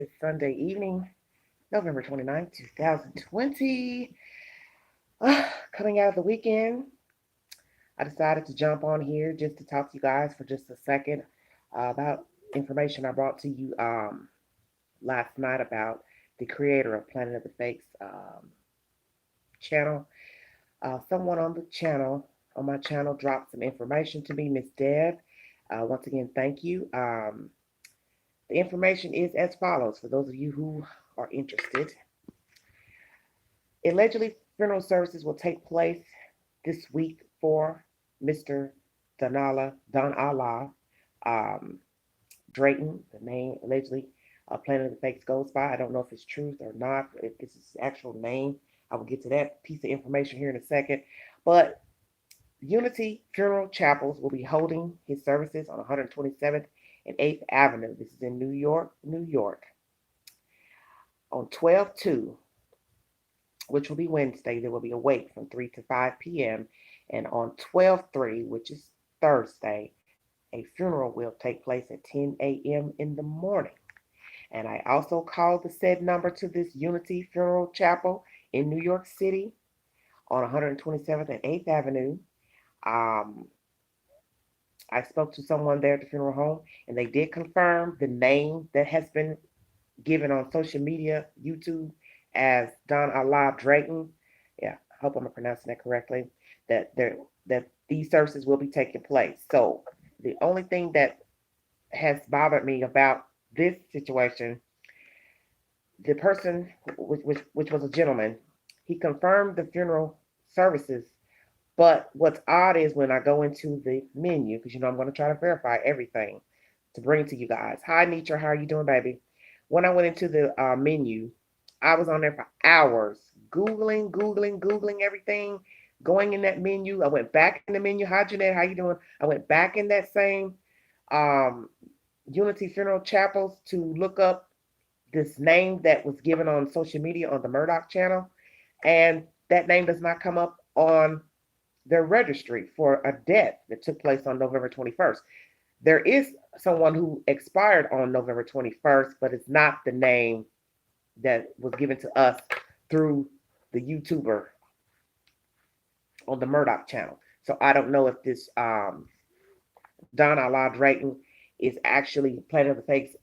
It's Sunday evening, November 29th, 2020. Coming out of the weekend, I decided to jump on here just to talk to you guys for just a second about information I brought to you last night about the creator of Planet of the Fakes channel. Someone on my channel, dropped some information to me, Miss Deb. Once again, thank you. The information is as follows for those of you who are interested. Allegedly, funeral services will take place this week for Mr. Don Allah Drayton, the name allegedly Planet of the Fakes goes by. I don't know if it's truth or not, if this is his actual name. I will get to that piece of information here in a second. But Unity Funeral Chapels will be holding his services on 127th and 8th Avenue. This is in New York, New York, on 12/2, which will be Wednesday. There will be a wake from 3 to 5 p.m. And on 12/3, which is Thursday, a funeral will take place at 10 a.m. in the morning. And I also called the said number to this Unity Funeral Chapel in New York City on 127th and 8th Avenue. Um, I spoke to someone there at the funeral home, and they did confirm the name that has been given on social media, YouTube, as Don Allah Drayton. Yeah, I hope I'm pronouncing that correctly. That these services will be taking place. So the only thing that has bothered me about this situation, the person, which was a gentleman, he confirmed the funeral services. But what's odd is when I go into the menu, because I'm going to try to verify everything to bring to you guys. Hi, Nietzsche, how are you doing, baby? When I went into the menu, I was on there for hours, Googling everything, going in that menu. I went back in the menu. Hi, Jeanette, how you doing? I went back in that same um, Unity Funeral Chapels to look up this name that was given on social media on the Murdoch channel, and that name does not come up on their registry for a death that took place on November 21st. There is someone who expired on November 21st, but it's not the name that was given to us through the YouTuber on the Murdoch channel. So I don't know if this Don Allah Drayton is actually Planet of the Fakes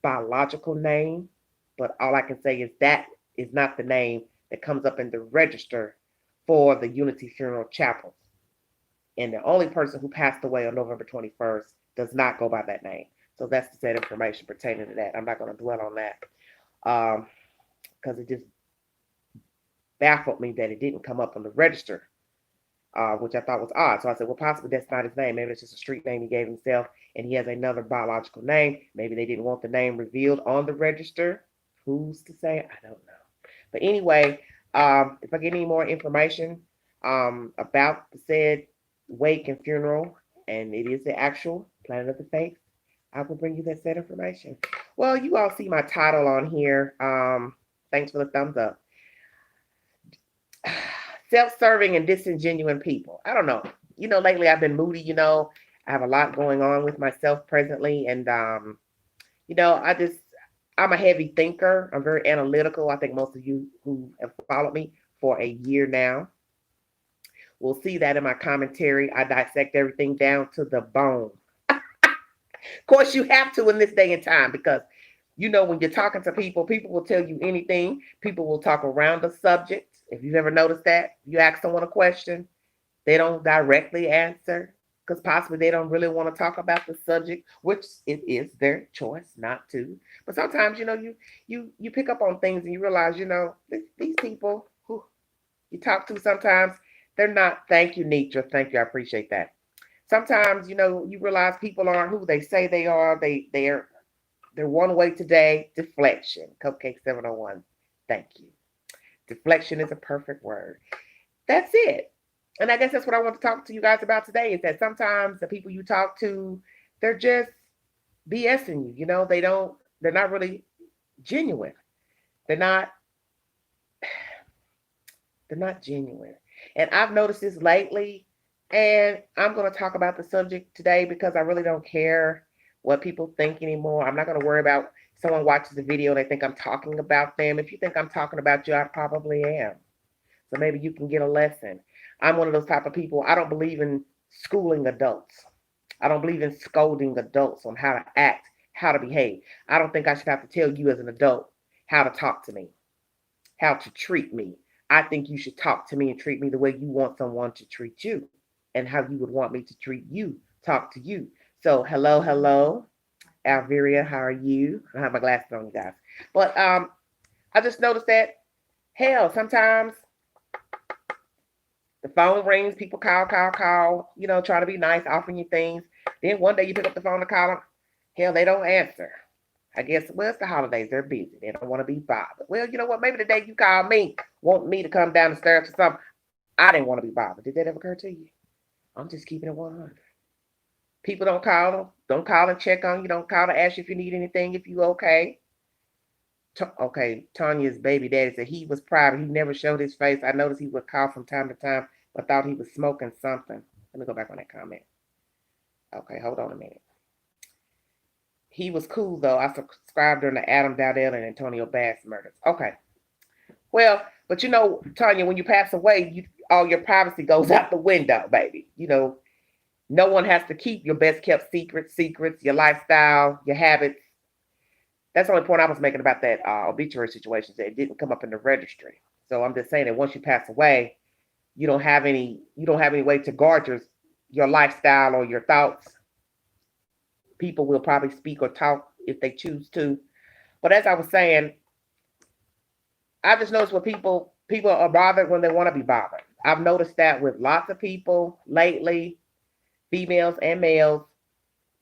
biological name, but all I can say is that is not the name that comes up in the register for the Unity Funeral Chapels. And the only person who passed away on November 21st does not go by that name. So that's the said information pertaining to that. I'm not going to dwell on that because it just baffled me that it didn't come up on the register, which I thought was odd. So I said, well, possibly that's not his name. Maybe it's just a street name he gave himself, and he has another biological name. Maybe they didn't want the name revealed on the register. Who's to say? I don't know. But anyway, if I get any more information about the said wake and funeral, and it is the actual Planet of the Fakes, I will bring you that said information. Well, you all see my title on here. Thanks for the thumbs up. Self-serving and disingenuous people. I don't know. Lately I've been moody. I have a lot going on with myself presently, and I'm a heavy thinker. I'm very analytical. I think most of you who have followed me for a year now will see that in my commentary. I dissect everything down to the bone. Of course, you have to in this day and time because when you're talking to people, people will tell you anything. People will talk around the subject. If you've ever noticed that, you ask someone a question, they don't directly answer because possibly they don't really want to talk about the subject, which it is their choice not to. But sometimes, you pick up on things and you realize, these people who you talk to sometimes they're not. Thank you, Nitra. Thank you. I appreciate that. Sometimes, you realize people aren't who they say they are. They're one way today. Deflection. Cupcake 701. Thank you. Deflection is a perfect word. That's it. And I guess that's what I want to talk to you guys about today is that sometimes the people you talk to, they're just BSing you. They're not really genuine. They're not, they're not genuine. And I've noticed this lately, and I'm going to talk about the subject today because I really don't care what people think anymore. I'm not going to worry about someone watches the video and they think I'm talking about them. If you think I'm talking about you, I probably am. So maybe you can get a lesson. I'm one of those type of people. I don't believe in schooling adults. I don't believe in scolding adults on how to act, how to behave. I don't think I should have to tell you as an adult how to talk to me, how to treat me. I think you should talk to me and treat me the way you want someone to treat you and how you would want me to treat you, talk to you. So, hello, hello, Alveria, how are you? I have my glasses on, you guys. But I just noticed that, hell, sometimes the phone rings, people call, try to be nice, offering you things. Then one day you pick up the phone to call them. Hell, they don't answer. I guess, well, it's the holidays. They're busy. They don't want to be bothered. Well, you know what? Maybe the day you call me, want me to come down the stairs or something, I didn't want to be bothered. Did that ever occur to you? I'm just keeping it 100. People don't call and check on you. Don't call to ask you if you need anything, if you okay. Okay, Tanya's baby daddy said he was private. He never showed his face. I noticed he would call from time to time, but thought he was smoking something. Let me go back on that comment. Okay, hold on a minute. He was cool though. I subscribed during the Adam Dowdell and Antonio Bass murders. Okay. Well, but Tanya, when you pass away, all your privacy goes out the window, baby. No one has to keep your best kept secrets, your lifestyle, your habits. That's the only point I was making about that obituary situation. That it didn't come up in the registry. So I'm just saying that once you pass away, you don't have any way to guard your lifestyle or your thoughts. People will probably speak or talk if they choose to. But as I was saying, I just noticed what people are bothered when they want to be bothered. I've noticed that with lots of people lately, females and males.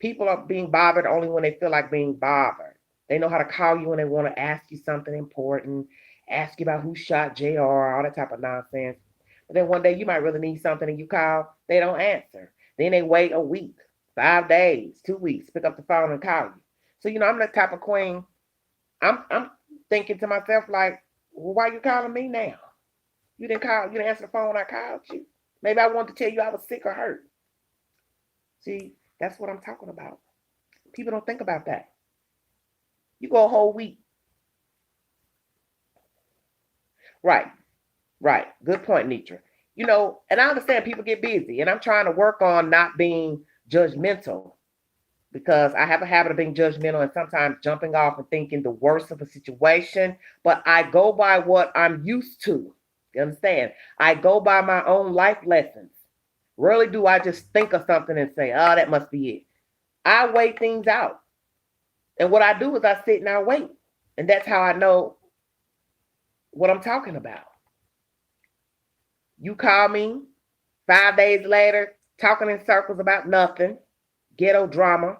People are being bothered only when they feel like being bothered. They know how to call you when they want to ask you something important, ask you about who shot JR, all that type of nonsense. But then one day you might really need something and you call, they don't answer. Then they wait a week, 5 days, 2 weeks, pick up the phone and call you. So I'm the type of queen. I'm thinking to myself like, well, why are you calling me now? You didn't answer the phone when I called you. Maybe I wanted to tell you I was sick or hurt. See, that's what I'm talking about. People don't think about that. You go a whole week. Right. Good point, Nitra. And I understand people get busy, and I'm trying to work on not being judgmental because I have a habit of being judgmental and sometimes jumping off and thinking the worst of a situation. But I go by what I'm used to. You understand? I go by my own life lessons. Rarely do I just think of something and say, oh, that must be it. I weigh things out. And what I do is I sit and I wait. And that's how I know what I'm talking about. You call me 5 days later, talking in circles about nothing, ghetto drama.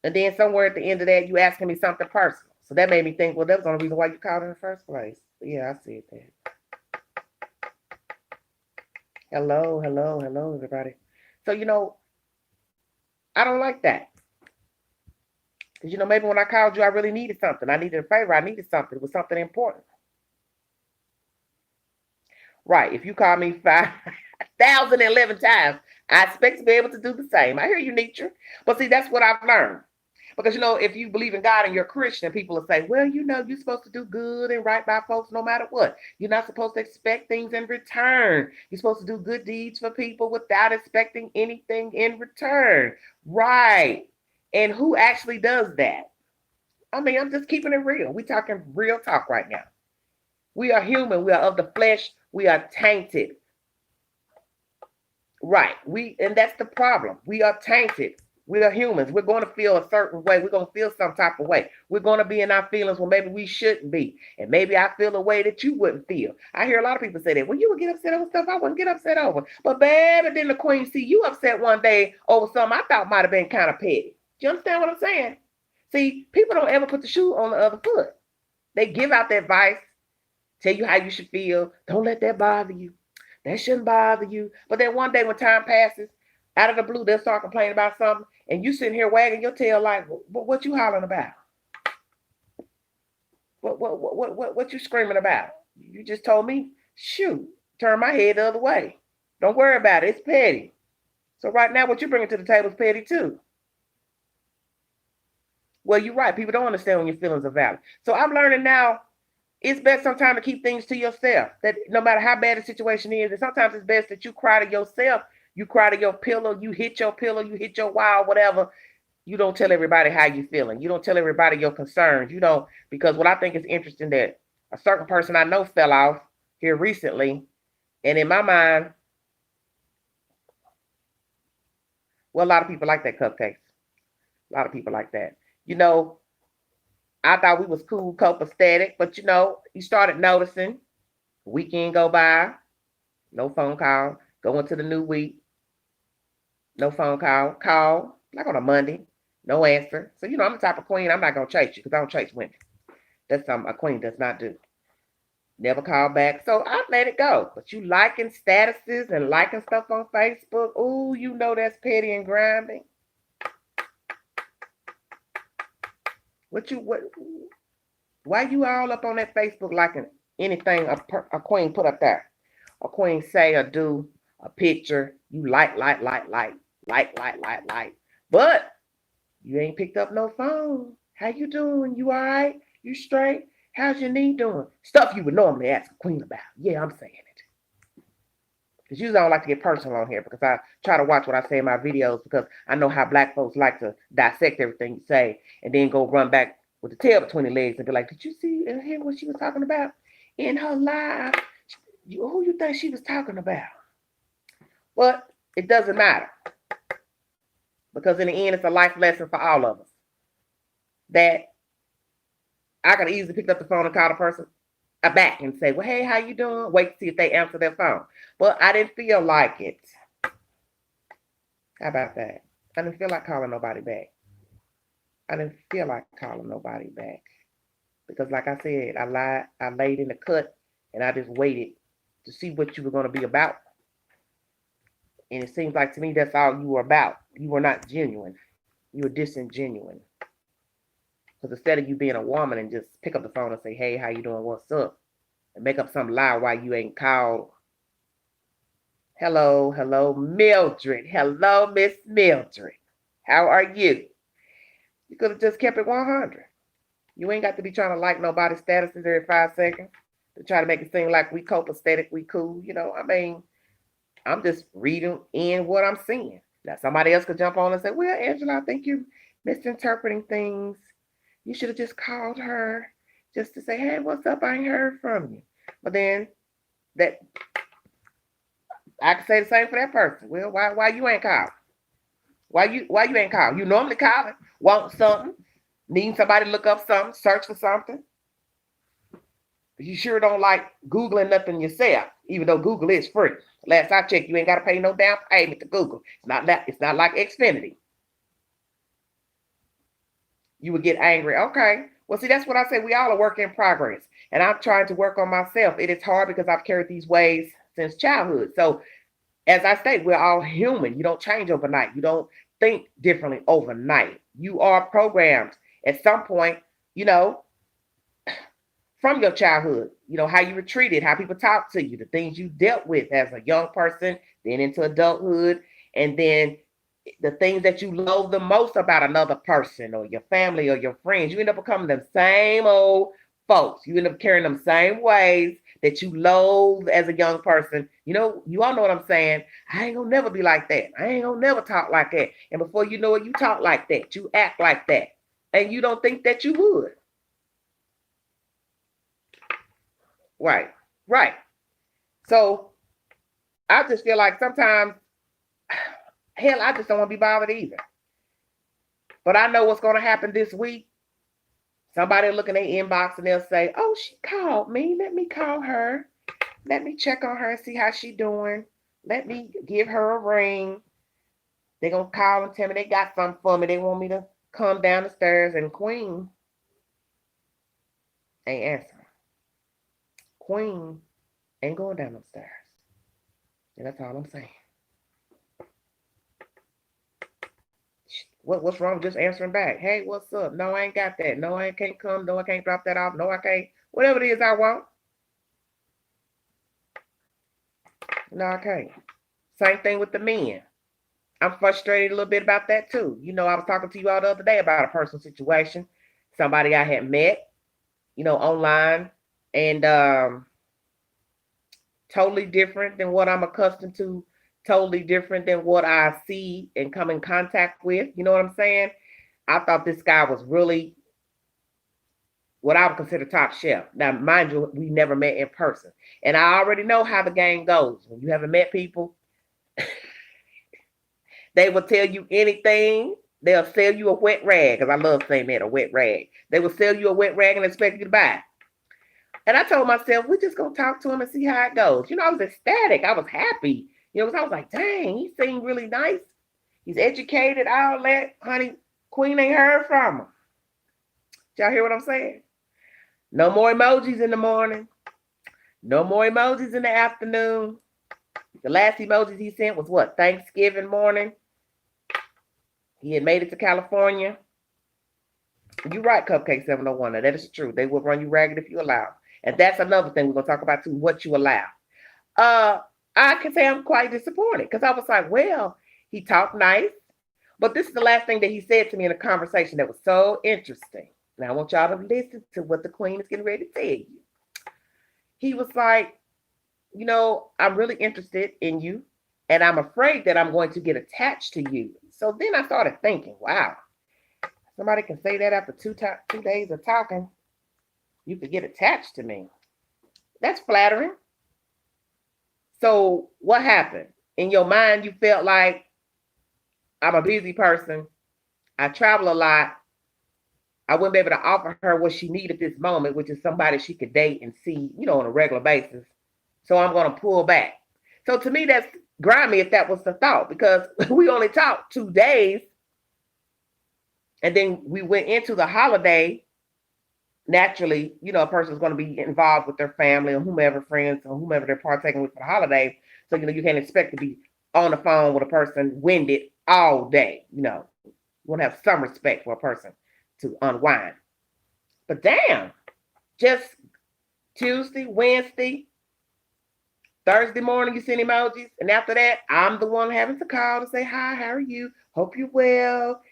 And then somewhere at the end of that, you asking me something personal. So that made me think, well, that was the only reason why you called in the first place. Yeah, I see that. Hello, everybody. So, I don't like that. Because, maybe when I called you, I really needed something. I needed a favor. I needed something. It was something important. Right. If you call me 5,011 times, I expect to be able to do the same. I hear you, Nietzsche. But see, that's what I've learned. Because, if you believe in God and you're a Christian, people will say, well, you're supposed to do good and right by folks no matter what. You're not supposed to expect things in return. You're supposed to do good deeds for people without expecting anything in return. Right. And who actually does that? I mean, I'm just keeping it real. We're talking real talk right now. We are human. We are of the flesh. We are tainted. Right. And that's the problem. We are tainted. We are humans. We're going to feel a certain way. We're going to feel some type of way. We're going to be in our feelings when maybe we shouldn't be. And maybe I feel a way that you wouldn't feel. I hear a lot of people say that. Well, you would get upset over stuff I wouldn't get upset over. But baby, then the queen see you upset one day over something I thought might have been kind of petty. Do you understand what I'm saying? See, people don't ever put the shoe on the other foot. They give out the advice, tell you how you should feel. Don't let that bother you. That shouldn't bother you. But then one day when time passes, out of the blue, they'll start complaining about something, and you sitting here wagging your tail like, what you hollering about? What you screaming about? You just told me, shoot, turn my head the other way. Don't worry about it. It's petty. So right now, what you bringing to the table is petty too. Well, you're right. People don't understand when your feelings are valid. So I'm learning now it's best sometimes to keep things to yourself. That no matter how bad the situation is, and sometimes it's best that you cry to yourself. You cry to your pillow, you hit your pillow, you hit your wall, whatever. You don't tell everybody how you feeling. You don't tell everybody your concerns. You don't, because what I think is interesting that a certain person I know fell off here recently, and in my mind, well, a lot of people like that cupcakes. A lot of people like that. You know, I thought we was cool, copacetic, but you started noticing. Weekend go by, no phone call. Go into the new week, no phone call. Call like on a Monday, no answer. So I'm the type of queen. I'm not gonna chase you because I don't chase women. That's something a queen does not do. Never call back. So I let it go. But you liking statuses and liking stuff on Facebook, ooh, that's petty and grinding. What? Why you all up on that Facebook liking anything a queen put up there? A queen say or do a picture. You like. But you ain't picked up no phone. How you doing? You all right? You straight? How's your knee doing? Stuff you would normally ask a queen about. Yeah, I'm saying it. Because usually I don't like to get personal on here because I try to watch what I say in my videos because I know how black folks like to dissect everything you say and then go run back with the tail between the legs and be like, did you see and hear what she was talking about in her live? Who you think she was talking about? But it doesn't matter because in the end, it's a life lesson for all of us that I could easily pick up the phone and call the person back and say, well, hey, how you doing? Wait to see if they answer their phone. But I didn't feel like it. How about that? I didn't feel like calling nobody back. Because like I said, I laid in the cut and I just waited to see what you were going to be about. And it seems like to me that's all you were about. You were not genuine. You were disingenuous. Because instead of you being a woman and just pick up the phone and say, hey, how you doing? What's up? And make up some lie why you ain't called. Hello, Mildred. Hello, Miss Mildred. How are you? You could have just kept it 100. You ain't got to be trying to like nobody's statuses every 5 seconds to try to make it seem like we copacetic, we cool. I'm just reading in what I'm seeing. Now, somebody else could jump on and say, well, Angela, I think you're misinterpreting things. You should have just called her just to say, hey, what's up? I ain't heard from you. But then that I can say the same for that person. Well, why you ain't called? Why you ain't called? You normally calling, want something, need somebody to look up something, search for something. You sure don't like Googling nothing yourself, even though Google is free. Last I checked, you ain't got to pay no down payment to Google. It's not like Xfinity. You would get angry. Okay. Well, see, that's what I say. We all are work in progress. And I'm trying to work on myself. It is hard because I've carried these ways since childhood. So as I state, we're all human. You don't change overnight. You don't think differently overnight. You are programmed at some point, from your childhood, how you were treated, how people talk to you, the things you dealt with as a young person, then into adulthood, and then the things that you loathe the most about another person or your family or your friends. You end up becoming the same old folks. You end up carrying them same ways that you loathe as a young person. You all know what I'm saying. I ain't gonna never be like that. I ain't gonna never talk like that. And before you know it, you talk like that. You act like that. And you don't think that you would. Right. So I just feel like sometimes, hell, I just don't want to be bothered either. But I know what's going to happen this week. Somebody will look in their inbox and they'll say, oh, she called me. Let me call her. Let me check on her and see how she doing. Let me give her a ring. They're going to call and tell me they got something for me. They want me to come down the stairs, and Queen ain't answering. Queen ain't going down the stairs. And that's all I'm saying. What's wrong with just answering back? Hey, what's up? No, I ain't got that. No, I can't come. No, I can't drop that off. No, I can't. Whatever it is I want. No, I can't. Same thing with the men. I'm frustrated a little bit about that too. I was talking to you all the other day about a personal situation, somebody I had met, online, and totally different than what I'm accustomed to, totally different than what I see and come in contact with. You know what I'm saying? I thought this guy was really what I would consider top shelf. Now, mind you, we never met in person. And I already know how the game goes. When you haven't met people, they will tell you anything. They'll sell you a wet rag, because I love saying that, a wet rag. They will sell you a wet rag and expect you to buy it. And I told myself, we're just going to talk to him and see how it goes. I was ecstatic. I was happy. Because I was like, dang, he seemed really nice. He's educated, all that. Honey, Queen ain't heard from him. Y'all hear what I'm saying? No more emojis in the morning. No more emojis in the afternoon. The last emojis he sent was what? Thanksgiving morning. He had made it to California. You're right, Cupcake 701. That is true. They will run you ragged if you allow. And that's another thing we're going to talk about too, what you allow. I can say I'm quite disappointed because I was like, well, he talked nice. But this is the last thing that he said to me in a conversation that was so interesting. Now I want y'all to listen to what the Queen is getting ready to tell you. He was like, I'm really interested in you, and I'm afraid that I'm going to get attached to you. So then I started thinking, wow, somebody can say that after 2 days of talking, you could get attached to me. That's flattering. So what happened? In your mind, you felt like I'm a busy person. I travel a lot. I wouldn't be able to offer her what she needed at this moment, which is somebody she could date and see, on a regular basis. So I'm going to pull back. So to me, that's grimy if that was the thought, because we only talked 2 days. And then we went into the holiday. Naturally, a person's going to be involved with their family or whomever, friends or whomever they're partaking with for the holiday. So, you can't expect to be on the phone with a person winded all day. You want to have some respect for a person to unwind. But damn, just Tuesday, Wednesday, Thursday morning, you send emojis. And after that, I'm the one having to call to say, hi, how are you? Hope you're well.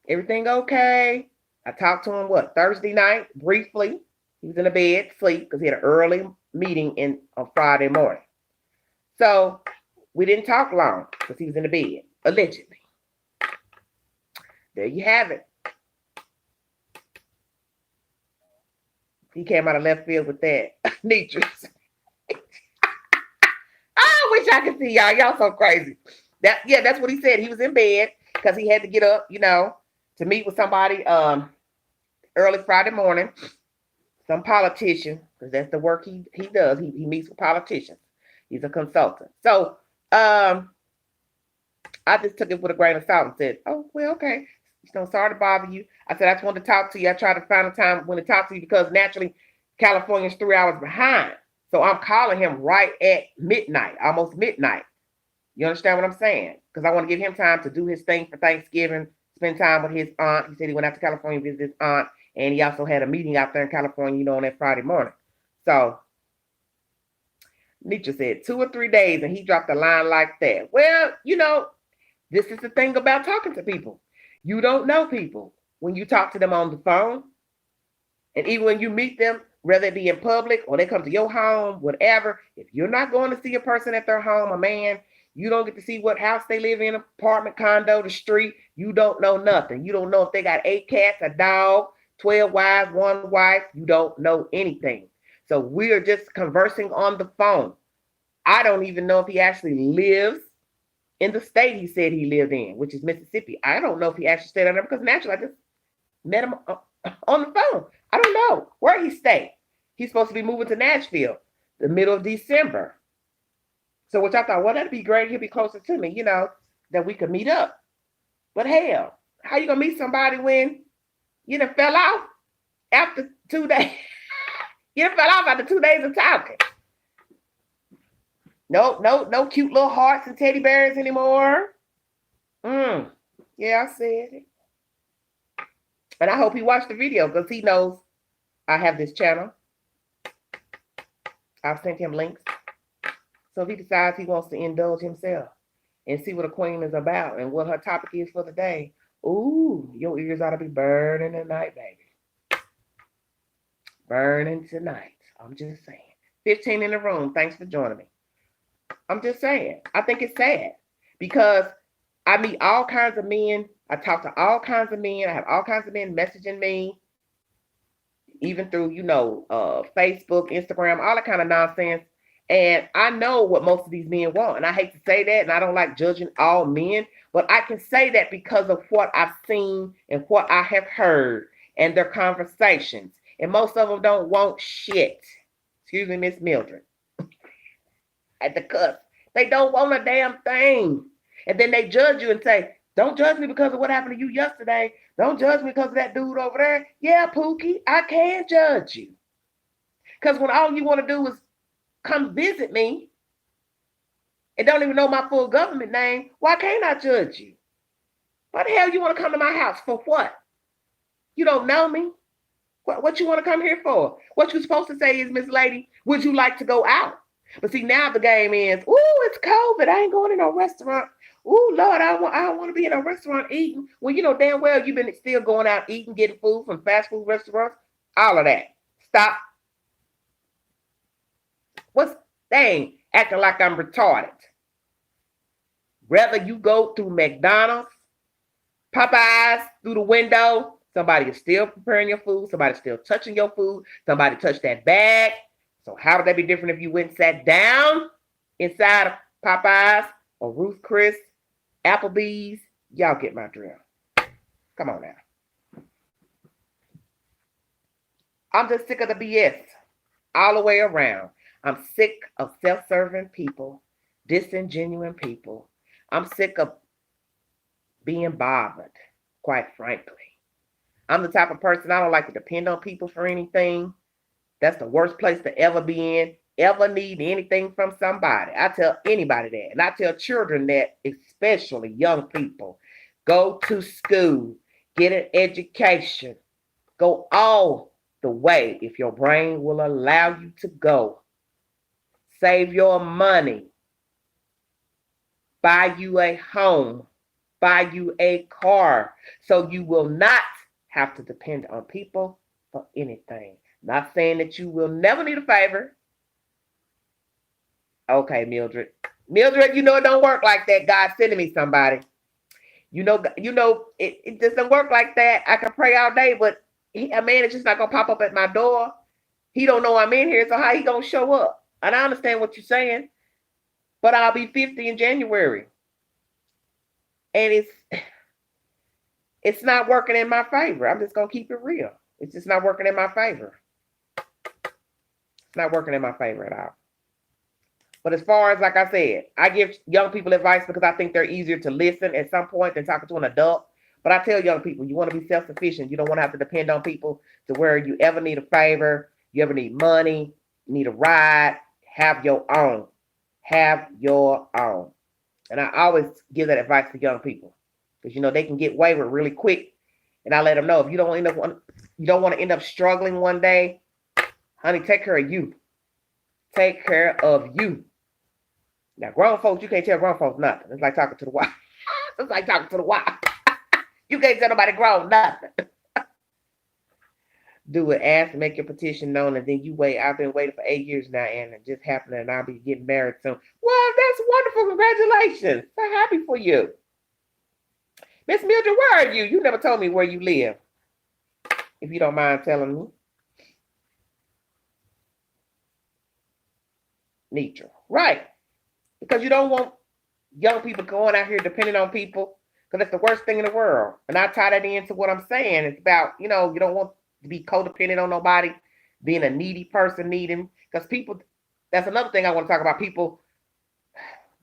Everything okay? I talked to him, Thursday night, briefly. He was in the bed, sleep, because he had an early meeting on Friday morning. So we didn't talk long because he was in the bed, allegedly. There you have it. He came out of left field with that. Nitrous. I wish I could see y'all. Y'all so crazy. That's what he said. He was in bed because he had to get up, to meet with somebody early Friday morning. Some politician, because that's the work he does. He meets with politicians. He's a consultant. So I just took it with a grain of salt and said, oh, well, okay. Sorry to bother you. I said, I just wanted to talk to you. I tried to find a time when to talk to you because naturally California's 3 hours behind. So I'm calling him right at midnight, almost midnight. You understand what I'm saying? Because I want to give him time to do his thing for Thanksgiving, spend time with his aunt. He said he went out to California to visit his aunt, and he also had a meeting out there in California, on that Friday morning. So Nietzsche said 2 or 3 days, and he dropped a line like that. Well, this is the thing about talking to people. You don't know people when you talk to them on the phone. And even when you meet them, whether it be in public or they come to your home, whatever, if you're not going to see a person at their home, a man, you don't get to see what house they live in, apartment, condo, the street. You don't know nothing. You don't know if they got 8 cats, a dog, 12 wives, 1 wife. You don't know anything. So we are just conversing on the phone. I don't even know if he actually lives in the state he said he lived in, which is Mississippi. I don't know if he actually stayed on there because naturally I just met him on the phone. I don't know where he stayed. He's supposed to be moving to Nashville the middle of December. So which I thought, well, that'd be great. He'll be closer to me, that we could meet up. But hell, how you gonna meet somebody when you done fell off after 2 days? You done fell off after 2 days of talking. No cute little hearts and teddy bears anymore. Yeah, I said it. And I hope he watched the video because he knows I have this channel. I've sent him links. So if he decides he wants to indulge himself, and see what a queen is about and what her topic is for the day. Ooh, your ears ought to be burning tonight, baby. Burning tonight. I'm just saying. 15 in the room. Thanks for joining me. I'm just saying. I think it's sad because I meet all kinds of men. I talk to all kinds of men. I have all kinds of men messaging me, even through, Facebook, Instagram, all that kind of nonsense. And I know what most of these men want. And I hate to say that, and I don't like judging all men, but I can say that because of what I've seen and what I have heard and their conversations. And most of them don't want shit. Excuse me, Miss Mildred. At the cuss. They don't want a damn thing. And then they judge you and say, don't judge me because of what happened to you yesterday. Don't judge me because of that dude over there. Yeah, Pookie, I can judge you. Because when all you want to do is come visit me and don't even know my full government name, why can't I judge you? Why the hell you want to come to my house? For what? You don't know me? What you want to come here for? What you're supposed to say is, Miss Lady, would you like to go out? But see, now the game is, ooh, it's COVID. I ain't going to no restaurant. Ooh, Lord, I don't want to be in a restaurant eating. Well, you know damn well you've been still going out eating, getting food from fast food restaurants. All of that. Stop. They ain't acting like I'm retarded. Whether you go through McDonald's, Popeyes, through the window, somebody is still preparing your food. Somebody's still touching your food. Somebody touched that bag. So how would that be different if you went and sat down inside of Popeyes or Ruth Chris, Applebee's? Y'all get my drill. Come on now. I'm just sick of the BS all the way around. I'm sick of self-serving people, disingenuous people. I'm sick of being bothered, quite frankly. I'm the type of person, I don't like to depend on people for anything. That's the worst place to ever be in, ever need anything from somebody. I tell anybody that. And I tell children that, especially young people. Go to school, get an education, go all the way if your brain will allow you to go. Save your money. Buy you a home. Buy you a car so you will not have to depend on people for anything. Not saying that you will never need a favor. Okay, Mildred. Mildred, you know it don't work like that. God's sending me somebody. You know, it just don't work like that. I can pray all day, but a man is just not gonna pop up at my door. He don't know I'm in here, so how he gonna show up? And I understand what you're saying, but I'll be 50 in January. And it's not working in my favor. I'm just gonna keep it real. It's just not working in my favor. It's not working in my favor at all. But as far as, like I said, I give young people advice because I think they're easier to listen at some point than talking to an adult. But I tell young people, you want to be self-sufficient. You don't want to have to depend on people to where you ever need a favor, you ever need money, you need a ride. Have your own. Have your own. And I always give that advice to young people because, they can get wayward really quick. And I let them know if you don't want to end up struggling one day, honey, take care of you. Take care of you. Now, grown folks, you can't tell grown folks nothing. It's like talking to the wife. It's like talking to the wife. You can't tell nobody grown nothing. Do it, ask, and make your petition known, and then you wait. I've been waiting for 8 years now, and it just happened, and I'll be getting married soon. Well, that's wonderful. Congratulations. So happy for you. Miss Mildred, where are you? You never told me where you live. If you don't mind telling me. Nitra. Right. Because you don't want young people going out here depending on people, because that's the worst thing in the world. And I tie that into what I'm saying. It's about, you don't want to be codependent on nobody, being a needy person needing. Because people, that's another thing I want to talk about, people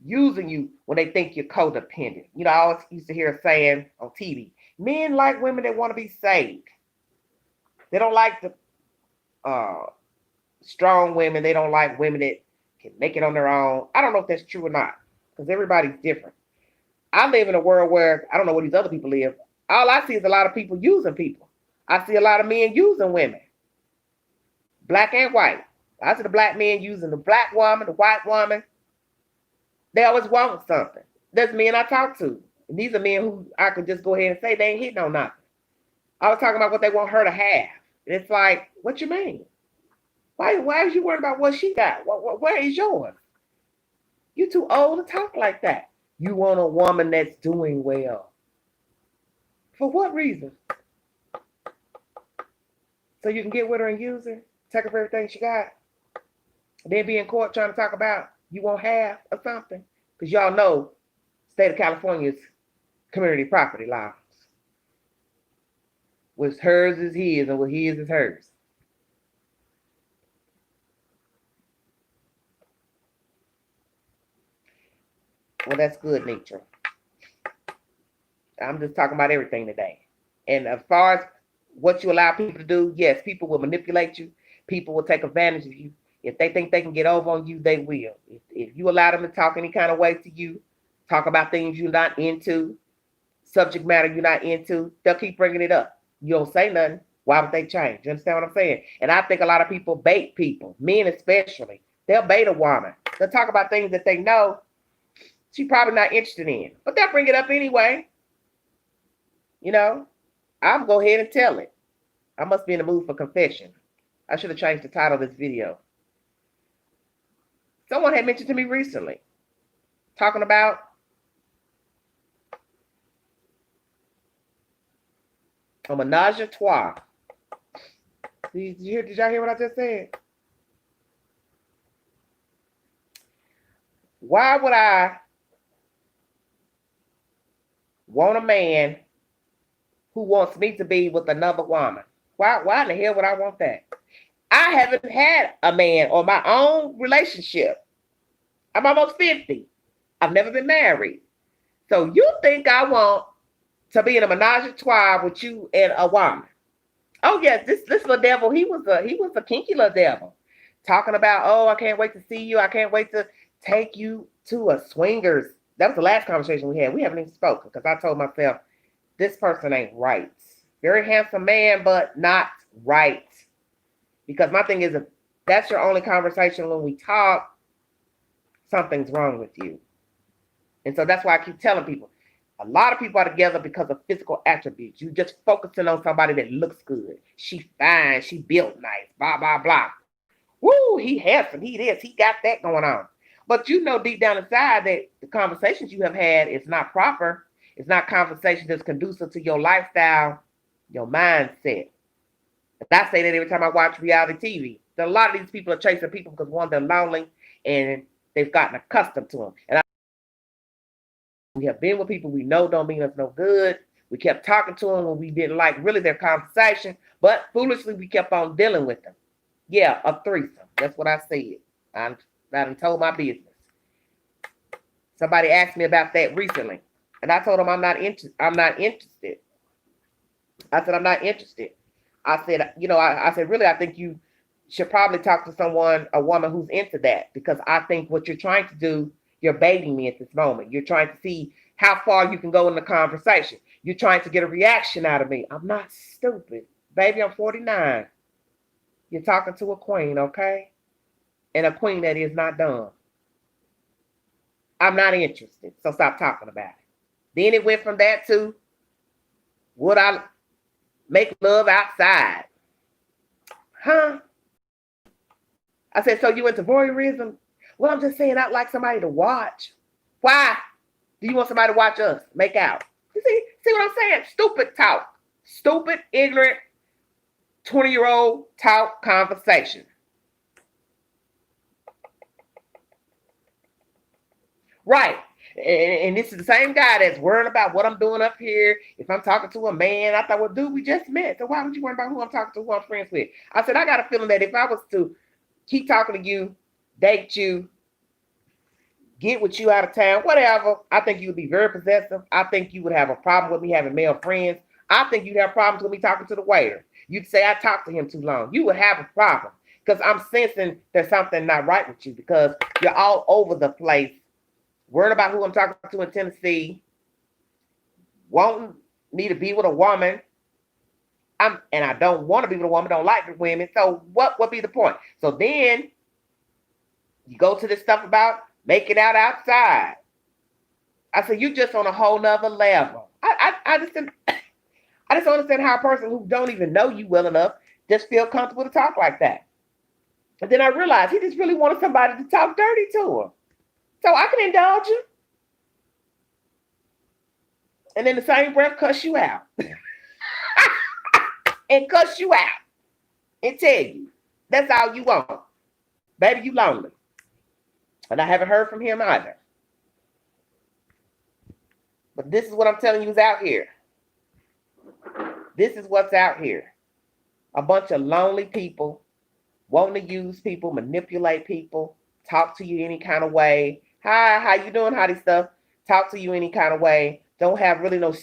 using you when they think you're codependent. I always used to hear a saying on TV, men like women that want to be saved. They don't like the strong women. They don't like women that can make it on their own. I don't know if that's true or not, because everybody's different. I live in a world where I don't know where these other people live. All I see is a lot of people using people. I see a lot of men using women, black and white. I see the black men using the black woman, the white woman. They always want something. There's men I talk to. And these are men who I could just go ahead and say they ain't hitting on nothing. I was talking about what they want her to have. And it's like, what you mean? Why is you worried about what she got? Where is yours? You too old to talk like that. You want a woman that's doing well. For what reason? So you can get with her and use her, take her for everything she got, and then be in court trying to talk about you won't have or something. Because y'all know state of California's community property laws. What's hers is his, and what his is hers. Well, that's good nature. I'm just talking about everything today. And as far as what you allow people to do, yes, people will manipulate you. People will take advantage of you. If they think they can get over on you, they will. If you allow them to talk any kind of way to you, talk about things you're not into, subject matter you're not into, they'll keep bringing it up. You don't say nothing. Why would they change? You understand what I'm saying? And I think a lot of people bait people, men especially. They'll bait a woman. They'll talk about things that they know she's probably not interested in, but they'll bring it up anyway. You know, I'll go ahead and tell it. I must be in the mood for confession. I should have changed the title of this video. Someone had mentioned to me recently, talking about a menage a trois. Did y'all hear what I just said? Why would I want a man who wants me to be with another woman? Why in the hell would I want that? I haven't had a man or my own relationship. I'm almost 50. I've never been married. So you think I want to be in a menage a trois with you and a woman? Oh yes, this little devil, he was a kinky little devil. Talking about, oh, I can't wait to see you. I can't wait to take you to a swingers. That was the last conversation we had. We haven't even spoken because I told myself, this person ain't right. Very handsome man, but not right. Because my thing is, if that's your only conversation when we talk, something's wrong with you. And so that's why I keep telling people, a lot of people are together because of physical attributes. You just focusing on somebody that looks good. She fine, she built nice, blah, blah, blah. Woo, he handsome, he this, he got that going on. But you know deep down inside that the conversations you have had is not proper. It's not conversation that's conducive to your lifestyle, your mindset. I say that every time I watch reality TV. A lot of these people are chasing people because one, they're lonely and they've gotten accustomed to them. And we have been with people we know don't mean us no good. We kept talking to them when we didn't like really their conversation, but foolishly we kept on dealing with them. Yeah, a threesome. That's what I said. I done told my business. Somebody asked me about that recently, and I told them I'm not interested. I said I'm not interested. I said, I said, really, I think you should probably talk to a woman who's into that, because I think what you're trying to do, you're baiting me at this moment. You're trying to see how far you can go in the conversation. You're trying to get a reaction out of me. I'm not stupid. Baby, I'm 49. You're talking to a queen, okay? And a queen that is not dumb. I'm not interested, so stop talking about it. Then it went from that to, would I make love outside? Huh? I said, so you into voyeurism? Well, I'm just saying I'd like somebody to watch. Why do you want somebody to watch us make out? You see what I'm saying? Stupid talk. Stupid, ignorant, 20-year-old talk conversation. Right. And this is the same guy that's worried about what I'm doing up here. If I'm talking to a man, I thought, well, dude, we just met. So why would you worry about who I'm talking to, who I'm friends with? I said, I got a feeling that if I was to keep talking to you, date you, get with you out of town, whatever, I think you would be very possessive. I think you would have a problem with me having male friends. I think you'd have problems with me talking to the waiter. You'd say I talked to him too long. You would have a problem because I'm sensing there's something not right with you because you're all over the place, worried about who I'm talking to in Tennessee, wanting me to be with a woman. And I don't want to be with a woman, don't like the women. So what would be the point? So then you go to this stuff about making out outside. I said, you just on a whole nother level. I just didn't, I just don't understand how a person who don't even know you well enough just feel comfortable to talk like that. And then I realized he just really wanted somebody to talk dirty to him. So I can indulge him. And in the same breath, cuss you out. And cuss you out. And tell you, that's all you want. Baby, you lonely. And I haven't heard from him either. But this is what I'm telling you is out here. This is what's out here. A bunch of lonely people wanting to use people, manipulate people, talk to you any kind of way. Hi, how you doing? How this stuff? Talk to you any kind of way. Don't have really no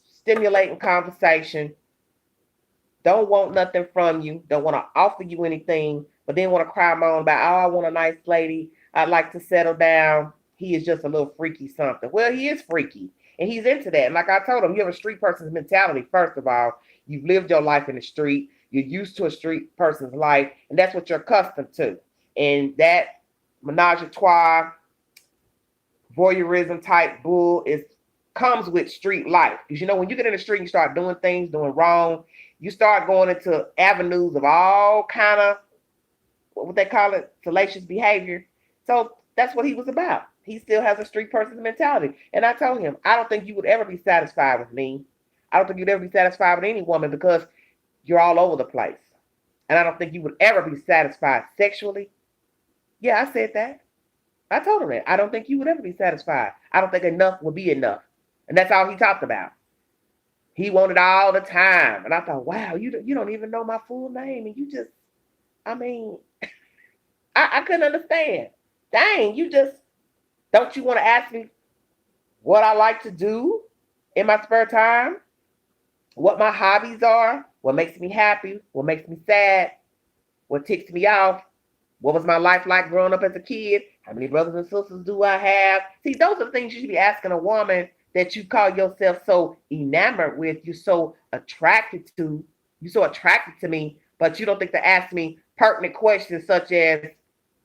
stimulating conversation. Don't want nothing from you. Don't want to offer you anything, but then want to cry moan about, oh, I want a nice lady. I'd like to settle down. He is just a little freaky something. Well, he is freaky, and he's into that. And like I told him, you have a street person's mentality, first of all. You've lived your life in the street. You're used to a street person's life, and that's what you're accustomed to. And that menage a trois, voyeurism type bull comes with street life. Because, you know, when you get in the street and you start doing things, doing wrong, you start going into avenues of all kind of, what they call it, salacious behavior. So that's what he was about. He still has a street person's mentality. And I told him, I don't think you would ever be satisfied with me. I don't think you'd ever be satisfied with any woman because you're all over the place. And I don't think you would ever be satisfied sexually. Yeah, I said that. I told him that. I don't think you would ever be satisfied. I don't think enough would be enough. And that's all he talked about. He wanted all the time. And I thought, wow, you don't even know my full name. And you just, I mean, I couldn't understand. Dang, don't you want to ask me what I like to do in my spare time? What my hobbies are? What makes me happy? What makes me sad? What ticks me off? What was my life like growing up as a kid? How many brothers and sisters do I have? See, those are the things you should be asking a woman that you call yourself so enamored with, you're so attracted to. You're so attracted to me, but you don't think to ask me pertinent questions such as,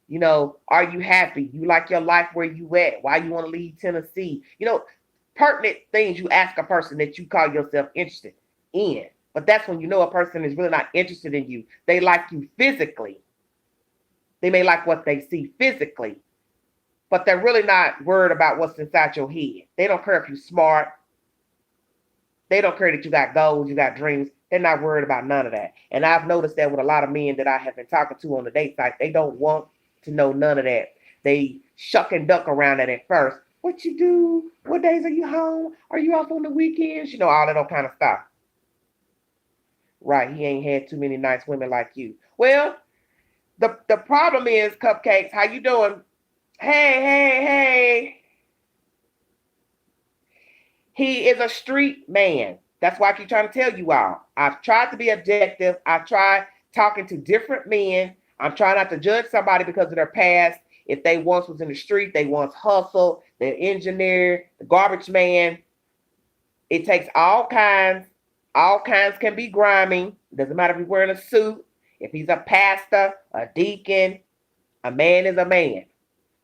you know, are you happy? You like your life where you at? Why you want to leave Tennessee? You know, pertinent things you ask a person that you call yourself interested in. But that's when you know a person is really not interested in you. They like you physically. They may like what they see physically, but they're really not worried about what's inside your head. They don't care if you're smart. They don't care that you got goals, you got dreams. They're not worried about none of that. And I've noticed that with a lot of men that I have been talking to on the date site, they don't want to know none of that. They shuck and duck around it at first. What you do? What days are you home? Are you off on the weekends? You know, all that kind of stuff. Right, he ain't had too many nice women like you. Well, the problem is, Cupcakes, how you doing? Hey. He is a street man. That's why I keep trying to tell you all. I've tried to be objective. I've tried talking to different men. I'm trying not to judge somebody because of their past. If they once was in the street, they once hustled, the engineer, the garbage man. It takes all kinds. All kinds can be grimy. It doesn't matter if he's wearing a suit, if he's a pastor, a deacon. A man is a man.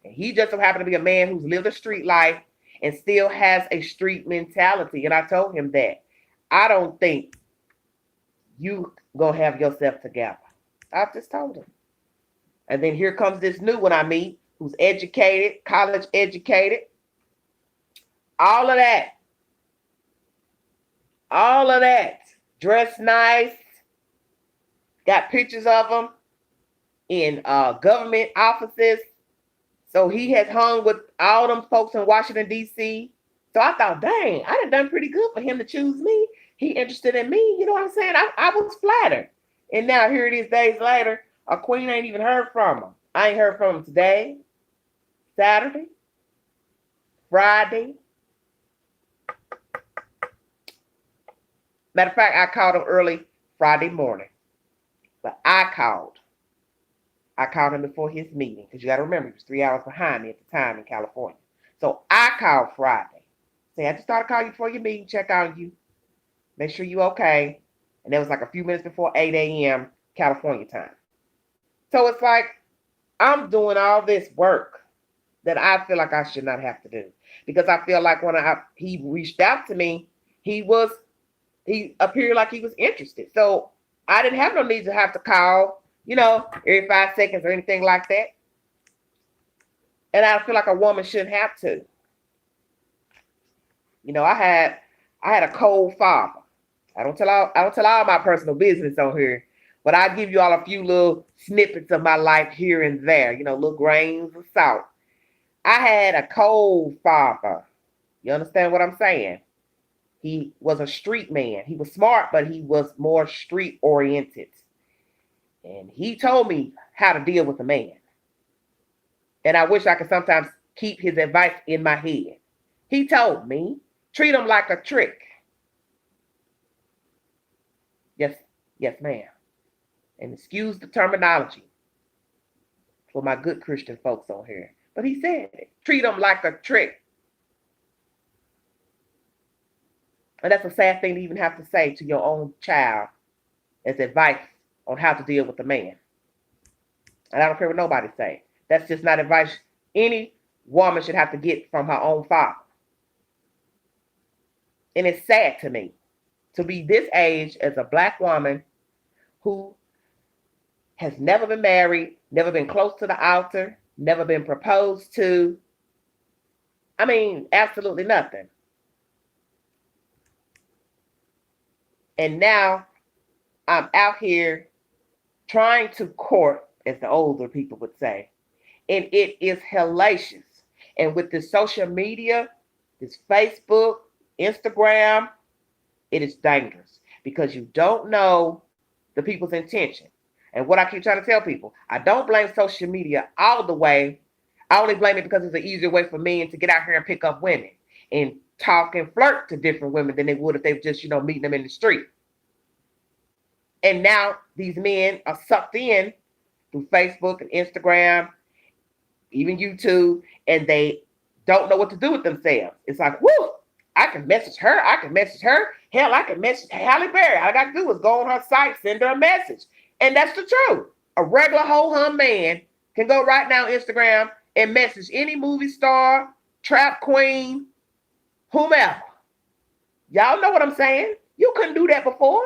And he just so happened to be a man who's lived a street life and still has a street mentality. And I told him that. I don't think you gonna have yourself together. I just told him. And then here comes this new one I meet who's educated, college educated. All of that. All of that. Dressed nice. Got pictures of them in government offices. So he has hung with all them folks in Washington, D.C. So I thought, dang, I done pretty good for him to choose me. He interested in me. You know what I'm saying? I was flattered. And now here it is days later. A queen ain't even heard from him. I ain't heard from him today, Saturday, Friday. Matter of fact, I called him early Friday morning. But I called him before his meeting because you got to remember he was 3 hours behind me at the time in California. So I called Friday. Say, I just thought I'd call you before your meeting, check on you, make sure you okay. And that was like a few minutes before 8 a.m. California time. So it's like I'm doing all this work that I feel like I should not have to do. Because I feel like when he reached out to me, he appeared like he was interested. So I didn't have no need to have to call, every 5 seconds or anything like that. And I feel like a woman shouldn't have to. I had a cold father. I don't tell all my personal business on here, but I give you all a few little snippets of my life here and there, little grains of salt. I had a cold father. You understand what I'm saying? He was a street man. He was smart, but he was more street oriented. And he told me how to deal with a man. And I wish I could sometimes keep his advice in my head. He told me, treat him like a trick. Yes, yes, ma'am. And excuse the terminology for my good Christian folks on here. But he said it. Treat them like a trick. And that's a sad thing to even have to say to your own child as advice on how to deal with a man. And I don't care what nobody say. That's just not advice any woman should have to get from her own father. And it's sad to me to be this age as a black woman who has never been married, never been close to the altar, never been proposed to. I mean, absolutely nothing. And now I'm out here trying to court, as the older people would say. And it is hellacious. And with this social media, this Facebook, Instagram, it is dangerous because you don't know the people's intention. And what I keep trying to tell people, I don't blame social media all the way. I only blame it because it's an easier way for men to get out here and pick up women and talk and flirt to different women than they would if they were just, meeting them in the street. And now these men are sucked in through Facebook and Instagram, even YouTube, and they don't know what to do with themselves. It's like, whoo, I can message her. Hell, I can message Halle Berry. All I got to do is go on her site, send her a message. And that's the truth. A regular ho-hum man can go right now on Instagram and message any movie star, trap queen, whomever. Y'all know what I'm saying? You couldn't do that before.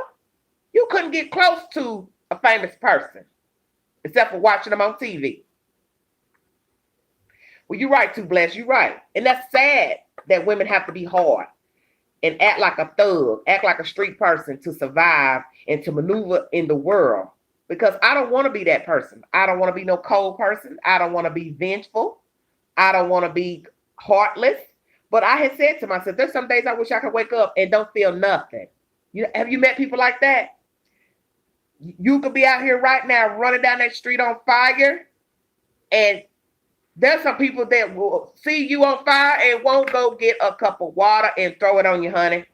You couldn't get close to a famous person, except for watching them on TV. Well, you're right, Too Blessed. You're right. And that's sad that women have to be hard and act like a thug, act like a street person to survive and to maneuver in the world. Because I don't want to be that person. I don't want to be no cold person. I don't want to be vengeful. I don't want to be heartless. But I had said to myself, there's some days I wish I could wake up and don't feel nothing. Have you met people like that? You could be out here right now running down that street on fire, and there's some people that will see you on fire and won't go get a cup of water and throw it on you, honey.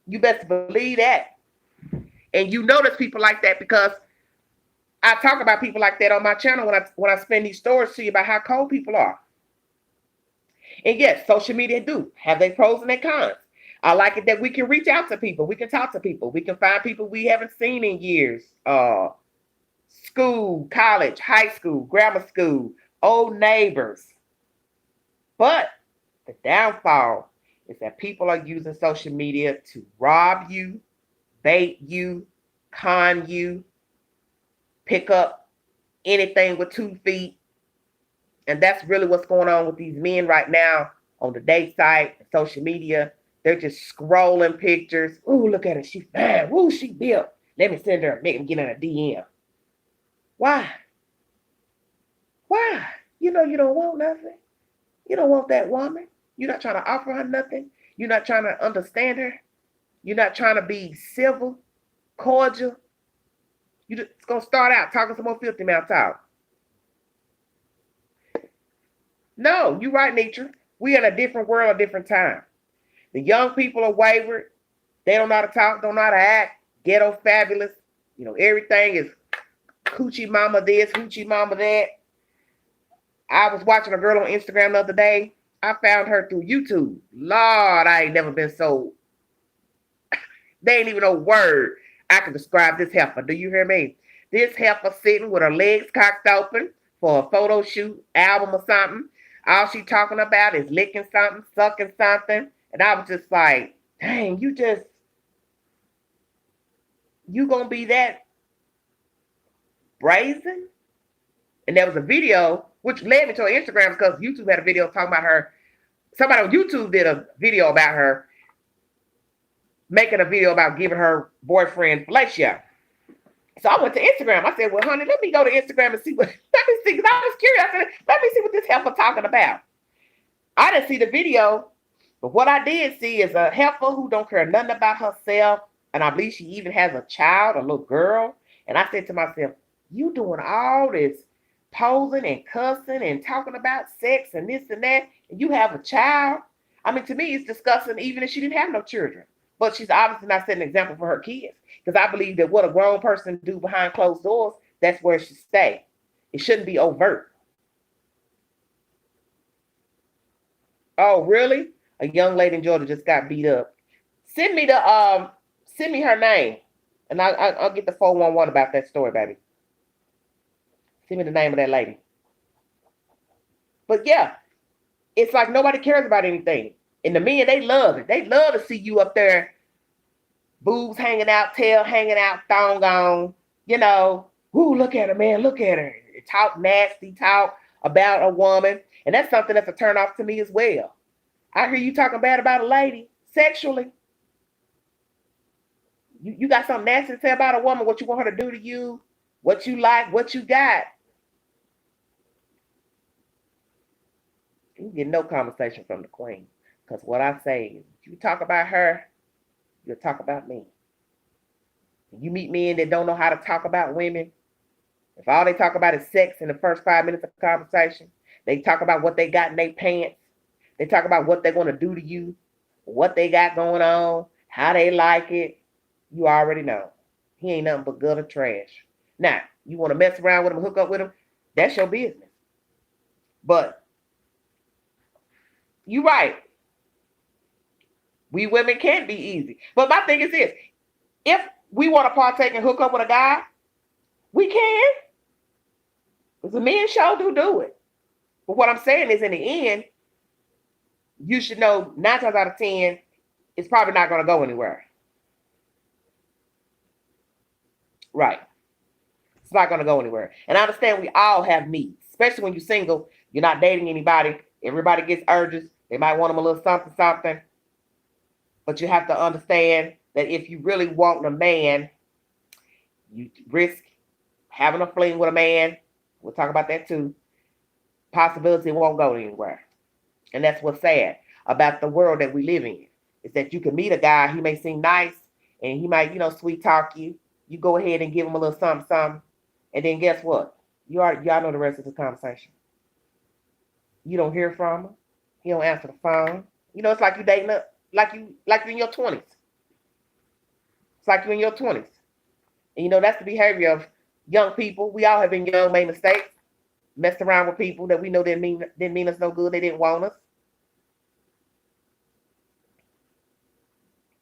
You best believe that. And you notice people like that because I talk about people like that on my channel when I spin these stories to you about how cold people are. And yes, social media do have their pros and their cons. I like it that we can reach out to people. We can talk to people. We can find people we haven't seen in years. School, college, high school, grammar school, old neighbors. But the downfall is that people are using social media to rob you, bait you, con you, pick up anything with 2 feet. And that's really what's going on with these men right now on the date site, social media. They're just scrolling pictures. Ooh, look at her. She fine. Ooh, she built. Let me send her a make and get in a DM. Why? Why? You don't want nothing. You don't want that woman. You're not trying to offer her nothing. You're not trying to understand her. You're not trying to be civil, cordial. You're just going to start out talking some more filthy mouth talk. No, you're right, nature. We're in a different world, a different time. The young people are wayward. They don't know how to talk, don't know how to act. Ghetto fabulous. Everything is coochie mama this, hoochie mama that. I was watching a girl on Instagram the other day. I found her through YouTube. Lord, I ain't never been so... They ain't even a word I can describe this heifer. Do you hear me? This heifer sitting with her legs cocked open for a photo shoot, album or something. All she talking about is licking something, sucking something. And I was just like, dang, you gonna be that brazen? And there was a video, which led me to her Instagram because YouTube had a video talking about her. Somebody on YouTube did a video about her, making a video about giving her boyfriend fellatio. So I went to Instagram. I said, well, honey, let me go to Instagram and see what, let me see, because I was curious. I said, let me see what this heifer talking about. I didn't see the video, but what I did see is a heifer who don't care nothing about herself. And I believe she even has a child, a little girl. And I said to myself, you doing all this posing and cussing and talking about sex and this and that, and you have a child? I mean, to me, it's disgusting even if she didn't have no children. But she's obviously not setting an example for her kids. Because I believe that what a grown person do behind closed doors, that's where it should stay. It shouldn't be overt. Oh, really? A young lady in Georgia just got beat up. Send me her name, and I'll get the 411 about that story, baby. Send me the name of that lady. But yeah, it's like nobody cares about anything. And the men, they love it. They love to see you up there, boobs hanging out, tail hanging out, thong on. You know, ooh, look at her, man, look at her. Talk nasty talk about a woman. And that's something that's a turn off to me as well. I hear you talking bad about a lady sexually. You got something nasty to say about a woman, what you want her to do to you, what you like, what you got. You get no conversation from the queen. Because what I say is, if you talk about her, you'll talk about me. You meet men that don't know how to talk about women. If all they talk about is sex in the first 5 minutes of conversation, they talk about what they got in their pants. They talk about what they're going to do to you, what they got going on, how they like it. You already know. He ain't nothing but gutter trash. Now, you want to mess around with him, hook up with him, that's your business. But you're right. We women can be easy. But my thing is this. If we want to partake and hook up with a guy, we can. Because the men sure do it. But what I'm saying is, in the end, you should know 9 times out of 10, it's probably not going to go anywhere. Right. It's not going to go anywhere. And I understand we all have needs, especially when you're single, you're not dating anybody. Everybody gets urges. They might want them a little something, something. But you have to understand that if you really want a man, you risk having a fling with a man. We'll talk about that too. Possibility won't go anywhere. And that's what's sad about the world that we live in, is that you can meet a guy, he may seem nice, and he might, sweet talk you. You go ahead and give him a little something, something. And then guess what? Y'all know the rest of the conversation. You don't hear from him. He don't answer the phone. It's like you dating up, like you in your 20s. It's like you in your 20s. And that's the behavior of young people. We all have been young, made mistakes, messed around with people that we know didn't mean us no good. They didn't want us.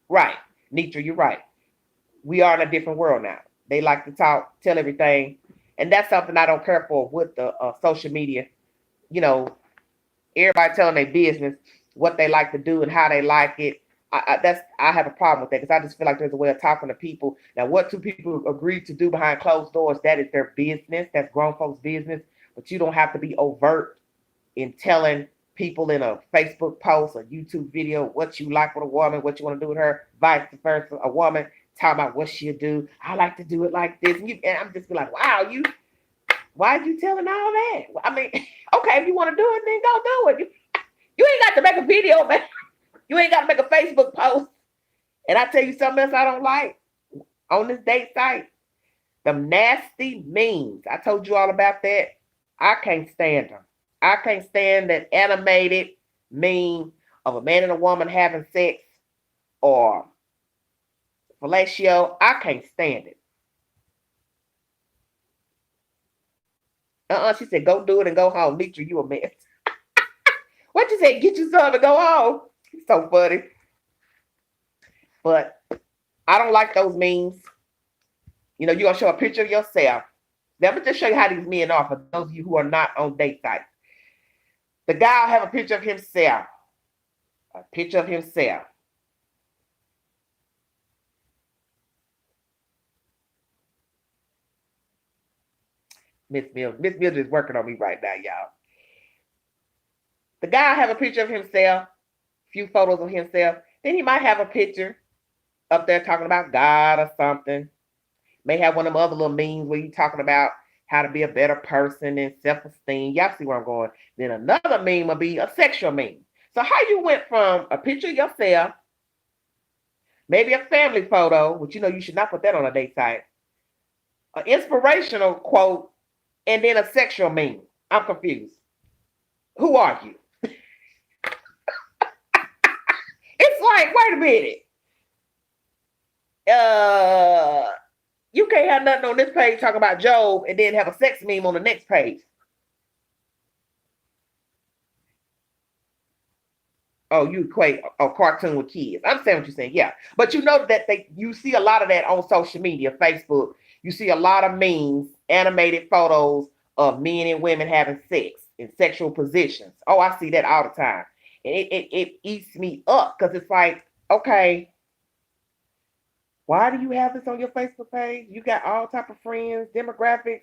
Right. Nitra, you're right. We are in a different world now. They like to talk, tell everything. And that's something I don't care for with the social media. Everybody telling their business, what they like to do and how they like it. I have a problem with that, because I just feel like there's a way of talking to people. Now, what two people agree to do behind closed doors, that is their business. That's grown folks' business. But you don't have to be overt in telling people in a Facebook post or YouTube video what you like with a woman, what you want to do with her, vice versa. A woman talking about what she'll do. I like to do it like this. And I'm just like, wow, why are you telling all that? I mean, okay, if you want to do it, then go do it. You ain't got to make a video, man. You ain't got to make a Facebook post. And I tell you something else I don't like on this date site. Them nasty memes. I told you all about that. I can't stand them. I can't stand that animated meme of a man and a woman having sex or fellatio. I can't stand it. She said, go do it and go home. Nitra, you a mess. What you say? Get you some and go home. It's so funny. But I don't like those memes. You're going to show a picture of yourself. Let me just show you how these men are, for those of you who are not on date sites. The guy will have a picture of himself. A picture of himself. Miss Mildred is working on me right now, y'all. The guy will have a picture of himself, a few photos of himself. Then he might have a picture up there talking about God or something. May have one of them other little memes where you talking about how to be a better person and self-esteem. Y'all see where I'm going. Then another meme will be a sexual meme. So how you went from a picture of yourself, maybe a family photo, which you know you should not put that on a date site, an inspirational quote, and then a sexual meme. I'm confused. Who are you? It's like, wait a minute. You can't have nothing on this page talking about Job and then have a sex meme on the next page. Oh, you equate a cartoon with kids. I understand what you're saying, yeah. But you know that you see a lot of that on social media, Facebook. You see a lot of memes, animated photos of men and women having sex in sexual positions. Oh, I see that all the time. And it eats me up because it's like, okay, why do you have this on your Facebook page? You got all type of friends, demographics,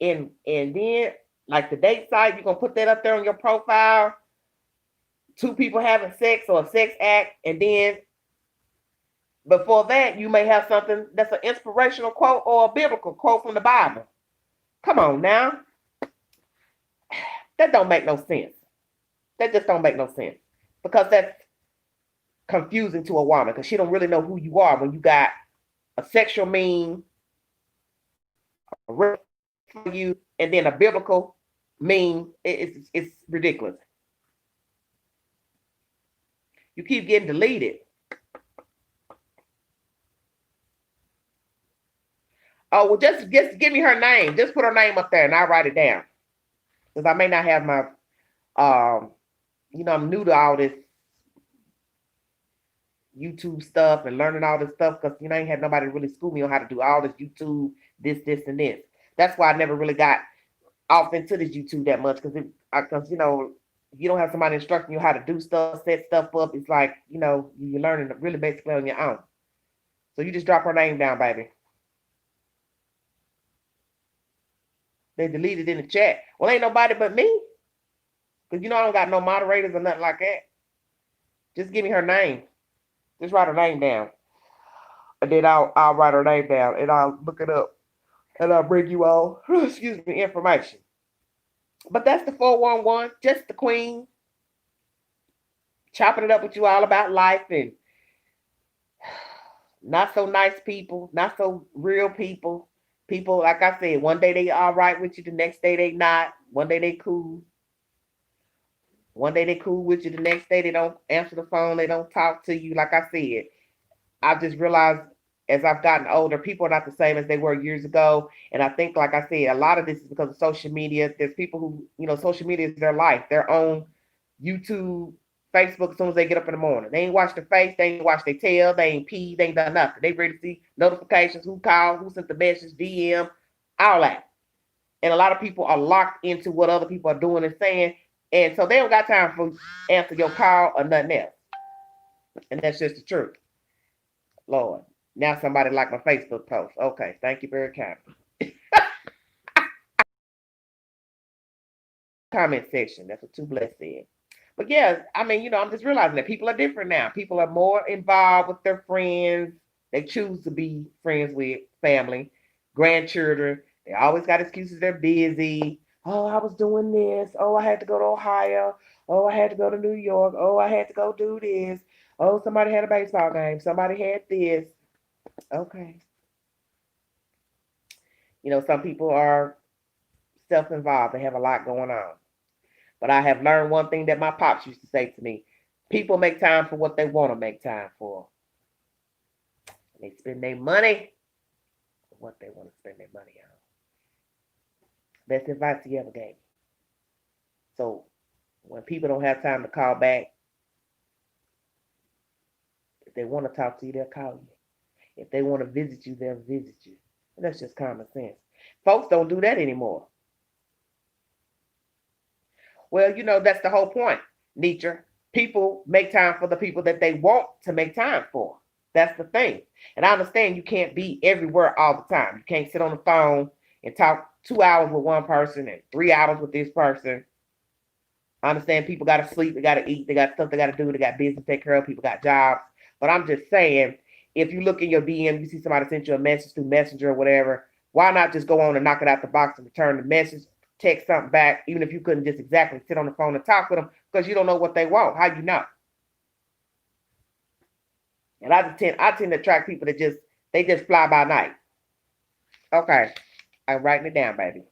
and then like the date site, you're gonna put that up there on your profile. Two people having sex or a sex act, and then before that, you may have something that's an inspirational quote or a biblical quote from the Bible. Come on now. That don't make no sense. That just don't make no sense. Because that's confusing to a woman because she don't really know who you are when you got a sexual meme, a real for you, and then a biblical meme. It's ridiculous. You keep getting deleted. Oh, well, just give me her name. Just put her name up there and I'll write it down. Because I may not have my, I'm new to all this YouTube stuff and learning all this stuff because, I ain't had nobody really school me on how to do all this YouTube, this, and this. That's why I never really got off into this YouTube that much because, if you don't have somebody instructing you how to do stuff, set stuff up, it's like, you're learning really basically on your own. So you just drop her name down, baby. They deleted in the chat. Well, ain't nobody but me. Because I don't got no moderators or nothing like that. Just give me her name. Just write her name down. And then I'll write her name down and I'll look it up. And I'll bring you all, excuse me, information. But that's the 411, just the queen. Chopping it up with you all about life and not so nice people, not so real people. People, like I said, one day they all right with you, the next day they not. One day they cool. One day they cool with you, the next day they don't answer the phone, they don't talk to you. Like I said, I've just realized as I've gotten older, people are not the same as they were years ago. And I think, like I said, a lot of this is because of social media. There's people who, social media is their life, their own YouTube, Facebook, as soon as they get up in the morning. They ain't watch their face, they ain't watch their tail, they ain't pee, they ain't done nothing. They ready to see notifications, who called, who sent the message, DM, all that. And a lot of people are locked into what other people are doing and saying. And so they don't got time for answer your call or nothing else. And that's just the truth. Lord. Now somebody liked my Facebook post. Okay, thank you very kindly. Comment section. That's what Two Bless said. But yeah, I'm just realizing that people are different now. People are more involved with their friends. They choose to be friends with family, grandchildren. They always got excuses. They're busy. Oh, I was doing this. Oh, I had to go to Ohio. Oh, I had to go to New York. Oh, I had to go do this. Oh, somebody had a baseball game. Somebody had this. Okay. Some people are self-involved. They have a lot going on. But I have learned one thing that my pops used to say to me. People make time for what they want to make time for. They spend their money for what they want to spend their money on. Best advice he ever gave. So when people don't have time to call back, if they want to talk to you, they'll call you. If they want to visit you, they'll visit you. And that's just common sense. Folks don't do that anymore. Well, that's the whole point, Nietzsche. People make time for the people that they want to make time for. That's the thing. And I understand you can't be everywhere all the time. You can't sit on the phone and talk 2 hours with one person and 3 hours with this person. I understand people got to sleep, they got to eat, they got stuff they got to do, they got business to take care of, people got jobs. But I'm just saying, if you look in your DM, you see somebody sent you a message through Messenger or whatever, why not just go on and knock it out the box and return the message, text something back, even if you couldn't just exactly sit on the phone and talk with them because you don't know what they want. How you know? And I tend to attract people that just fly by night. Okay, I'm writing it down, baby.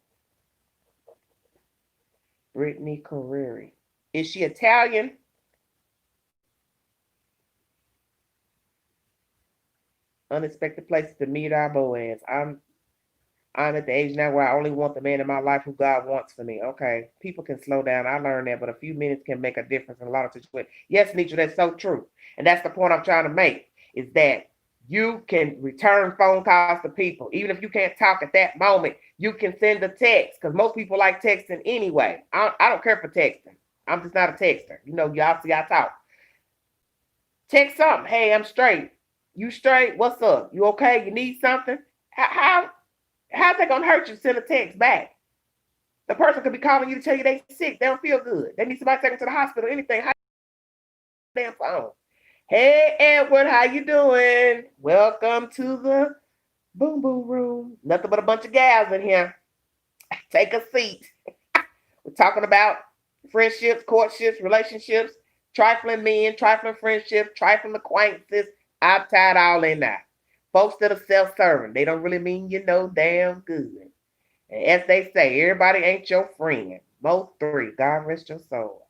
Brittany Carreri. Is she Italian? Unexpected places to meet our Boaz. I'm at the age now where I only want the man in my life who God wants for me. Okay, people can slow down. I learned that, but a few minutes can make a difference in a lot of situations. Yes, Nietzsche, that's so true. And that's the point I'm trying to make, is that you can return phone calls to people. Even if you can't talk at that moment, you can send a text because most people like texting anyway. I don't care for texting. I'm just not a texter. Y'all see I talk. Text something. Hey, I'm straight. You straight? What's up? You okay? You need something? How's that gonna hurt you to send a text back? The person could be calling you to tell you they sick, they don't feel good, they need somebody to take them to the hospital, anything. How damn phone? Hey Edward, how you doing? Welcome to the boom boom room. Nothing but a bunch of gals in here. Take a seat. We're talking about friendships, courtships, relationships, trifling men, trifling friendships, trifling acquaintances. I've tied all in there. Folks that are self-serving, they don't really mean you know damn good. And as they say, everybody ain't your friend. Most three. God rest your soul.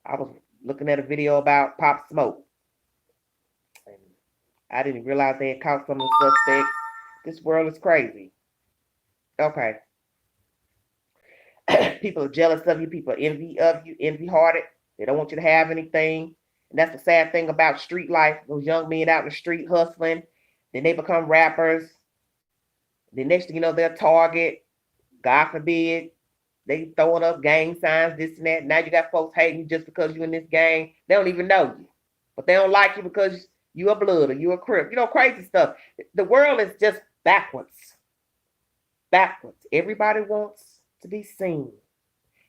I was looking at a video about Pop Smoke, and I didn't realize they had caught some of the suspects. This world is crazy. Okay. People are jealous of you. People are envy of you, envy hearted. They don't want you to have anything. And that's the sad thing about street life. Those young men out in the street hustling. Then they become rappers. The next thing you know, they're a target. God forbid, they throwing up gang signs, this and that. Now you got folks hating you just because you're in this gang. They don't even know you. But they don't like you because you a blood or you a crip. Crazy stuff. The world is just backwards. Backwards. Everybody wants to be seen.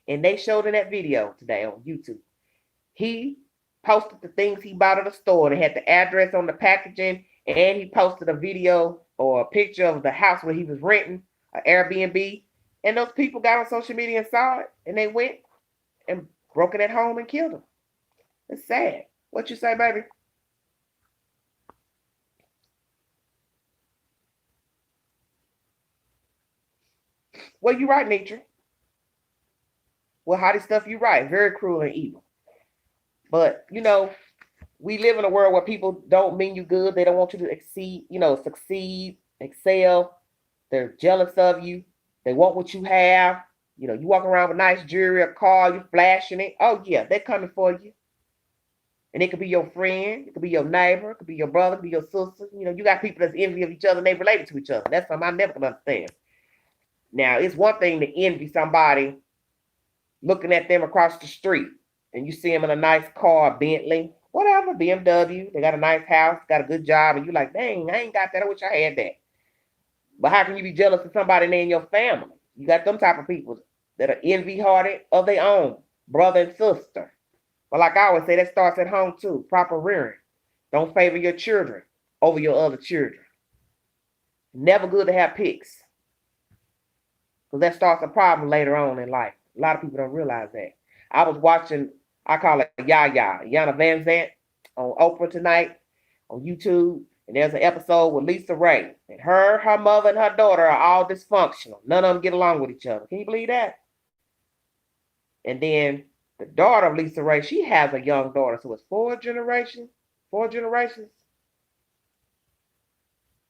And they showed in that video today on YouTube. He posted the things he bought at the store. They had the address on the packaging, and he posted a video or a picture of the house where he was renting, an Airbnb. And those people got on social media and saw it, and they went and broke it at home and killed him. It's sad. What you say, baby? Well, you right, Nietzsche. Well, how this stuff you right. Very cruel and evil. But, we live in a world where people don't mean you good. They don't want you to succeed, excel. They're jealous of you. They want what you have. You walk around with nice jewelry, a car, you flashing it. Oh, yeah, they're coming for you. And it could be your friend, it could be your neighbor, it could be your brother, it could be your sister. You got people that's envy of each other and they related to each other. That's something I never can understand. Now, it's one thing to envy somebody looking at them across the street and you see them in a nice car, Bentley, whatever, BMW, they got a nice house, got a good job, and you're like, dang, I ain't got that. I wish I had that. But how can you be jealous of somebody in your family? You got them type of people that are envy hearted of their own brother and sister. But like I always say, that starts at home too. Proper rearing. Don't favor your children over your other children. Never good to have pics. Because that starts a problem later on in life. A lot of people don't realize that. I was watching, I call it Yana Van Zant on Oprah tonight on YouTube. And there's an episode with Lisa Ray. And her mother, and her daughter are all dysfunctional. None of them get along with each other. Can you believe that? And then the daughter of Lisa Ray, she has a young daughter. So it's four generations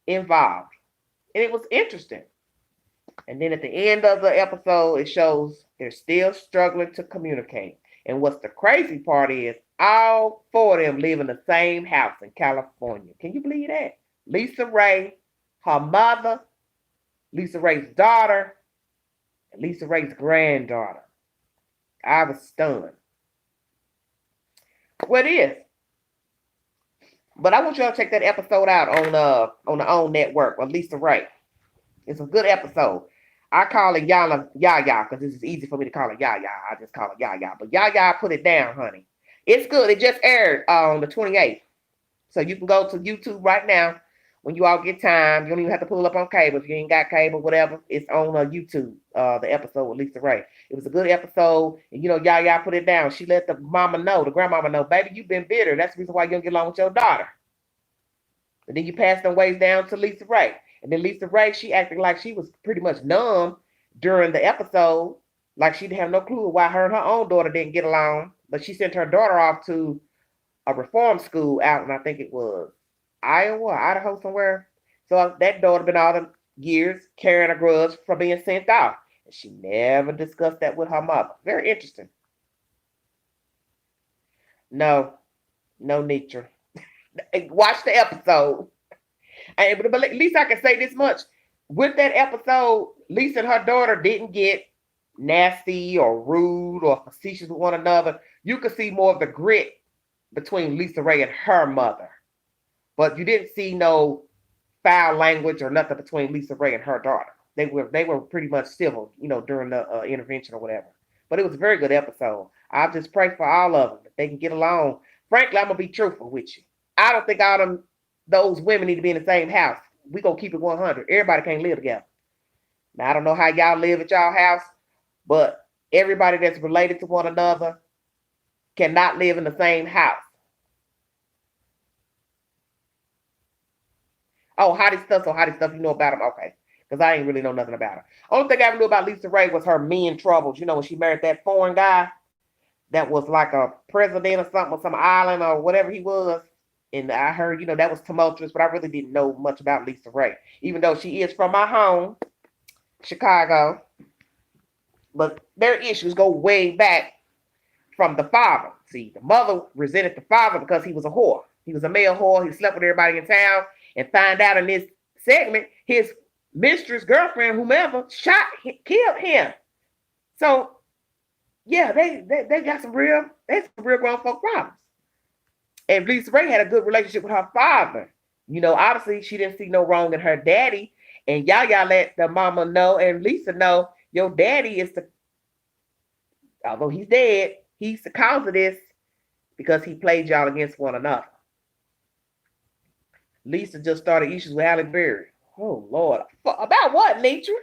involved. And it was interesting. And then at the end of the episode, it shows they're still struggling to communicate. And what's the crazy part is all four of them live in the same house in California. Can you believe that? Lisa Ray, her mother, Lisa Ray's daughter, and Lisa Ray's granddaughter. I was stunned. What is? But I want y'all to check that episode out on the OWN network with Lisa Ray. It's a good episode. I call it Yaya because this is easy for me to call it Yaya. I just call it Yaya. But Yaya put it down, honey. It's good. It just aired on the 28th. So you can go to YouTube right now when you all get time. You don't even have to pull up on cable. If you ain't got cable, whatever, it's on YouTube, the episode with Lisa Ray. It was a good episode. And, Yaya put it down. She let the grandmama know, baby, you've been bitter. That's the reason why you don't get along with your daughter. And then you pass them ways down to Lisa Ray. And then Lisa Ray, she acted like she was pretty much numb during the episode. Like she didn't have no clue why her and her own daughter didn't get along. But she sent her daughter off to a reform school out, and I think it was Iowa, Idaho, somewhere. So that daughter been all the years carrying a grudge for being sent off. And she never discussed that with her mother. Very interesting. No, nature. Watch the episode. But at least I can say this much. With that episode, Lisa and her daughter didn't get nasty or rude or facetious with one another. You could see more of the grit between Lisa Ray and her mother. But you didn't see no foul language or nothing between Lisa Ray and her daughter. They were pretty much civil, during the intervention or whatever. But it was a very good episode. I just pray for all of them that they can get along. Frankly, I'm gonna be truthful with you. I don't think all those women need to be in the same house. We gonna keep it 100. Everybody can't live together. Now I don't know how y'all live at y'all house, but everybody that's related to one another cannot live in the same house. Oh, Hottie stuff. So Hottie stuff, you know about him? Okay. Because I ain't really know nothing about her. Only thing I ever knew about Lisa Ray was her men troubles. When she married that foreign guy that was like a president or something, or some island or whatever he was. And I heard, that was tumultuous, but I really didn't know much about Lisa Ray. Even though she is from my home, Chicago. But their issues go way back from the father. See, the mother resented the father because he was a whore. He was a male whore. He slept with everybody in town. And find out in this segment, his mistress, girlfriend, whomever, killed him. So, yeah, they got some real grown folk problems. And Lisa Ray had a good relationship with her father. Obviously she didn't see no wrong in her daddy. And Yaya let the mama know and Lisa know your daddy although he's dead, he's the cause of this because he played y'all against one another. Lisa just started issues with Halle Berry. Oh, Lord. About what, nature?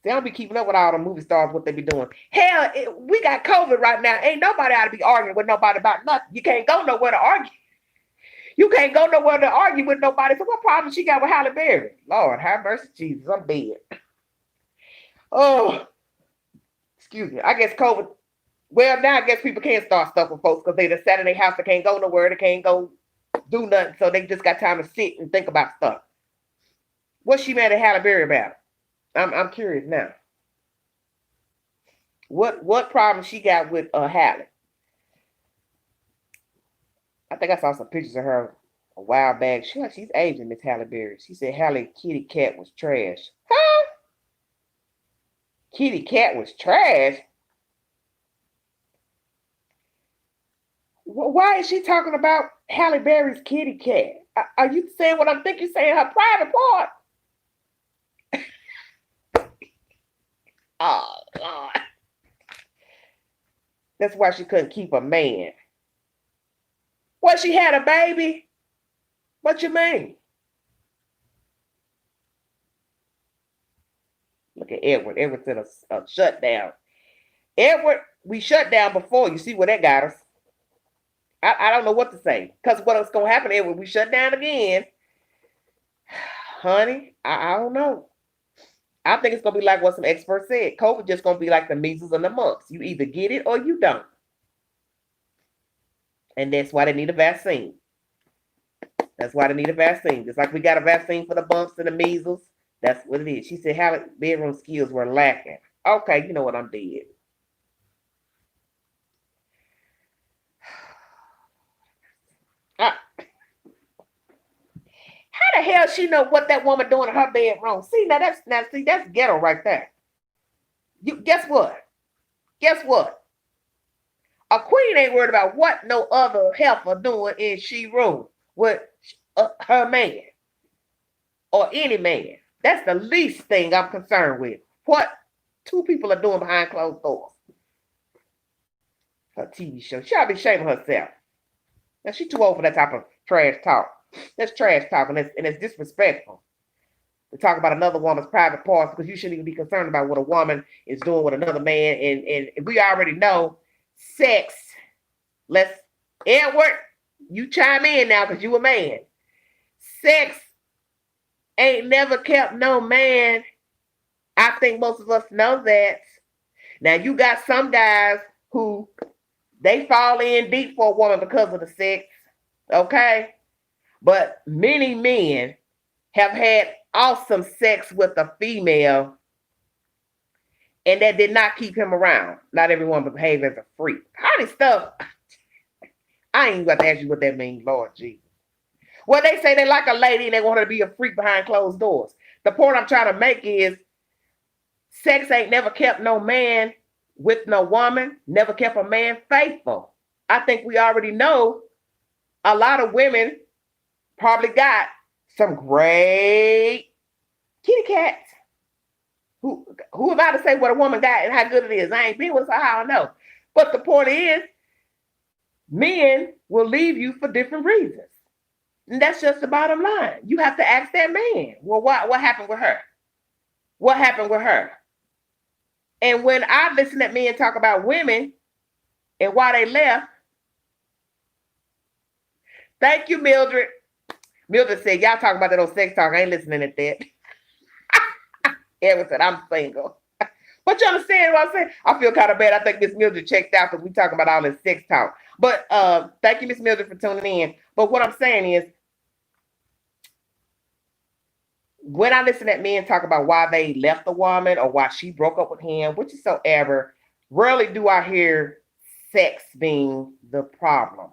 They don't be keeping up with all the movie stars, what they be doing. Hell, we got COVID right now. Ain't nobody ought to be arguing with nobody about nothing. You can't go nowhere to argue. You can't go nowhere to argue with nobody. So what problem she got with Halle Berry? Lord, have mercy, Jesus. I'm dead. Oh, excuse me. I guess COVID. Well, now I guess people can't start stuff with folks because they just sat in their house. They can't go nowhere. They can't go do nothing. So they just got time to sit and think about stuff. What's she mad at Halle Berry about? I'm curious now. What problem she got with Halle? I think I saw some pictures of her a while back. She's aging, Miss Halle Berry. She said Halle kitty cat was trash. Huh? Kitty cat was trash? Why is she talking about Halle Berry's kitty cat? Are you saying what I'm thinking you're saying, her private part? Oh, God. That's why she couldn't keep a man. What, she had a baby? What you mean? Look at Edward. Edward's in a shutdown. Edward, we shut down before. You see where that got us. I don't know what to say. Because what's going to happen, Edward, we shut down again. Honey, I don't know. I think it's going to be like what some experts said. COVID just going to be like the measles and the mumps. You either get it or you don't. And that's why they need a vaccine. That's why they need a vaccine. Just like we got a vaccine for the bumps and the measles. That's what it is. She said Halle bedroom skills were lacking. Okay, you know what, I'm dead. How the hell she know what that woman doing in her bedroom? See, that's ghetto right there. You guess what? Guess what? A queen ain't worried about what no other heifer doing in she room with her man or any man. That's the least thing I'm concerned with. What two people are doing behind closed doors. Her TV show. She ought to be shaming herself. Now she too old for that type of trash talk. That's trash talk, and it's disrespectful to talk about another woman's private parts because you shouldn't even be concerned about what a woman is doing with another man. And we already know sex. Let's Edward, you chime in now because you a man. Sex ain't never kept no man. I think most of us know that. Now you got some guys who they fall in deep for a woman because of the sex. Okay? But many men have had awesome sex with a female and that did not keep him around. Not everyone behave as a freak. How this stuff, I ain't got to ask you what that means, Lord Jesus. Well, they say they like a lady and they want her to be a freak behind closed doors. The point I'm trying to make is sex ain't never kept no man with no woman, never kept a man faithful. I think we already know a lot of women probably got some great kitty cats. Who am I to say what a woman got and how good it is? I ain't been with her, I don't know. But the point is, men will leave you for different reasons. And that's just the bottom line. You have to ask that man, well, what happened with her? What happened with her? And when I listen to men talk about women and why they left, thank you, Mildred. Mildred said, y'all talking about that old sex talk. I ain't listening to that. Edward said, I'm single. But you understand what I'm saying? I feel kind of bad. I think Miss Mildred checked out because we talking about all this sex talk. But thank you, Miss Mildred, for tuning in. But what I'm saying is, when I listen to men talk about why they left the woman or why she broke up with him, which is so ever, rarely do I hear sex being the problem.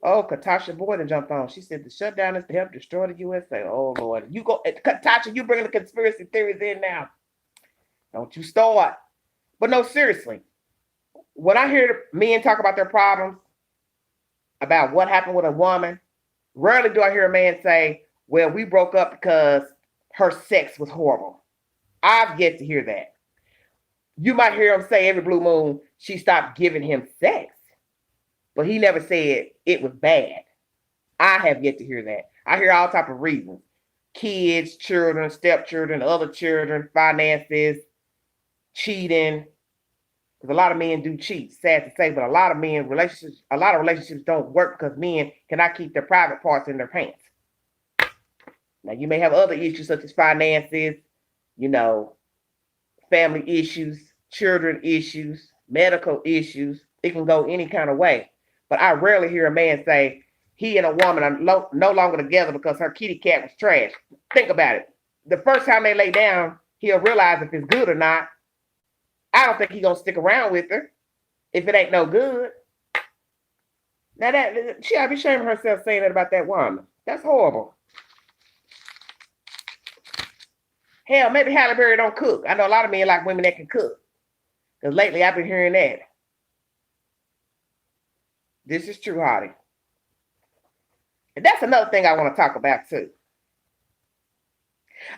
Oh, Katasha Boyden jumped on. She said the shutdown is to help destroy the USA. Oh, Lord. You go, Katasha, you bringing the conspiracy theories in now. Don't you start. But no, seriously. When I hear men talk about their problems, about what happened with a woman, rarely do I hear a man say, well, we broke up because her sex was horrible. I've yet to hear that. You might hear him say every blue moon, she stopped giving him sex. But he never said it was bad. I have yet to hear that. I hear all type of reasons. Kids, children, stepchildren, other children, finances, cheating. Because a lot of men do cheat, sad to say, but a lot of relationships don't work because men cannot keep their private parts in their pants. Now, you may have other issues such as finances, family issues, children issues, medical issues. It can go any kind of way. But I rarely hear a man say he and a woman are no longer together because her kitty cat was trash. Think about it. The first time they lay down, he'll realize if it's good or not. I don't think he's going to stick around with her if it ain't no good. Now, she ought to be shaming herself saying that about that woman. That's horrible. Hell, maybe Halle Berry don't cook. I know a lot of men like women that can cook. Because lately I've been hearing that. This is true, Hardy. And that's another thing I want to talk about, too.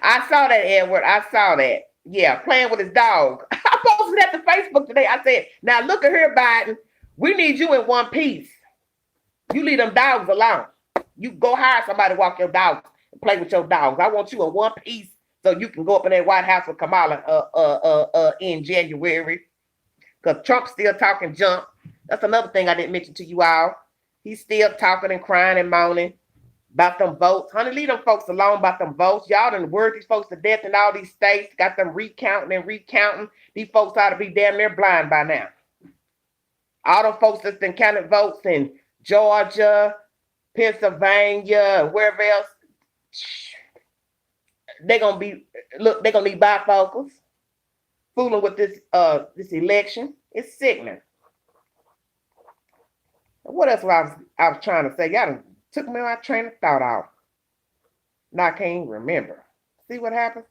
I saw that, Edward. I saw that. Yeah, playing with his dog. I posted that to Facebook today. I said, now look at here, Biden. We need you in one piece. You leave them dogs alone. You go hire somebody to walk your dogs and play with your dogs. I want you in one piece so you can go up in that White House with Kamala in January. Because Trump's still talking junk. That's another thing I didn't mention to you all. He's still talking and crying and moaning about them votes. Honey, leave them folks alone about them votes. Y'all done worried these folks to death in all these states. Got them recounting and recounting. These folks ought to be damn near blind by now. All them folks that's been counted votes in Georgia, Pennsylvania, wherever else. They're going to be, look, they're going to need bifocals. Fooling with this election. It's sickening. What else I was trying to say? Y'all took me on my train of thought off. Now I can't even remember. See what happens?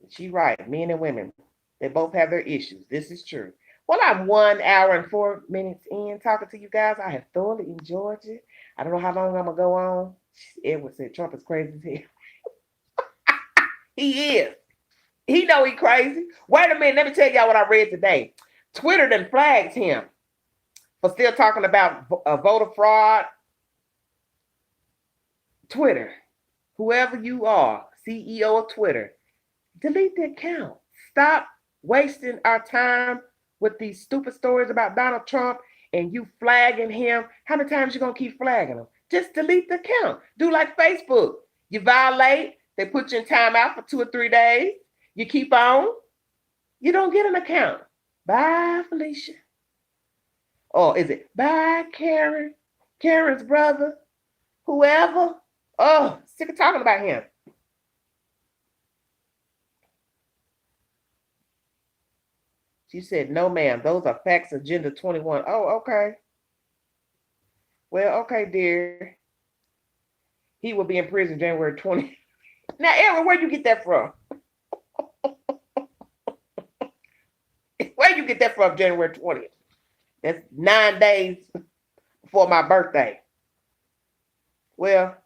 She right. Men and women, they both have their issues. This is true. Well, I'm 1 hour and 4 minutes in talking to you guys. I have thoroughly enjoyed it. I don't know how long I'm gonna go on. Edward said Trump is crazy as hell. He is. He know he crazy. Wait a minute. Let me tell y'all what I read today. Twitter then flagged him for still talking about voter fraud. Twitter, whoever you are, CEO of Twitter, delete the account. Stop wasting our time with these stupid stories about Donald Trump and you flagging him. How many times you gonna keep flagging him? Just delete the account. Do like Facebook. You violate, they put you in timeout for 2 or 3 days. You keep on, you don't get an account. Bye, Felicia. Or is it bye, Karen? Karen's brother? Whoever? Oh, sick of talking about him. She said, no, ma'am. Those are facts, Agenda 21. Oh, okay. Well, okay, dear. He will be in prison January 20th. Now, Aaron, where'd you get that from? Where'd you get that from January 20th? That's 9 days before my birthday. Well,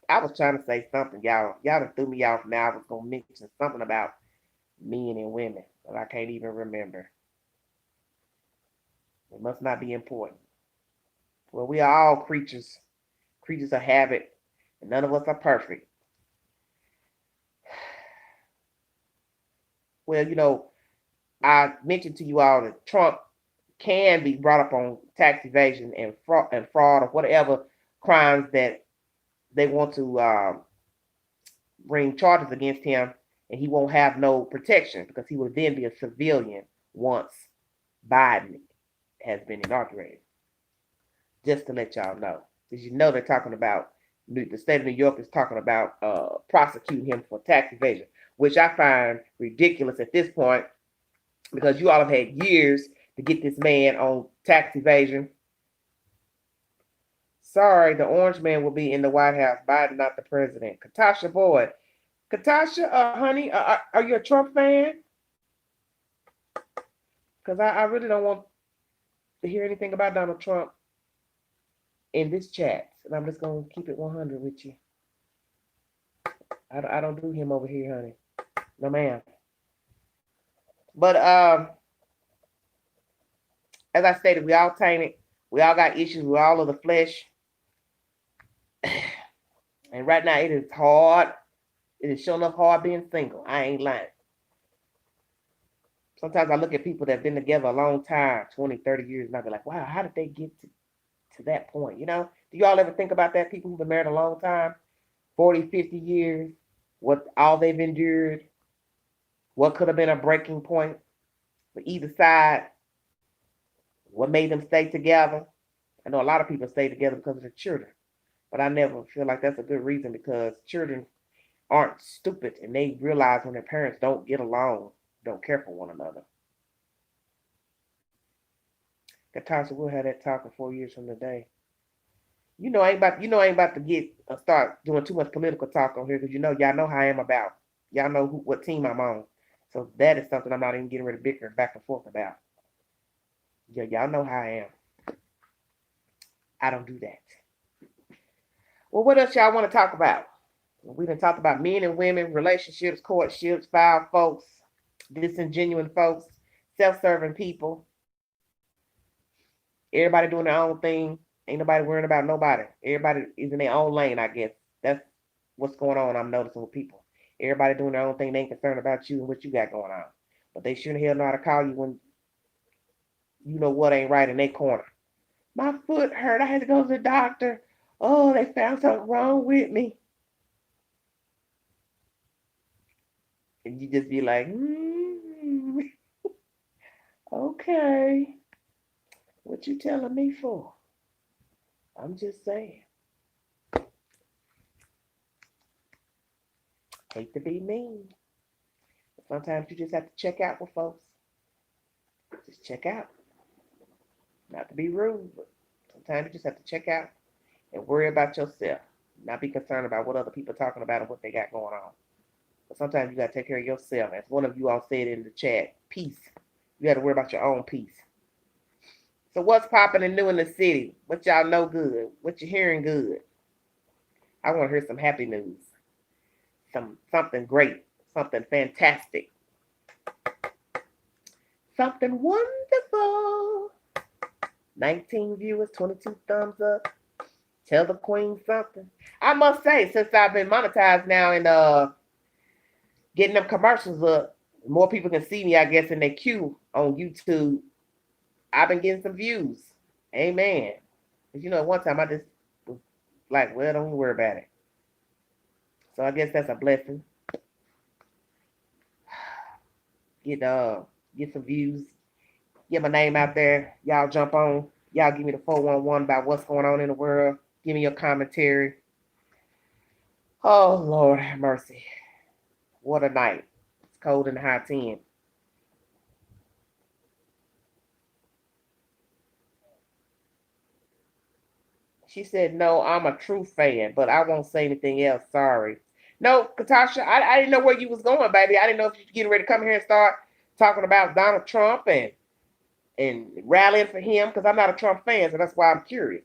I was trying to say something, y'all. Y'all done threw me off now. I was going to mention something about men and women, but I can't even remember. It must not be important. Well, we are all creatures of habit, and none of us are perfect. Well, I mentioned to you all that Trump can be brought up on tax evasion and fraud or whatever crimes that they want to bring charges against him, and he won't have no protection because he will then be a civilian once Biden has been inaugurated. Just to let y'all know, because they're talking about the state of New York is talking about prosecuting him for tax evasion, which I find ridiculous at this point because you all have had years to get this man on tax evasion. Sorry, the orange man will be in the White House. Biden, not the president. Katasha Boyd. Katasha, honey, are you a Trump fan? Because I really don't want to hear anything about Donald Trump in this chat. And I'm just going to keep it 100 with you. I don't do him over here, honey. No, ma'am. But as I stated, we all tainted. We all got issues. We all of the flesh. And right now, it is hard. It is sure enough hard being single. I ain't lying. Sometimes I look at people that have been together a long time, 20, 30 years, and I be like, wow, how did they get to that point? Do y'all ever think about that? People who've been married a long time, 40, 50 years, what all they've endured, what could have been a breaking point for either side, what made them stay together. I know a lot of people stay together because of the children, but I never feel like that's a good reason because children aren't stupid and they realize when their parents don't get along, don't care for one another. Katasha, we'll have that talk in 4 years from today. I ain't about to get start doing too much political talk on here because y'all know how I am about. Y'all know what team I'm on. So that is something I'm not even getting ready to bicker back and forth about. Yeah, y'all know how I am. I don't do that. Well, what else y'all want to talk about? We done talked about men and women, relationships, courtships, foul folks, disingenuous folks, self-serving people. Everybody doing their own thing. Ain't nobody worrying about nobody. Everybody is in their own lane, I guess. That's what's going on. I'm noticing with people. Everybody doing their own thing. They ain't concerned about you and what you got going on. But they sure the hell know how to call you when you know what ain't right in their corner. My foot hurt. I had to go to the doctor. Oh, they found something wrong with me. And you just be like, okay. What you telling me for? I'm just saying. Hate to be mean. Sometimes you just have to check out with folks. Just check out. Not to be rude, but sometimes you just have to check out and worry about yourself. Not be concerned about what other people are talking about and what they got going on. But sometimes you got to take care of yourself. As one of you all said in the chat, peace. You got to worry about your own peace. So what's popping and new in the city? What y'all know good? What you hearing good? I want to hear some happy news. Something great. Something fantastic. Something wonderful. 19 viewers, 22 thumbs up. Tell the queen something. I must say, since I've been monetized now and getting them commercials up, more people can see me, I guess, in their queue on YouTube. I've been getting some views. Amen. But at one time I just was like, well, don't worry about it. So I guess that's a blessing. Get some views. Get my name out there. Y'all jump on. Y'all give me the 411 about what's going on in the world. Give me your commentary. Oh, Lord have mercy. What a night. It's cold in the high 10. She said, no, I'm a true fan, but I won't say anything else. Sorry. No, Katasha, I didn't know where you was going, baby. I didn't know if you were getting ready to come here and start talking about Donald Trump and rallying for him, because I'm not a Trump fan, so that's why I'm curious.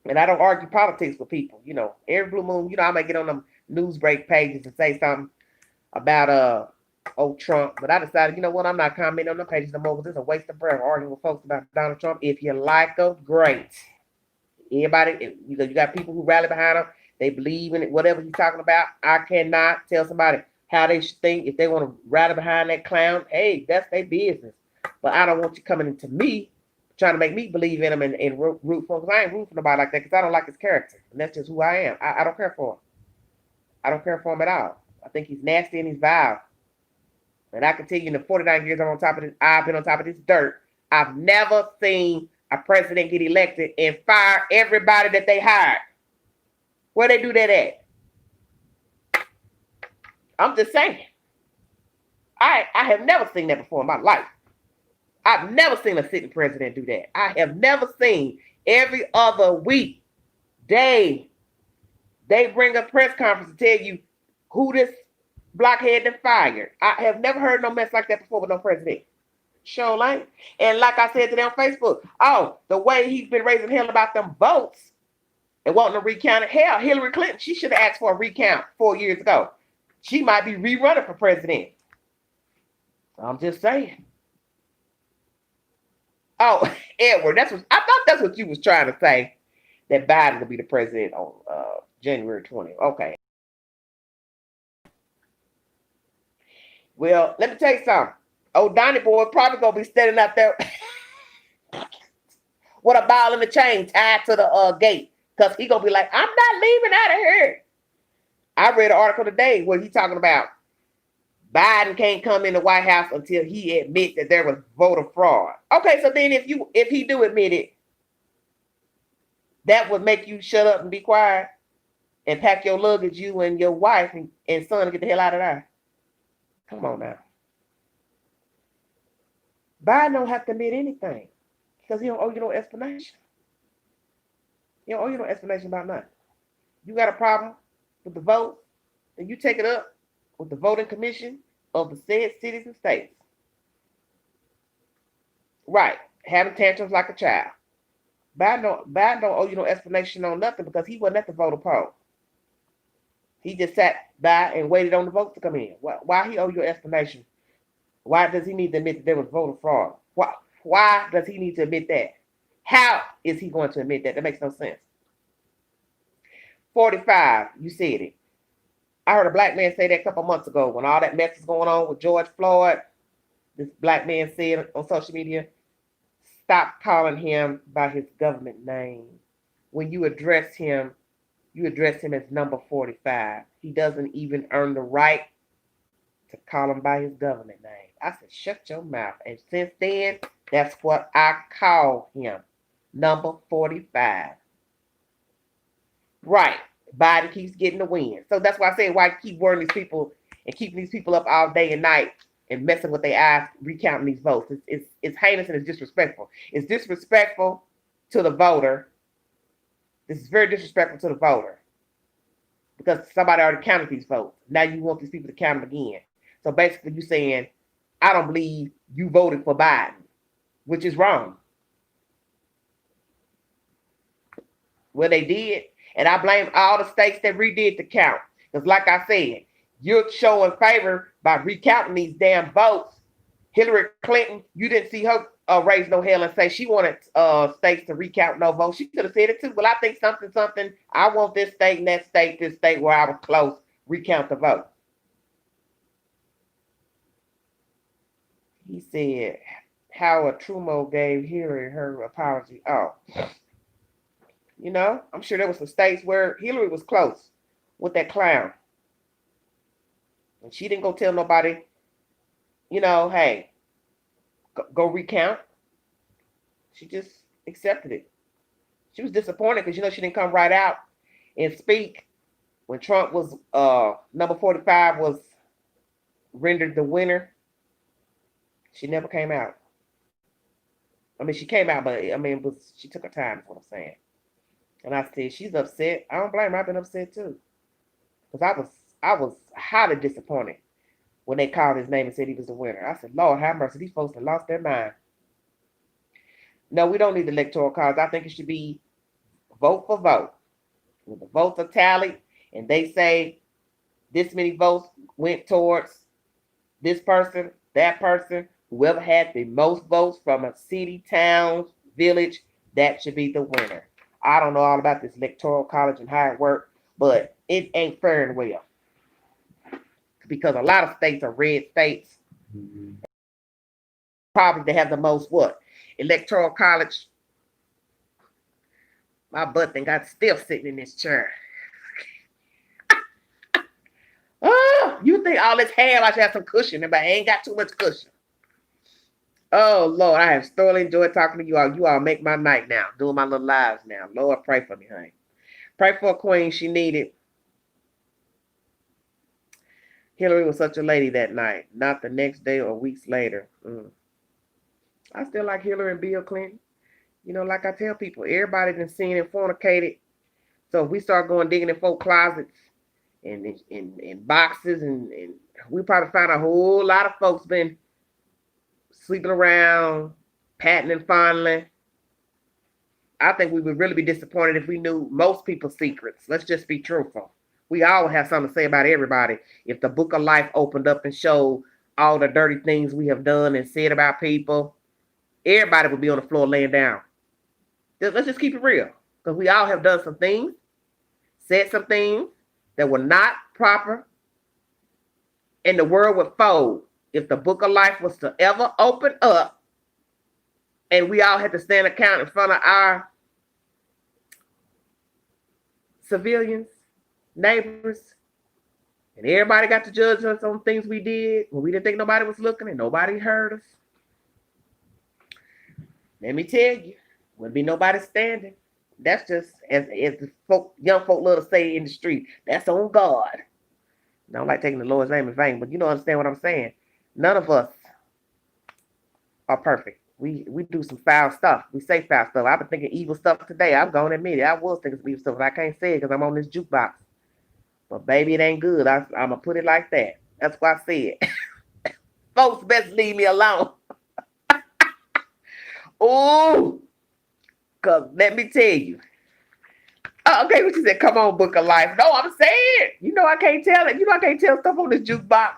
And I don't argue politics with people. Every blue moon, I might get on them news break pages and say something about old Trump. But I decided, you know what, I'm not commenting on the pages no more because it's a waste of breath arguing with folks about Donald Trump. If you like them, great. Everybody, you got people who rally behind him. They believe in it, whatever he's talking about. I cannot tell somebody how they should think. If they want to rally behind that clown, hey, that's their business. But I don't want you coming into me trying to make me believe in him and root for him, because I ain't rooting for nobody like that, because I don't like his character. And that's just who I am. I don't care for him. I don't care for him at all. I think he's nasty and he's vile. And I can tell you, in the 49 years I've been on top of this dirt, I've never seen a president get elected and fire everybody that they hired. Where they do that at? I'm just saying. I have never seen that before in my life. I've never seen a sitting president do that. I have never seen every other week they bring a press conference to tell you who this blockhead that fired. I have never heard no mess like that before with no president. Sure, like. And like I said today on Facebook, the way he's been raising hell about them votes and wanting to recount it. Hell, Hillary Clinton, she should have asked for a recount 4 years ago. She might be rerunning for president. I'm just saying. Oh, Edward, I thought that's what you was trying to say. That Biden will be the president on January 20th. Okay. Well, let me tell you something. Old Donnie boy probably gonna be standing out there with a ball in the chain tied to the gate, because he gonna be like, I'm not leaving out of here. I read an article today where he's talking about Biden can't come in the White House until he admits that there was voter fraud. Okay, so then if he do admit it, that would make you shut up and be quiet and pack your luggage, you and your wife and son, and get the hell out of there. Come on now. Biden don't have to admit anything because he don't owe you no explanation. He don't owe you no explanation about nothing. You got a problem with the vote, then you take it up with the voting commission of the said cities and states. Right. Having tantrums like a child. Biden don't owe you no explanation on nothing because he wasn't at the voter poll. He just sat by and waited on the votes to come in. Why he owe you an explanation? Why does he need to admit that there was voter fraud? Why does he need to admit that? How is he going to admit that? That makes no sense. 45, you said it. I heard a black man say that a couple months ago when all that mess was going on with George Floyd. This black man said on social media, stop calling him by his government name. When you address him as number 45. He doesn't even earn the right to call him by his government name. I said, shut your mouth. And since then, that's what I call him. Number 45. Right. Biden keeps getting the win. So that's why I say why keep worrying these people and keeping these people up all day and night and messing with their eyes, recounting these votes. It's heinous and it's disrespectful. It's disrespectful to the voter. This is very disrespectful to the voter. because somebody already counted these votes. Now you want these people to count them again. So basically, you saying, I don't believe you voted for Biden, which is wrong. Well, they did. And I blame all the states that redid the count. Because like I said, you're showing favor by recounting these damn votes. Hillary Clinton, you didn't see her raise no hell and say she wanted states to recount no votes. She could have said it too. Well, I think something. I want this state and that state, this state where I was close, recount the vote. He said Howard Trumo gave Hillary her apology. Oh, you know, I'm sure there was some states where Hillary was close with that clown. And she didn't go tell nobody, you know, hey, go recount. She just accepted it. She was disappointed because, you know, she didn't come right out and speak when Trump was, number 45 was rendered the winner. She never came out. I mean, she came out, but I mean, she took her time, is what I'm saying. And I said, she's upset. I don't blame her. I've been upset too. Because I was highly disappointed when they called his name and said he was the winner. I said, Lord have mercy, these folks have lost their mind. No, we don't need the electoral college. I think it should be vote for vote. When the votes are tallied and they say this many votes went towards this person, that person, whoever had the most votes from a city, town, village, that should be the winner. I don't know all about this electoral college and how it works, but it ain't fair and well. Because a lot of states are red states. Mm-hmm. Probably they have the most what? Electoral college. My butt thing got stiff sitting in this chair. Oh, you think all this hair I should have some cushion, but I ain't got too much cushion. Oh Lord, I have thoroughly enjoyed talking to you all. You all make my night now, doing my little lives now. Lord, pray for me, honey. Pray for a queen. She needed. Hillary was such a lady that night, not the next day or weeks later. I still like Hillary and Bill Clinton. You know, like I tell people, everybody done seen and fornicated. So if we start going digging in folk closets and in boxes, and we probably find a whole lot of folks been sleeping around, patting and fondling. I think we would really be disappointed if we knew most people's secrets. Let's just be truthful. We all have something to say about everybody. If the book of life opened up and showed all the dirty things we have done and said about people, everybody would be on the floor laying down. Let's just keep it real. Because we all have done some things, said some things that were not proper, and the world would fold if the book of life was to ever open up and we all had to stand account in front of our civilians, neighbors, and everybody got to judge us on things we did when we didn't think nobody was looking and nobody heard us. Let me tell you, wouldn't be nobody standing. That's just, as the young folk love to say in the street, that's on God. I don't like taking the Lord's name in vain, but you don't understand what I'm saying. None of us are perfect. We do some foul stuff. We say foul stuff. I've been thinking evil stuff today. I'm going to admit it. I was thinking some evil stuff, but I can't say it because I'm on this jukebox. But baby, it ain't good. I'm going to put it like that. That's why I said it. Folks, best leave me alone. Oh, because let me tell you. Oh, okay, what you said? Come on, Book of Life. No, I'm saying, you know I can't tell it. You know I can't tell stuff on this jukebox.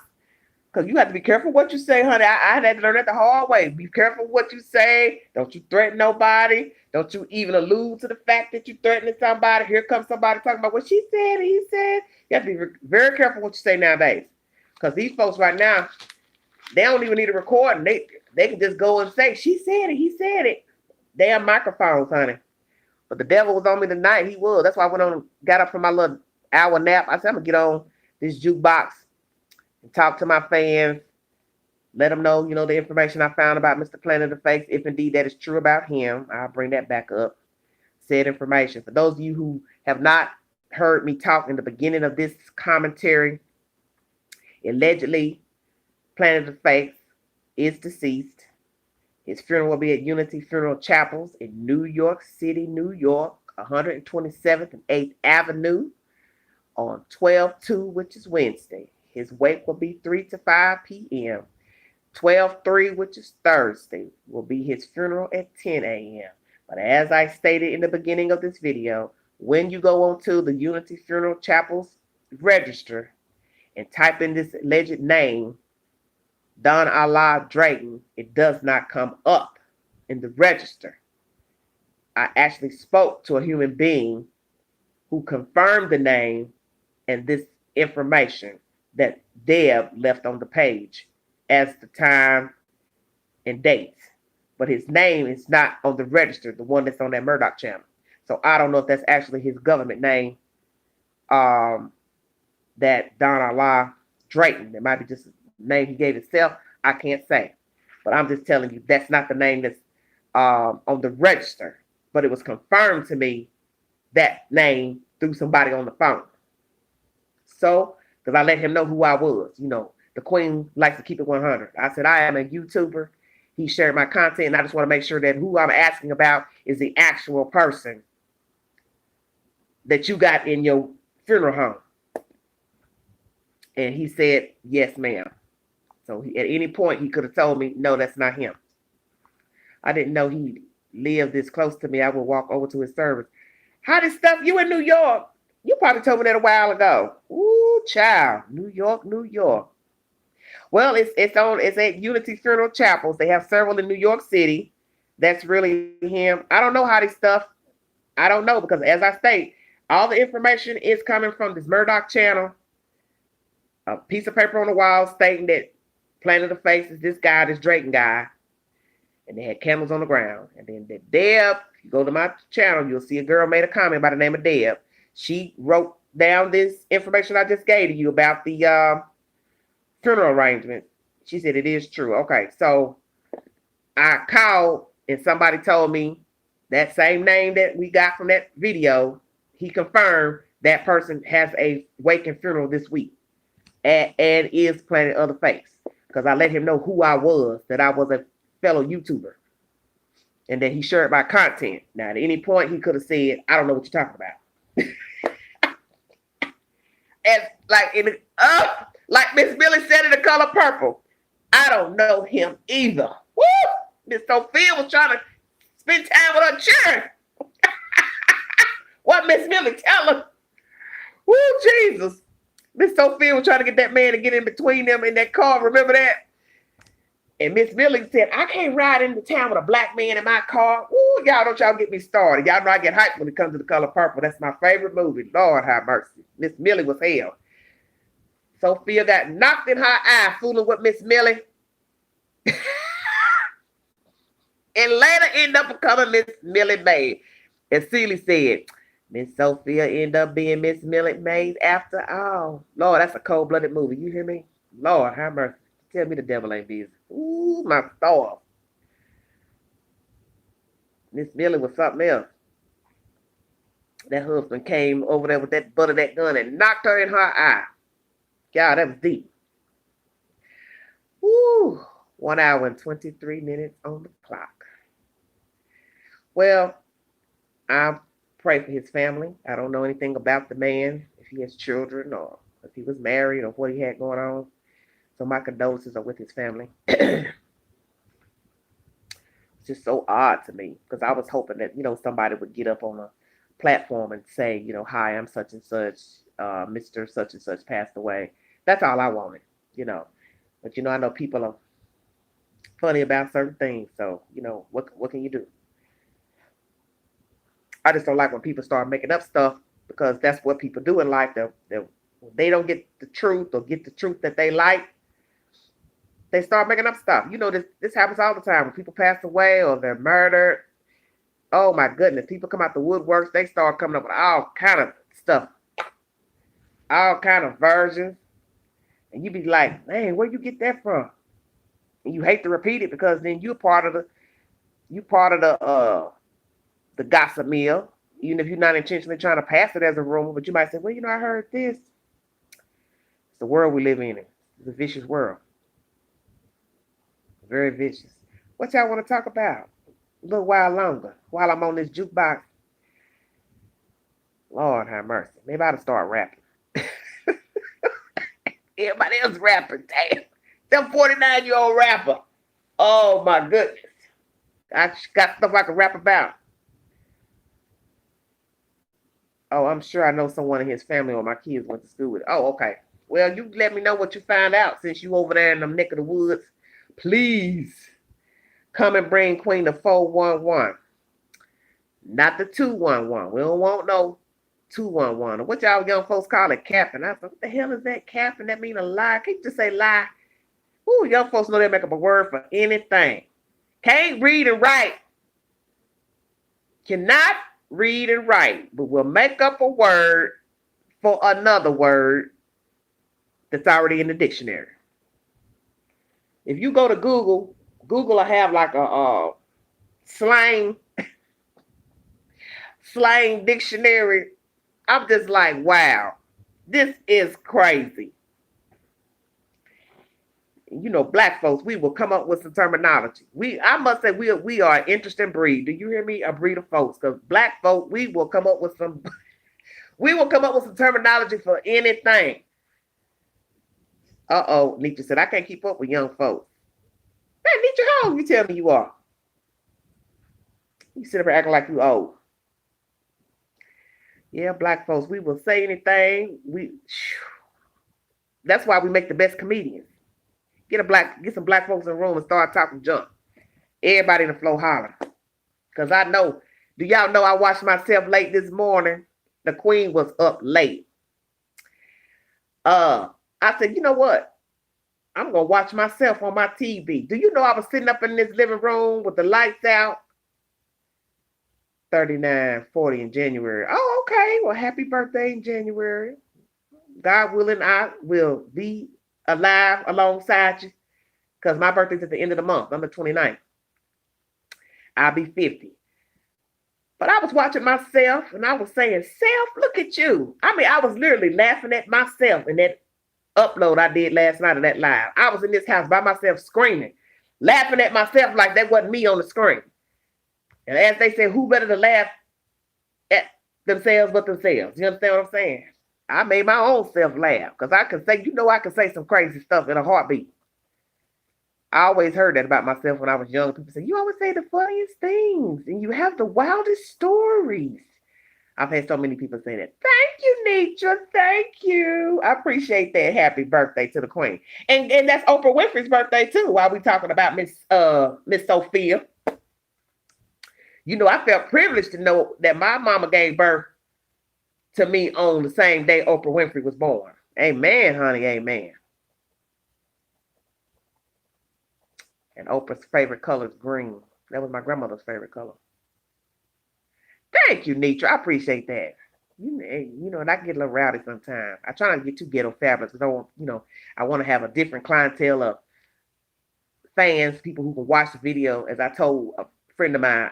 Because you have to be careful what you say, honey. I had to learn that the hard way. Be careful what you say. Don't you threaten nobody. Don't you even allude to the fact that you're threatening somebody. Here comes somebody talking about what she said, he said. You have to be very careful what you say nowadays. Because these folks right now, they don't even need a recording. They can just go and say, she said it, he said it. Damn microphones, honey. But the devil was on me tonight. He was. That's why I went on, got up from my little hour nap. I said, I'm going to get on this jukebox and talk to my fans. Let them know, you know, the information I found about Mr. Planet of Fakes. If indeed that is true about him, I'll bring that back up. Said information. For those of you who have not heard me talk in the beginning of this commentary, allegedly, Planet of Fakes is deceased. His funeral will be at Unity Funeral Chapels in New York City, New York, 127th and 8th Avenue. on 12/2, which is Wednesday. His wake will be 3 to 5 p.m. 12/3, which is Thursday, will be his funeral at 10 a.m. But as I stated in the beginning of this video, when you go onto the Unity Funeral Chapel's register and type in this alleged name, Don Allah Drayton, it does not come up in the register. I actually spoke to a human being who confirmed the name and this information that Deb left on the page as the time and date. But his name is not on the register, the one that's on that Murdoch channel. So I don't know if that's actually his government name, that Don Allah Drayton. It might be just a name he gave himself. I can't say. But I'm just telling you, that's not the name that's on the register. But it was confirmed to me, that name, through somebody on the phone. So, because I let him know who I was. You know, the queen likes to keep it 100. I said, I am a YouTuber. He shared my content, and I just want to make sure that who I'm asking about is the actual person that you got in your funeral home. And he said, yes, ma'am. So at any point, he could have told me, no, that's not him. I didn't know he lived this close to me. I would walk over to his service. How this stuff? You in New York? You probably told me that a while ago. Ooh, child. New York, New York. Well, it's at Unity Funeral Chapels. They have several in New York City. That's really him. I don't know how this stuff. I don't know, because as I state, all the information is coming from this Murdoch channel. A piece of paper on the wall stating that Planet of Face is this guy, this Drayton guy. And they had candles on the ground. And then the Deb, if you go to my channel, you'll see a girl made a comment by the name of Deb. She wrote down this information I just gave to you about the funeral arrangement. She said it is true. Okay, so I called and somebody told me that same name that we got from that video, he confirmed that person has a wake and funeral this week and is Planet of the Face. Because I let him know who I was, that I was a fellow YouTuber, and that he shared my content. Now, at any point, he could have said, I don't know what you're talking about. And like Miss Millie said in The Color Purple, I don't know him either. Woo! Miss Sophia was trying to spend time with her children. What Miss Millie tell her? Woo, Jesus. Miss Sophia was trying to get that man to get in between them in that car. Remember that? And Miss Millie said, I can't ride into town with a black man in my car. Ooh, y'all get me started. Y'all know I get hyped when it comes to The Color Purple. That's my favorite movie. Lord have mercy. Miss Millie was hell. Sophia got knocked in her eye fooling with Miss Millie. And later ended up becoming Miss Millie Mays. And Celie said, Miss Sophia ended up being Miss Millie Mays after all. Lord, that's a cold-blooded movie. You hear me? Lord have mercy. Tell me the devil ain't busy. Ooh, my thought. Miss Millie was something else. That husband came over there with that butt of that gun and knocked her in her eye. God, that was deep. Woo. 1 hour and 23 minutes on the clock. Well, I pray for his family. I don't know anything about the man, if he has children or if he was married or what he had going on. So my condolences are with his family. It's just so odd to me, because I was hoping that, somebody would get up on a platform and say, hi, I'm such and such, Mr. Such and such passed away. That's all I wanted, But, I know people are funny about certain things. So, what can you do? I just don't like when people start making up stuff, because that's what people do in life. They don't get the truth or get the truth that they like. They start making up stuff. This happens all the time when people pass away or they're murdered. Oh my goodness. People come out the woodworks. They start coming up with all kind of stuff. All kind of versions. And you be like, man, where you get that from? And you hate to repeat it, because then you're part of the gossip mill. Even if you're not intentionally trying to pass it as a rumor, but you might say, well, I heard this. It's the world we live in. It's a vicious world. Very vicious. What y'all want to talk about? A little while longer, while I'm on this jukebox. Lord have mercy. Maybe I ought to start rapping. Everybody else rapping. Damn. Them 49-year-old rapper. Oh my goodness. I got stuff I can rap about. Oh, I'm sure I know someone in his family or my kids went to school with. Oh, okay. Well, you let me know what you find out since you over there in the neck of the woods. Please come and bring Queen the 411. Not the 211. We don't want no 211. What y'all young folks call it, capping? I said, what the hell is that capping? That mean a lie? Can't you just say lie? Ooh, young folks know they make up a word for anything. Can't read and write. Cannot read and write, but we'll make up a word for another word that's already in the dictionary. If you go to Google, Google will have like a slang dictionary. I'm just like, wow, this is crazy. You know, black folks, we will come up with some terminology. I must say, we are an interesting breed. Do you hear me? A breed of folks. Because black folk, we will come up with some terminology for anything. Uh-oh, Nietzsche said, I can't keep up with young folks. Hey, Nietzsche, how old you tell me you are? You sit up here acting like you old. Yeah, black folks, we will say anything. That's why we make the best comedians. Get some black folks in the room and start talking junk. Everybody in the floor holler. Because I know, do y'all know I watched myself late this morning? The Queen was up late. I said, you know what? I'm going to watch myself on my TV. Do you know I was sitting up in this living room with the lights out? 39, 40 in January. Oh, okay. Well, happy birthday in January. God willing, I will be alive alongside you. Because my birthday's at the end of the month. I'm the 29th. I'll be 50. But I was watching myself and I was saying, self, look at you. I mean, I was literally laughing at myself in that upload I did last night of that live. I was in this house by myself screaming, laughing at myself like that wasn't me on the screen. And as they say, who better to laugh at themselves but themselves? You understand what I'm saying? I made my own self laugh because I can say, I can say some crazy stuff in a heartbeat. I always heard that about myself when I was young. People say, you always say the funniest things and you have the wildest stories. I've had so many people say that. Thank you, Nietzsche. Thank you. I appreciate that. Happy birthday to the Queen. And that's Oprah Winfrey's birthday too, while we talking about Miss Sophia. You know, I felt privileged to know that my mama gave birth to me on the same day Oprah Winfrey was born. Amen, honey. Amen. And Oprah's favorite color is green. That was my grandmother's favorite color. Thank you, Nietzsche. I appreciate that. You know, and I get a little rowdy sometimes. I try not to get too ghetto fabulous because I want to have a different clientele of fans, people who can watch the video. As I told a friend of mine,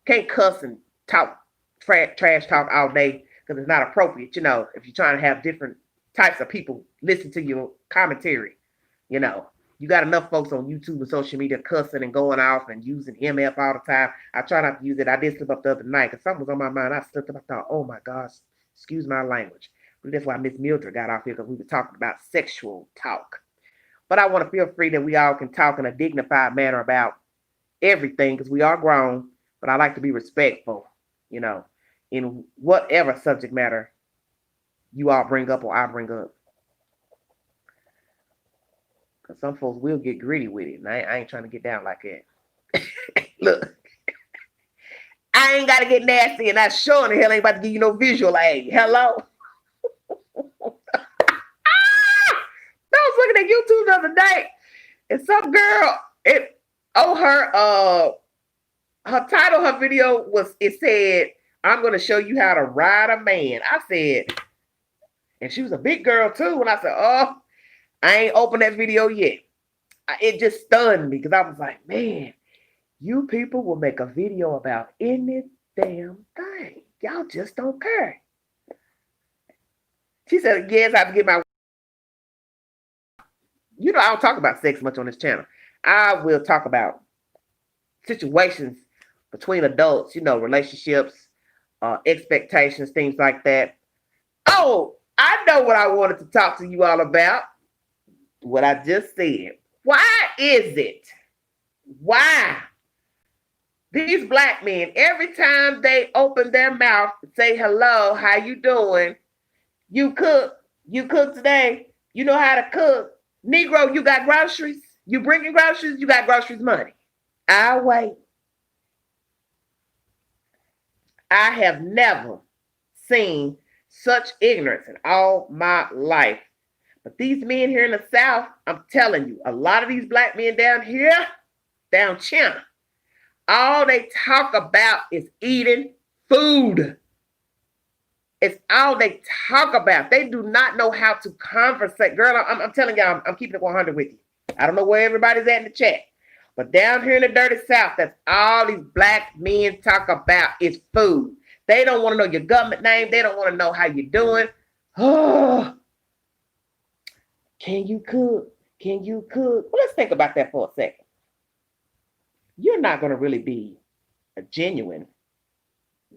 can't cuss and talk trash talk all day because it's not appropriate. If you're trying to have different types of people listen to your commentary, you got enough folks on YouTube and social media cussing and going off and using MF all the time. I try not to use it. I did slip up the other night because something was on my mind. I slipped up. I thought, oh my gosh, excuse my language. But that's why Miss Mildred got off here because we were talking about sexual talk. But I want to feel free that we all can talk in a dignified manner about everything because we are grown. But I like to be respectful, in whatever subject matter you all bring up or I bring up. Because some folks will get gritty with it. And I ain't trying to get down like that. Look, I ain't got to get nasty, and I sure in the hell ain't about to give you no visual aid. Hello? I was looking at YouTube the other day, and some girl, her title, her video it said, I'm going to show you how to ride a man. I said, and she was a big girl too. And I said, oh, I ain't opened that video yet. It just stunned me because I was like, man, you people will make a video about any damn thing. Y'all just don't care. She said, yes, I have to get my... I don't talk about sex much on this channel. I will talk about situations between adults, relationships, expectations, things like that. Oh, I know what I wanted to talk to you all about. what I just said. Why is it? Why? These black men, every time they open their mouth and say hello, how you doing? You cook. You cook today. You know how to cook. Negro, you got groceries. You bringing groceries. You got groceries money. I'll wait. I have never seen such ignorance in all my life. But these men here in the South, I'm telling you, a lot of these black men down here, down China, all they talk about is eating food. It's all they talk about. They do not know how to conversate. Girl, I'm telling y'all, I'm keeping it 100 with you. I don't know where everybody's at in the chat. But down here in the dirty South, that's all these black men talk about is food. They don't want to know your government name. They don't want to know how you're doing. Oh, can you cook? Can you cook? Well, let's think about that for a second. You're not going to really be a genuine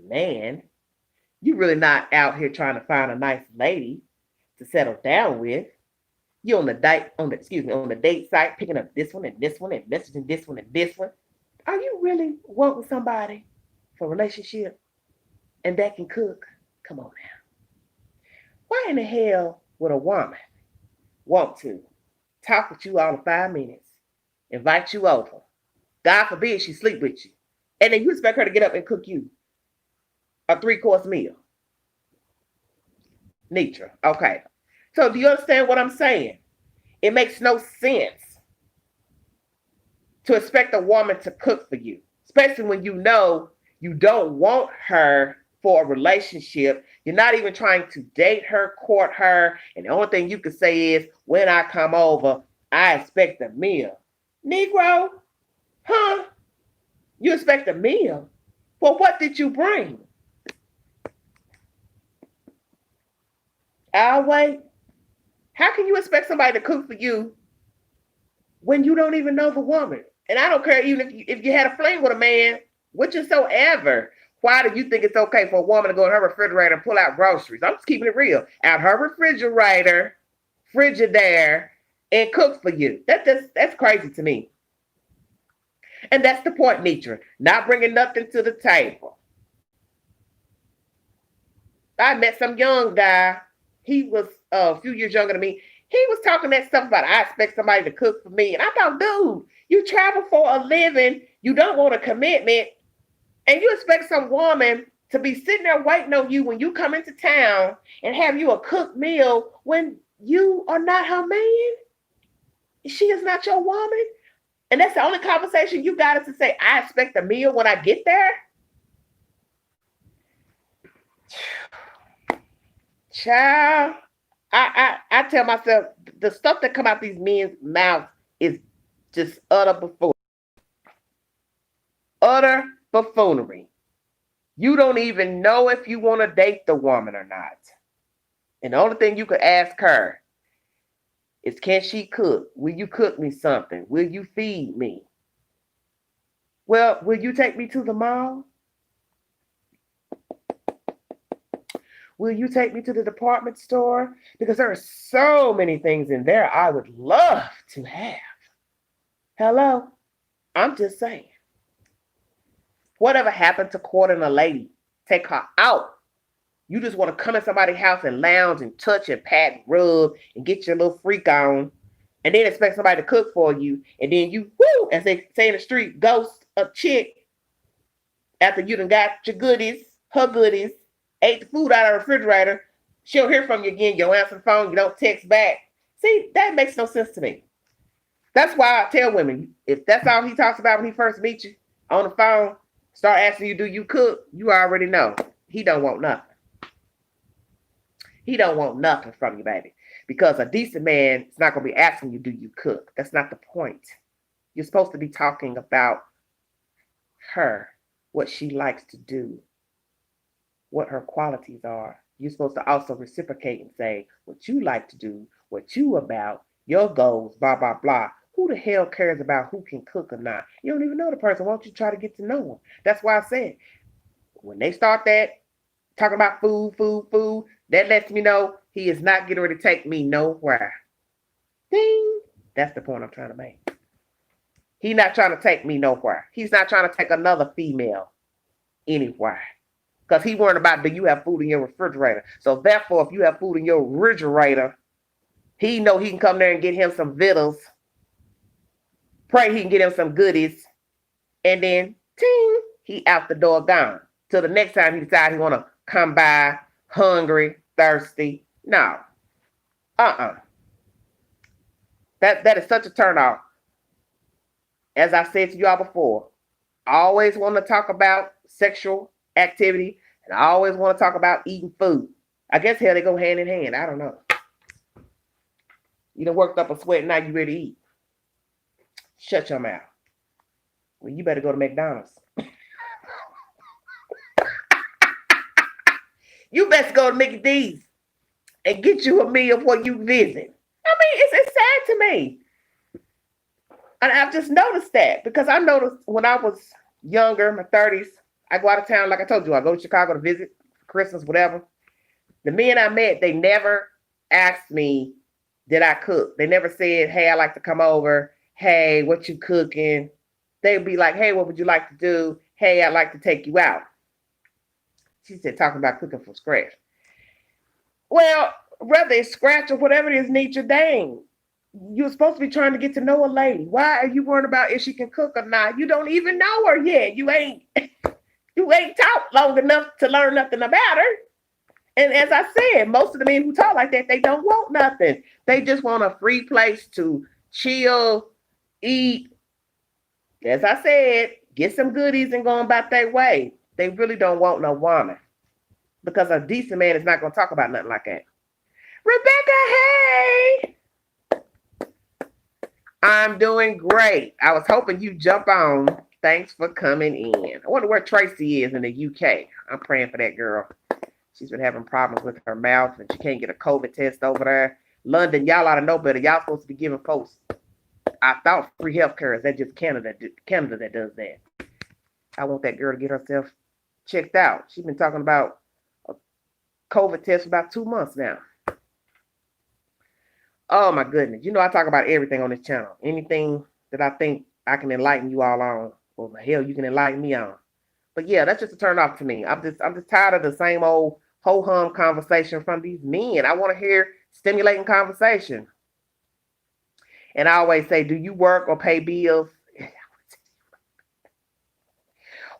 man. You're really not out here trying to find a nice lady to settle down with. You're on the date site, picking up this one and this one and messaging this one and this one. Are you really wanting somebody for a relationship and that can cook? Come on now. Why in the hell would a woman want to talk with you all in 5 minutes, invite you over? God forbid she sleep with you. And then you expect her to get up and cook you a 3-course meal. Nitra. Okay. So do you understand what I'm saying? It makes no sense to expect a woman to cook for you, especially when you know you don't want her for a relationship. You're not even trying to date her, court her, and the only thing you can say is, when I come over, I expect a meal. Negro, huh? You expect a meal? Well, what did you bring? I'll wait. How can you expect somebody to cook for you when you don't even know the woman? And I don't care even if you had a fling with a man, whichsoever. Why do you think it's okay for a woman to go in her refrigerator and pull out groceries? I'm just keeping it real. Out her refrigerator, Frigidaire, and cook for you. That's crazy to me. And that's the point, Nitra. Not bringing nothing to the table. I met some young guy. He was a few years younger than me. He was talking that stuff about, I expect somebody to cook for me. And I thought, dude, you travel for a living. You don't want a commitment. And you expect some woman to be sitting there waiting on you when you come into town and have you a cooked meal when you are not her man? She is not your woman. And that's the only conversation you got is to say, I expect a meal when I get there? Child, I tell myself, the stuff that come out these men's mouths is just utter buffoonery. Utter buffoonery. You don't even know if you want to date the woman or not. And the only thing you could ask her is, can she cook? Will you cook me something? Will you feed me? Well, will you take me to the mall? Will you take me to the department store? Because there are so many things in there I would love to have. Hello? I'm just saying. Whatever happened to courting a lady? Take her out. You just want to come in somebody's house and lounge and touch and pat and rub and get your little freak on, and then expect somebody to cook for you, and then you, woo, as they say in the street, ghost a chick after you done got your goodies, her goodies, ate the food out of the refrigerator. She'll hear from you again. You don't answer the phone. You don't text back. See, that makes no sense to me. That's why I tell women, if that's all he talks about when he first meets you on the phone, start asking you, do you cook? You already know. He don't want nothing. He don't want nothing from you, baby. Because a decent man is not going to be asking you, do you cook? That's not the point. You're supposed to be talking about her, what she likes to do, what her qualities are. You're supposed to also reciprocate and say what you like to do, what you about, your goals, blah, blah, blah. Who the hell cares about who can cook or not? You don't even know the person. Why don't you try to get to know them? That's why I said, when they start that, talking about food, that lets me know he is not getting ready to take me nowhere. Ding. That's the point I'm trying to make. He's not trying to take me nowhere. He's not trying to take another female anywhere. Because he worried about, do you have food in your refrigerator? So therefore, if you have food in your refrigerator, he know he can come there and get him some victuals. Pray he can get him some goodies. And then, ting, he out the door gone. Till the next time he decides he want to come by hungry, thirsty. No. That is such a turnoff. As I said to y'all before, I always want to talk about sexual activity, and I always want to talk about eating food. I guess hell they go hand in hand. I don't know. You done worked up a sweat, now you ready to eat. Shut your mouth. Well, you better go to McDonald's. You best go to Mickey D's and get you a meal before you visit. I mean, it's sad to me. And I've just noticed that because I noticed when I was younger, my 30s, I go out of town, like I told you, I go to Chicago to visit for Christmas, whatever. The men I met, they never asked me, did I cook? They never said, hey, I like to come over. Hey, what you cooking? They'd be like, hey, what would you like to do? Hey, I'd like to take you out. She said, talking about cooking from scratch. Well, whether it's scratch or whatever it is, need your dang. You're supposed to be trying to get to know a lady. Why are you worried about if she can cook or not? You don't even know her yet. You ain't taught long enough to learn nothing about her. And as I said, most of the men who talk like that, they don't want nothing. They just want a free place to chill, eat. As I said, get some goodies and go about their way. They really don't want no woman. Because a decent man is not going to talk about nothing like that. Rebecca, hey! I'm doing great. I was hoping you'd jump on. Thanks for coming in. I wonder where Tracy is in the UK. I'm praying for that girl. She's been having problems with her mouth and she can't get a COVID test over there. London, y'all ought to know better. Y'all supposed to be giving folks, I thought, free health care. Is that just Canada that does that? I want that girl to get herself checked out. She's been talking about a COVID test for about 2 months now. Oh my goodness. You know I talk about everything on this channel. Anything that I think I can enlighten you all on, or hell you can enlighten me on. But yeah, that's just a turn off to me. I'm just tired of the same old ho-hum conversation from these men. I want to hear stimulating conversation. And I always say, do you work or pay bills?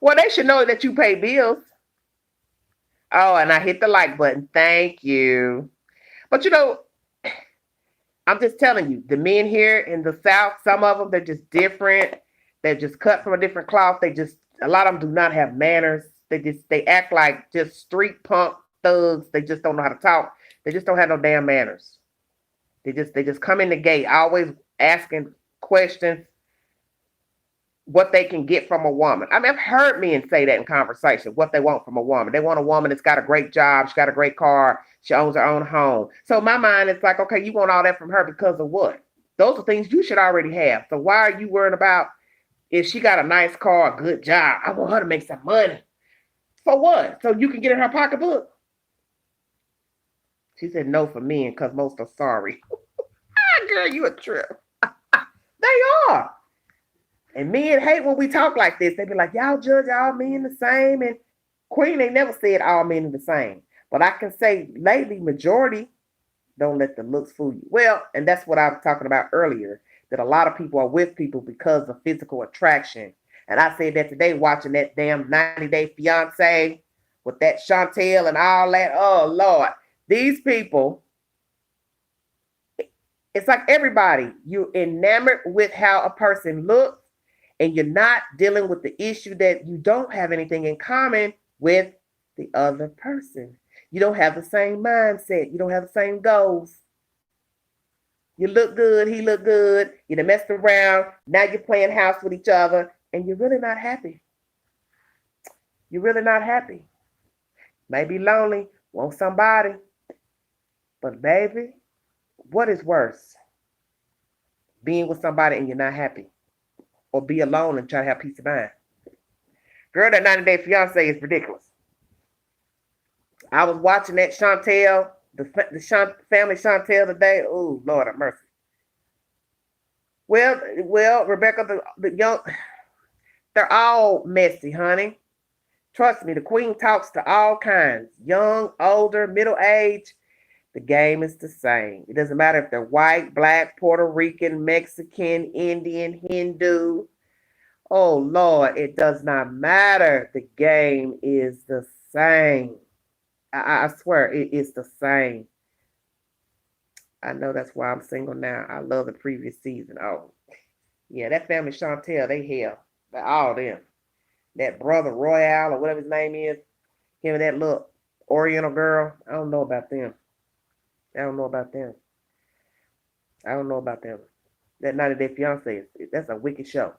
Well, they should know that you pay bills. Oh, and I hit the like button. Thank you. But you know, I'm just telling you, the men here in the South, some of them, they're just different. They're just cut from a different cloth. A lot of them do not have manners. They act like just street punk thugs. They just don't know how to talk. They just don't have no damn manners. They just come in the gate, always asking questions, what they can get from a woman. I mean, I've heard men say that in conversation, what they want from a woman. They want a woman that's got a great job, she's got a great car, she owns her own home. So my mind is like, okay, you want all that from her because of what? Those are things you should already have. So why are you worried about if she got a nice car, a good job? I want her to make some money. For what? So you can get in her pocketbook? She said no for men because most are sorry. Girl, you a trip. They are. And men hate when we talk like this. They be like, y'all judge all men the same. And Queen ain't never said all men are the same. But I can say lately, majority don't let the looks fool you. Well, and that's what I was talking about earlier, that a lot of people are with people because of physical attraction. And I said that today watching that damn 90 Day Fiance with that Chantel and all that. Oh, Lord. These people, it's like everybody, you're enamored with how a person looks, and you're not dealing with the issue that you don't have anything in common with the other person. You don't have the same mindset. You don't have the same goals. You look good, he look good, you done messed around, now you're playing house with each other, and you're really not happy. You're really not happy. Maybe lonely, want somebody. But baby, what is worse? Being with somebody and you're not happy. Or be alone and try to have peace of mind. Girl, that 90 Day Fiance is ridiculous. I was watching that Chantel, the family Chantel today. Oh, Lord have mercy. Well, Rebecca, the young, they're all messy, honey. Trust me, the queen talks to all kinds, young, older, middle age. The game is the same. It doesn't matter if they're white, black, Puerto Rican, Mexican, Indian, Hindu. Oh Lord, it does not matter. The game is the same. I swear it is the same. I know that's why I'm single now. I love the previous season. Oh, yeah, that family Chantel, they hell. All them. That brother Royale or whatever his name is, him and that little Oriental girl. I don't know about them. I don't know about them. I don't know about them. That 90 Day Fiance, that's a wicked show.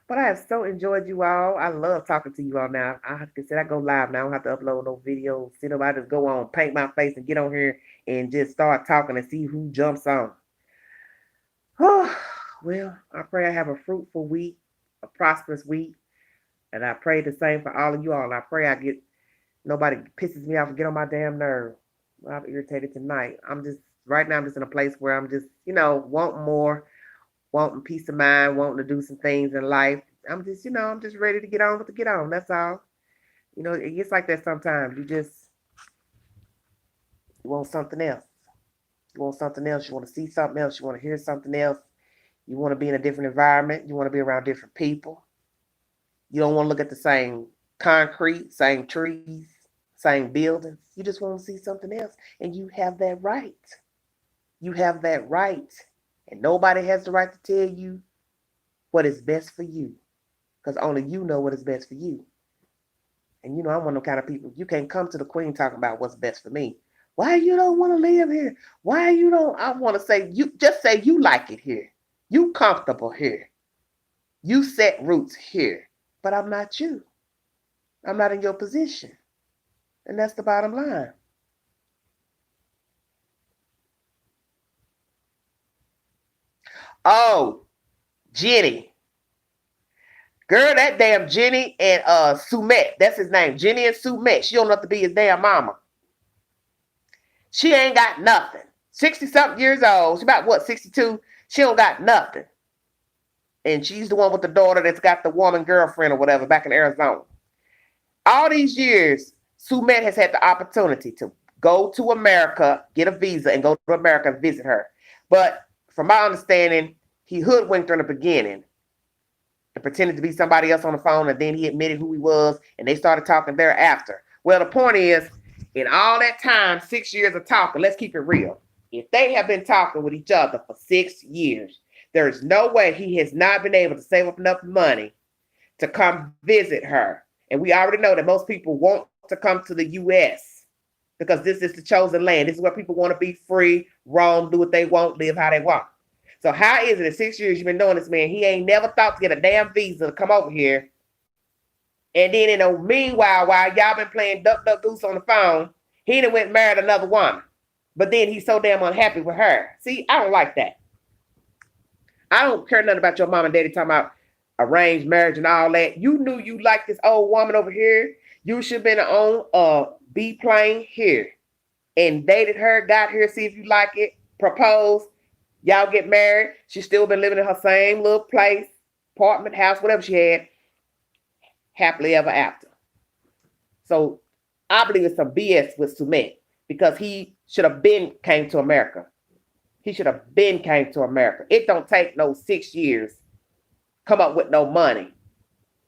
But I have so enjoyed you all. I love talking to you all now. I have to say I go live now. I don't have to upload no videos. You know, I just go on, paint my face, and get on here and just start talking and see who jumps on. Well, I pray I have a fruitful week, a prosperous week, and I pray the same for all of you all. And I pray I get nobody pisses me off and get on my damn nerve. I'm irritated tonight. I'm just right now. I'm just in a place where I'm just, wanting more, wanting peace of mind, wanting to do some things in life. I'm just ready to get on with the get on. That's all. It gets like that sometimes. You want something else. You want something else. You want to see something else. You want to hear something else. You want to be in a different environment. You want to be around different people. You don't want to look at the same concrete, same trees, same buildings. You just want to see something else. And you have that right. You have that right. And nobody has the right to tell you what is best for you. Because only you know what is best for you. And I'm one of the kind of people, you can't come to the queen talking about what's best for me. Why you don't want to live here? Why you don't? I want to say, you just say you like it here. You comfortable here. You set roots here. But I'm not you. I'm not in your position. And that's the bottom line. Oh, Jenny. Girl, that damn Jenny and Sumet. That's his name. Jenny and Sumet. She don't have to be his damn mama. She ain't got nothing. 60 something years old. She about what, 62? She don't got nothing. And she's the one with the daughter that's got the woman girlfriend or whatever back in Arizona. All these years, Sumet has had the opportunity to go to America, get a visa, and go to America and visit her. But from my understanding, he hoodwinked her in the beginning and pretended to be somebody else on the phone, and then he admitted who he was, and they started talking thereafter. Well, the point is, in all that time, 6 years of talking, let's keep it real. If they have been talking with each other for 6 years, there is no way he has not been able to save up enough money to come visit her. And we already know that most people want to come to the U.S. because this is the chosen land. This is where people want to be free, roam, do what they want, live how they want. So how is it in 6 years you've been knowing this man? He ain't never thought to get a damn visa to come over here. And then in the meanwhile, while y'all been playing duck, duck, goose on the phone, he done went and married another woman. But then he's so damn unhappy with her. See, I don't like that. I don't care nothing about your mom and daddy talking about arranged marriage and all that. You knew you liked this old woman over here. You should have been on a B plane here and dated her, got here, see if you like it, proposed. Y'all get married. She's still been living in her same little place, apartment, house, whatever she had, happily ever after. So I believe it's some BS with Sumet because he should have been came to America. He should have been came to America. It don't take no 6 years, come up with no money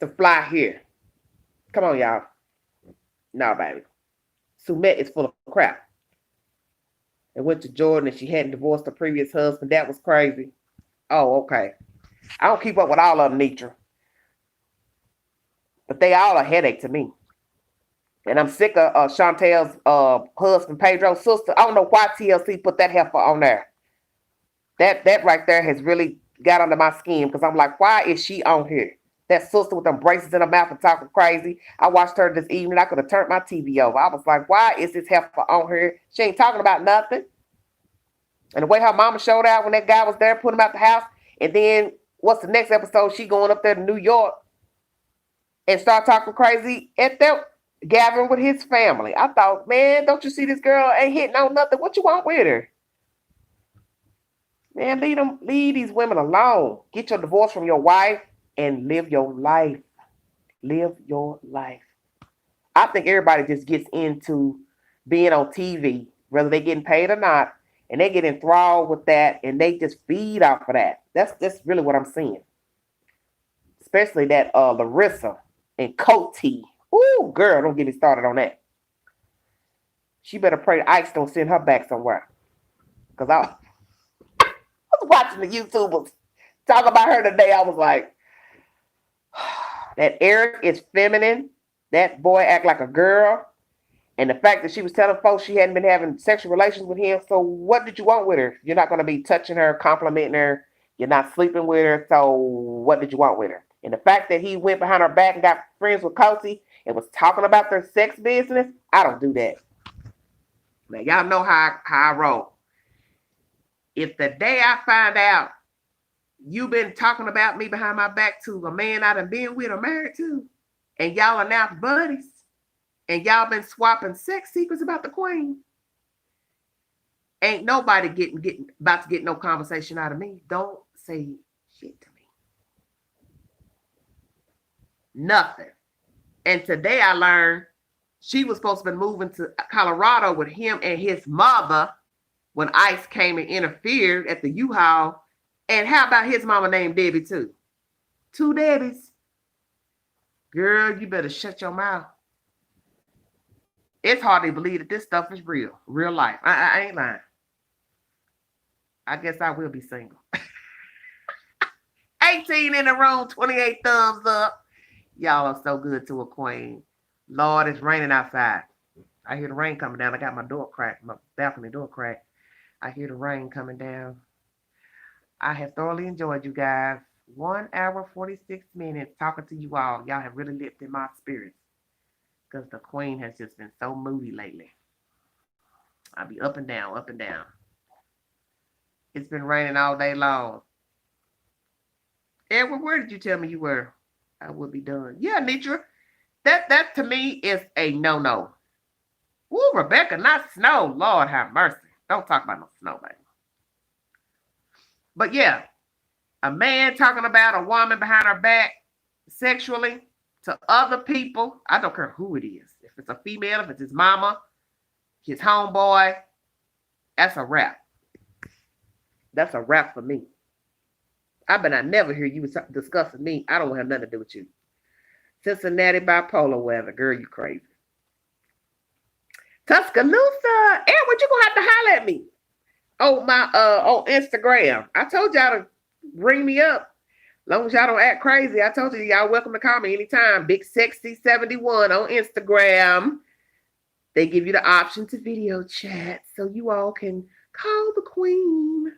to fly here. Come on, y'all. No, baby. Sumet is full of crap. And went to Jordan and she hadn't divorced her previous husband. That was crazy. Oh, okay. I don't keep up with all of them, Nitra. But they all a headache to me. And I'm sick of Chantel's husband, Pedro's sister. I don't know why TLC put that heifer on there. That right there has really got under my skin because I'm like, why is she on here? That sister with them braces in her mouth and talking crazy. I watched her this evening. I could have turned my TV over. I was like, why is this heifer on here? She ain't talking about nothing. And the way her mama showed out when that guy was there, put him out the house. And then what's the next episode? She going up there to New York and start talking crazy at that gathering with his family. I thought, man, don't you see this girl ain't hitting on nothing? What you want with her? Man, leave these women alone. Get your divorce from your wife and live your life. Live your life. I think everybody just gets into being on TV, whether they getting paid or not, and they get enthralled with that, and they just feed off of that. That's really what I'm seeing. Especially that Larissa and Coty. Ooh, girl, don't get me started on that. She better pray Ice don't send her back somewhere. Cause I was watching the YouTubers talk about her today. I was like, that Eric is feminine. That boy act like a girl. And the fact that she was telling folks she hadn't been having sexual relations with him. So what did you want with her? You're not going to be touching her, complimenting her. You're not sleeping with her. So what did you want with her? And the fact that he went behind her back and got friends with Coty and was talking about their sex business, I don't do that. Now, y'all know how I roll. If the day I find out you've been talking about me behind my back to a man I done been with or married to, and y'all are now buddies, and y'all been swapping sex secrets about the queen, ain't nobody getting about to get no conversation out of me. Don't say shit to me. Nothing. And today I learned she was supposed to be moving to Colorado with him and his mother when ICE came and interfered at the U-Haul. And how about his mama named Debbie too? Two Debbies. Girl, you better shut your mouth. It's hard to believe that this stuff is real life. I ain't lying. I guess I will be single. 18 in the room, 28 thumbs up. Y'all are so good to a queen. Lord, it's raining outside. I hear the rain coming down. I got my door cracked, my balcony door cracked. I hear the rain coming down. I have thoroughly enjoyed you guys. 1 hour, 46 minutes talking to you all. Y'all have really lifted my spirits because the queen has just been so moody lately. I'll be up and down, up and down. It's been raining all day long. Edward, where did you tell me you were? I will be done. Yeah, Nitra. That to me is a no-no. Ooh, Rebecca, not snow. Lord have mercy. Don't talk about no snow, baby. But yeah, a man talking about a woman behind her back sexually to other people. I don't care who it is. If it's a female, if it's his mama, his homeboy, that's a wrap. That's a wrap for me. I bet I never hear you discussing me. I don't have nothing to do with you. Cincinnati bipolar weather. Girl, you crazy. Tuscaloosa. Edward, you gonna have to holler at me. On Instagram. I told y'all to ring me up. As long as y'all don't act crazy. I told you y'all welcome to call me anytime. Big Sexy 71 on Instagram. They give you the option to video chat so you all can call the queen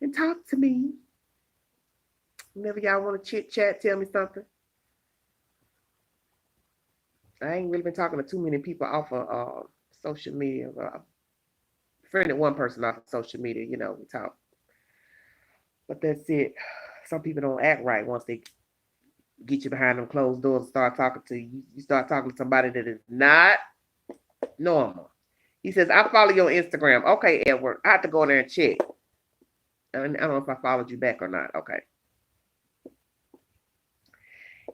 and talk to me. Whenever y'all want to chit chat, tell me something. I ain't really been talking to too many people off of social media. Friended one person off of social media, we talk. But that's it. Some people don't act right once they get you behind them closed doors and start talking to you. You start talking to somebody that is not normal. He says, I follow you on Instagram. Okay, Edward. I have to go in there and check. I don't know if I followed you back or not. Okay.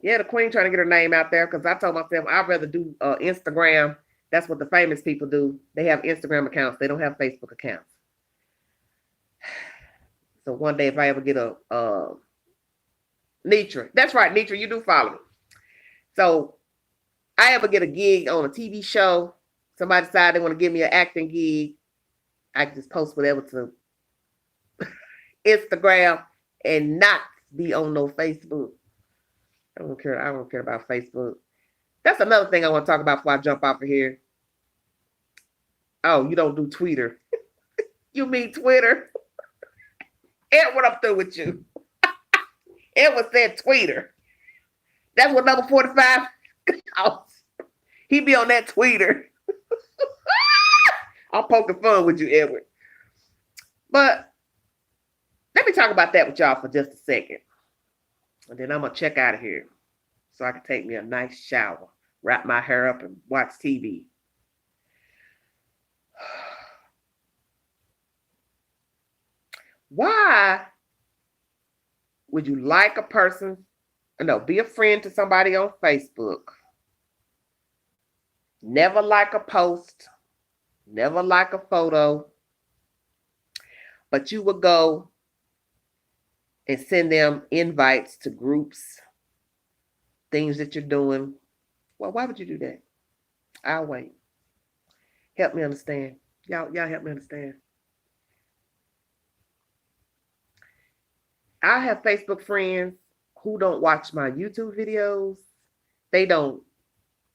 Yeah, the queen trying to get her name out there because I told myself I'd rather do Instagram. That's what the famous people do. They have Instagram accounts. They don't have Facebook accounts. So one day if I ever get a Nitra. That's right, Nitra, you do follow me. So I ever get a gig on a TV show, somebody decide they want to give me an acting gig, I can just post whatever to Instagram and not be on no Facebook. I don't care about Facebook. That's another thing I want to talk about before I jump off of here. Oh, you don't do Twitter. You mean Twitter? Edward, I'm through with you. Edward said Twitter. That's what number 45. He be on that Twitter. I'm poking fun with you, Edward. But let me talk about that with y'all for just a second. And then I'm going to check out of here so I can take me a nice shower, wrap my hair up, and watch TV. Why would you like a person? No, be a friend to somebody on Facebook. Never like a post, never like a photo, but you would go and send them invites to groups, things that you're doing. Well, why would you do that? I'll wait. Help me understand. Y'all help me understand. I have Facebook friends who don't watch my YouTube videos. They don't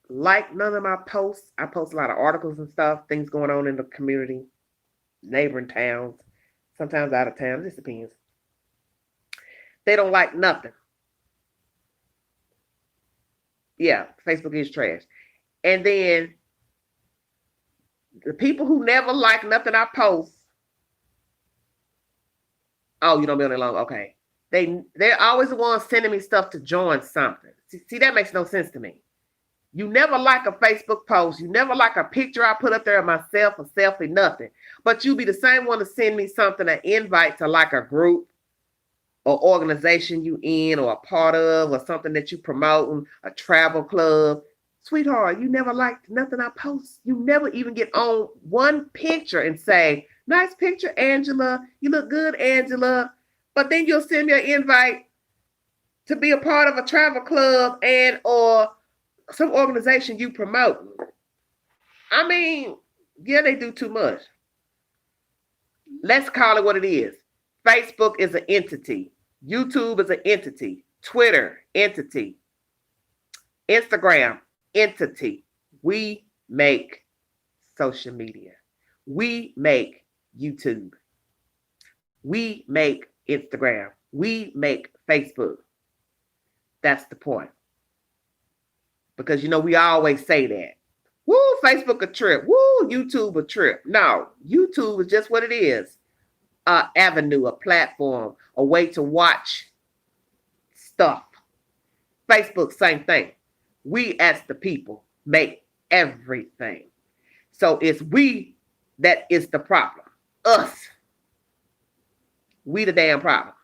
like none of my posts. I post a lot of articles and stuff, things going on in the community, neighboring towns, sometimes out of town. It just depends. They don't like nothing. Yeah, Facebook is trash. And then the people who never like nothing I post, oh, you don't be on it long. Okay. They're always the ones sending me stuff to join something. See, that makes no sense to me. You never like a Facebook post. You never like a picture I put up there of myself, a selfie, nothing. But you be the same one to send me something, an invite to like a group or organization you in or a part of or something that you promoting, a travel club. Sweetheart, you never liked nothing I post. You never even get on one picture and say, nice picture, Angela. You look good, Angela. But then you'll send me an invite to be a part of a travel club and or some organization you promote. I mean, yeah, they do too much. Let's call it what it is. Facebook is an entity. YouTube is an entity. Twitter, entity. Instagram, entity. We make social media. We make YouTube. We make Instagram. We make Facebook. That's the point. Because, we always say that. Woo, Facebook a trip. Woo, YouTube a trip. No, YouTube is just what it is. An avenue, a platform, a way to watch stuff. Facebook, same thing. We as the people make everything. So it's we that is the problem. Us. We the damn problem.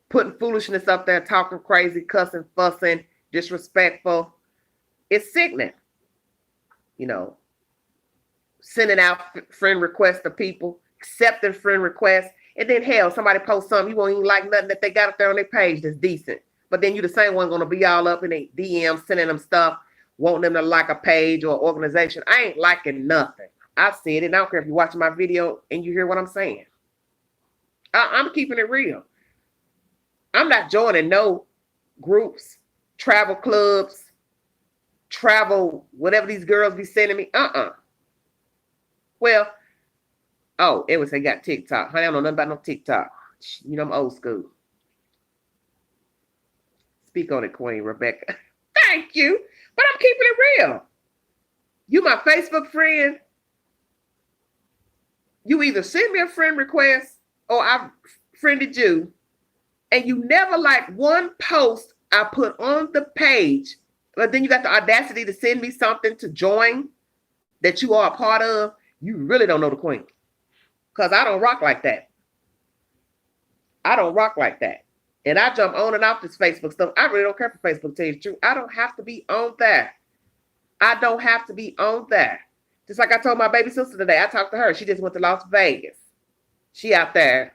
Putting foolishness up there, talking crazy, cussing, fussing, disrespectful. It's sickening. Sending out friend requests to people, accepting friend requests, and then hell, somebody posts something, you won't even like nothing that they got up there on their page that's decent. But then you the same one gonna be all up in their DMs, sending them stuff, wanting them to like a page or organization. I ain't liking nothing. I said it, and I don't care if you're watching my video and you hear what I'm saying. I'm keeping it real. I'm not joining no groups, travel clubs, travel, whatever these girls be sending me. Well, it was they got TikTok. Honey, I don't know nothing about no TikTok. I'm old school. Speak on it, Queen Rebecca. Thank you. But I'm keeping it real. You my Facebook friend. You either send me a friend request or I've friended you, and you never like one post I put on the page, but then you got the audacity to send me something to join that you are a part of. You really don't know the Queen. Because I don't rock like that. I don't rock like that. And I jump on and off this Facebook stuff. I really don't care for Facebook, to tell you the truth. I don't have to be on there. I don't have to be on there. Just like I told my baby sister today. I talked to her. She just went to Las Vegas. She out there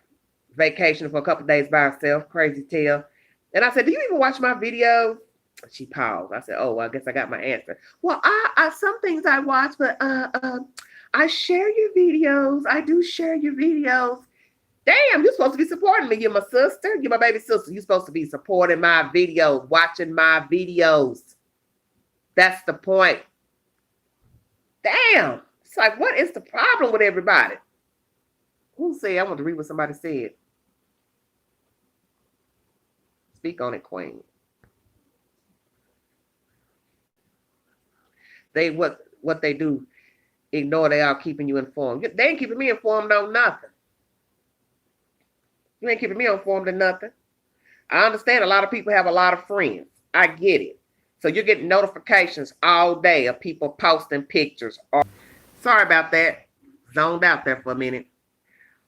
vacationing for a couple of days by herself. Crazy tale. And I said, do you even watch my videos? She paused. I said, oh, I guess I got my answer. Well, I some things I watch, but I share your videos. I do share your videos. Damn, you're supposed to be supporting me. You're my sister. You're my baby sister. You're supposed to be supporting my videos, watching my videos. That's the point. Damn. It's like, what is the problem with everybody? Who said? I want to read what somebody said. Speak on it, Queen. They what they do, ignore they are keeping you informed. They ain't keeping me informed on nothing. You ain't keeping me informed on nothing. I understand a lot of people have a lot of friends. I get it. So you're getting notifications all day of people posting pictures. Sorry about that. Zoned out there for a minute.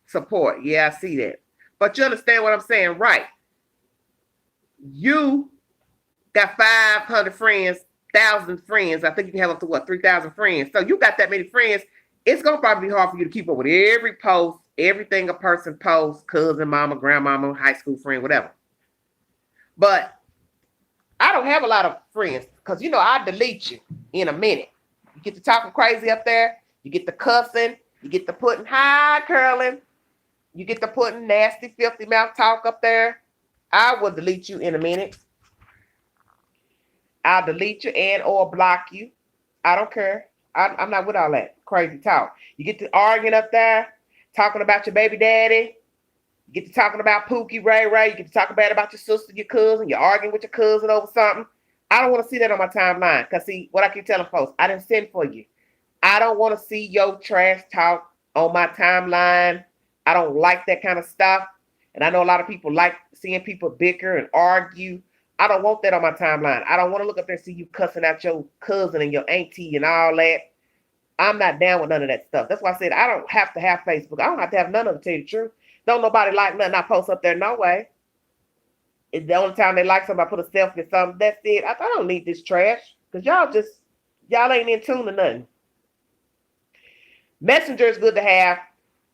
support. Yeah, I see that. But you understand what I'm saying, right? You got 500 friends, 1,000 friends. I think you can have up to what, 3,000 friends. So you got that many friends. It's gonna probably be hard for you to keep up with every post, everything a person posts, cousin, mama, grandmama, high school friend, whatever. But I don't have a lot of friends because I delete you in a minute. You get to talking crazy up there, you get to cussing, you get to putting high curling, you get to putting nasty, filthy mouth talk up there. I will delete you in a minute. I'll delete you and or block you. I don't care. I'm not with all that crazy talk. You get to arguing up there, talking about your baby daddy. You get to talking about Pookie, Ray Ray. You get to talk bad about your sister, your cousin. You're arguing with your cousin over something. I don't want to see that on my timeline. Because, see, what I keep telling folks, I didn't send for you. I don't want to see your trash talk on my timeline. I don't like that kind of stuff. And I know a lot of people like seeing people bicker and argue. I don't want that on my timeline. I don't want to look up there and see you cussing out your cousin and your auntie and all that. I'm not down with none of that stuff. That's why I said I don't have to have Facebook. I don't have to have none of it, to tell you the truth. Don't nobody like nothing I post up there, no way. It's the only time they like somebody put a selfie or something. That's it. I don't need this trash. Because y'all ain't in tune to nothing. Messenger is good to have.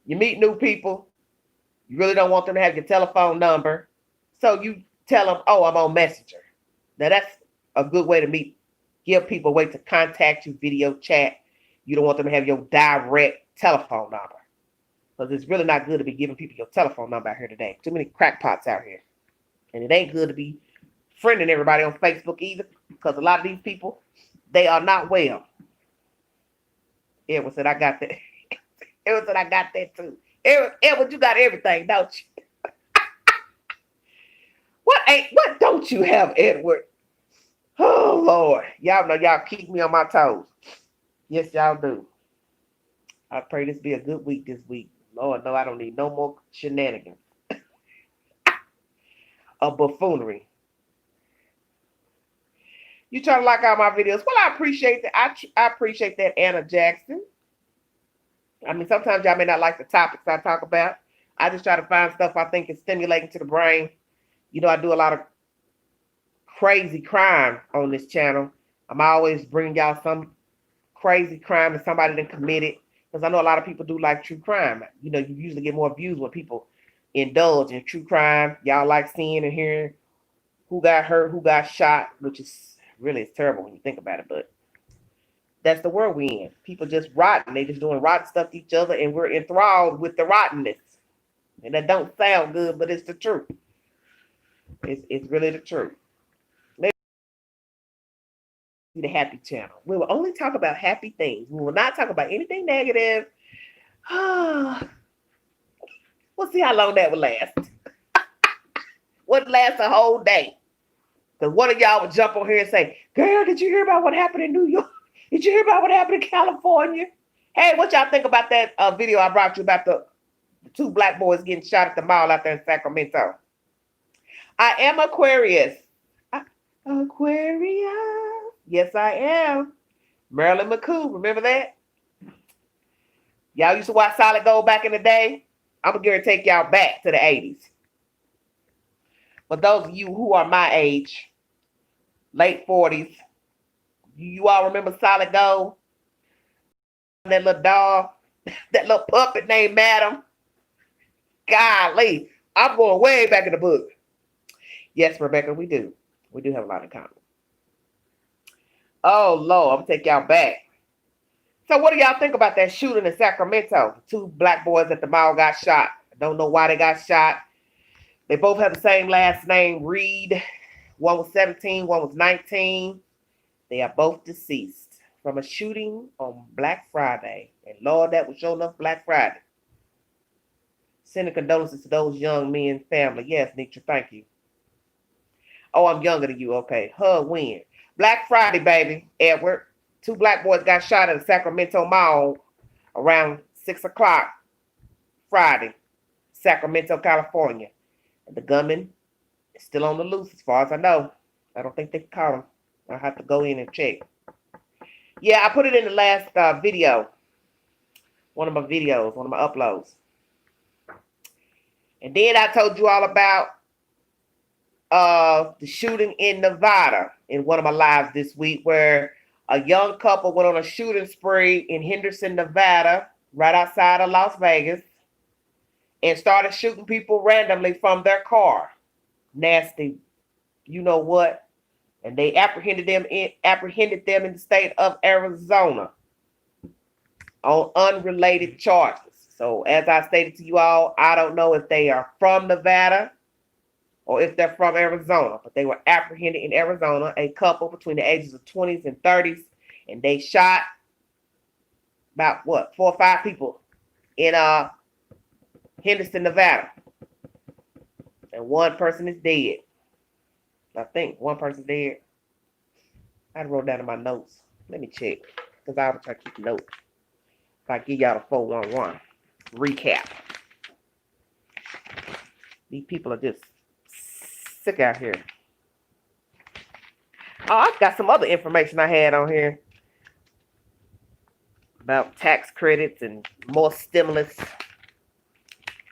You meet new people. You really don't want them to have your telephone number. So you tell them, oh, I'm on Messenger. Now that's a good way to meet. Give people a way to contact you, video chat. You don't want them to have your direct telephone number. Because it's really not good to be giving people your telephone number out here today. Too many crackpots out here. And it ain't good to be friending everybody on Facebook either. Because a lot of these people, they are not well. Edward said, I got that. Edward said, I got that too. Edward, you got everything, don't you? What don't you have, Edward? Oh, Lord. Y'all know y'all keep me on my toes. Yes, y'all do. I pray this be a good week this week. Lord, no, I don't need no more shenanigans. Of buffoonery. You try to like all my videos. Well, I appreciate that. I appreciate that, Anna Jackson. I mean, sometimes y'all may not like the topics I talk about. I just try to find stuff I think is stimulating to the brain. I do a lot of crazy crime on this channel. I'm always bringing y'all some crazy crime that somebody done committed. Because I know a lot of people do like true crime. You usually get more views when people indulge in true crime. Y'all like seeing and hearing who got hurt, who got shot, which is really it's terrible when you think about it. But that's the world we in. People just rotten. They just doing rotten stuff to each other, and we're enthralled with the rottenness. And that don't sound good, but it's the truth. It's really the truth. Maybe the happy channel. We will only talk about happy things. We will not talk about anything negative. We'll see how long that will last. Would last a whole day. Because one of y'all would jump on here and say, girl, did you hear about what happened in New York? Did you hear about what happened in California? Hey, what y'all think about that video I brought you about the two black boys getting shot at the mall out there in Sacramento? I am Aquarius. Aquarius. Yes, I am. Marilyn McCoo. Remember that? Y'all used to watch Solid Gold back in the day? I'm going to take y'all back to the 80s. For those of you who are my age, late 40s, you all remember Solid Gold? That little dog, that little puppet named Madam. Golly, I'm going way back in the book. Yes, Rebecca, we do. We do have a lot in common. Oh, Lord, I'm going to take y'all back. So what do y'all think about that shooting in Sacramento? Two black boys at the mall got shot. I don't know why they got shot. They both have the same last name, Reed. One was 17, one was 19. They are both deceased from a shooting on Black Friday. And Lord, that was sure enough Black Friday. Sending condolences to those young men's family. Yes, Nitra, thank you. Oh, I'm younger than you. Okay. When? Black Friday, baby, Edward. Two black boys got shot at the Sacramento Mall around 6 o'clock Friday, Sacramento, California. And the gunman is still on the loose as far as I know. I don't think they caught him. I'll have to go in and check. Yeah, I put it in the last video. One of my videos, one of my uploads. And then I told you all about the shooting in Nevada in one of my lives this week, where a young couple went on a shooting spree in Henderson, Nevada, right outside of Las Vegas, and started shooting people randomly from their car. Nasty, you know what? And they apprehended them in the state of Arizona on unrelated charges. So as I stated to you all, I don't know if they are from Nevada or if they're from Arizona, but they were apprehended in Arizona, a couple between the ages of 20s and 30s, and they shot about 4 or 5 people in Henderson, Nevada, and one person is dead. I think one person's dead. I wrote down in my notes. Let me check, because I was trying to keep notes. If I give y'all the 411 recap, these people are just sick out here. Oh, I've got some other information I had on here about tax credits and more stimulus.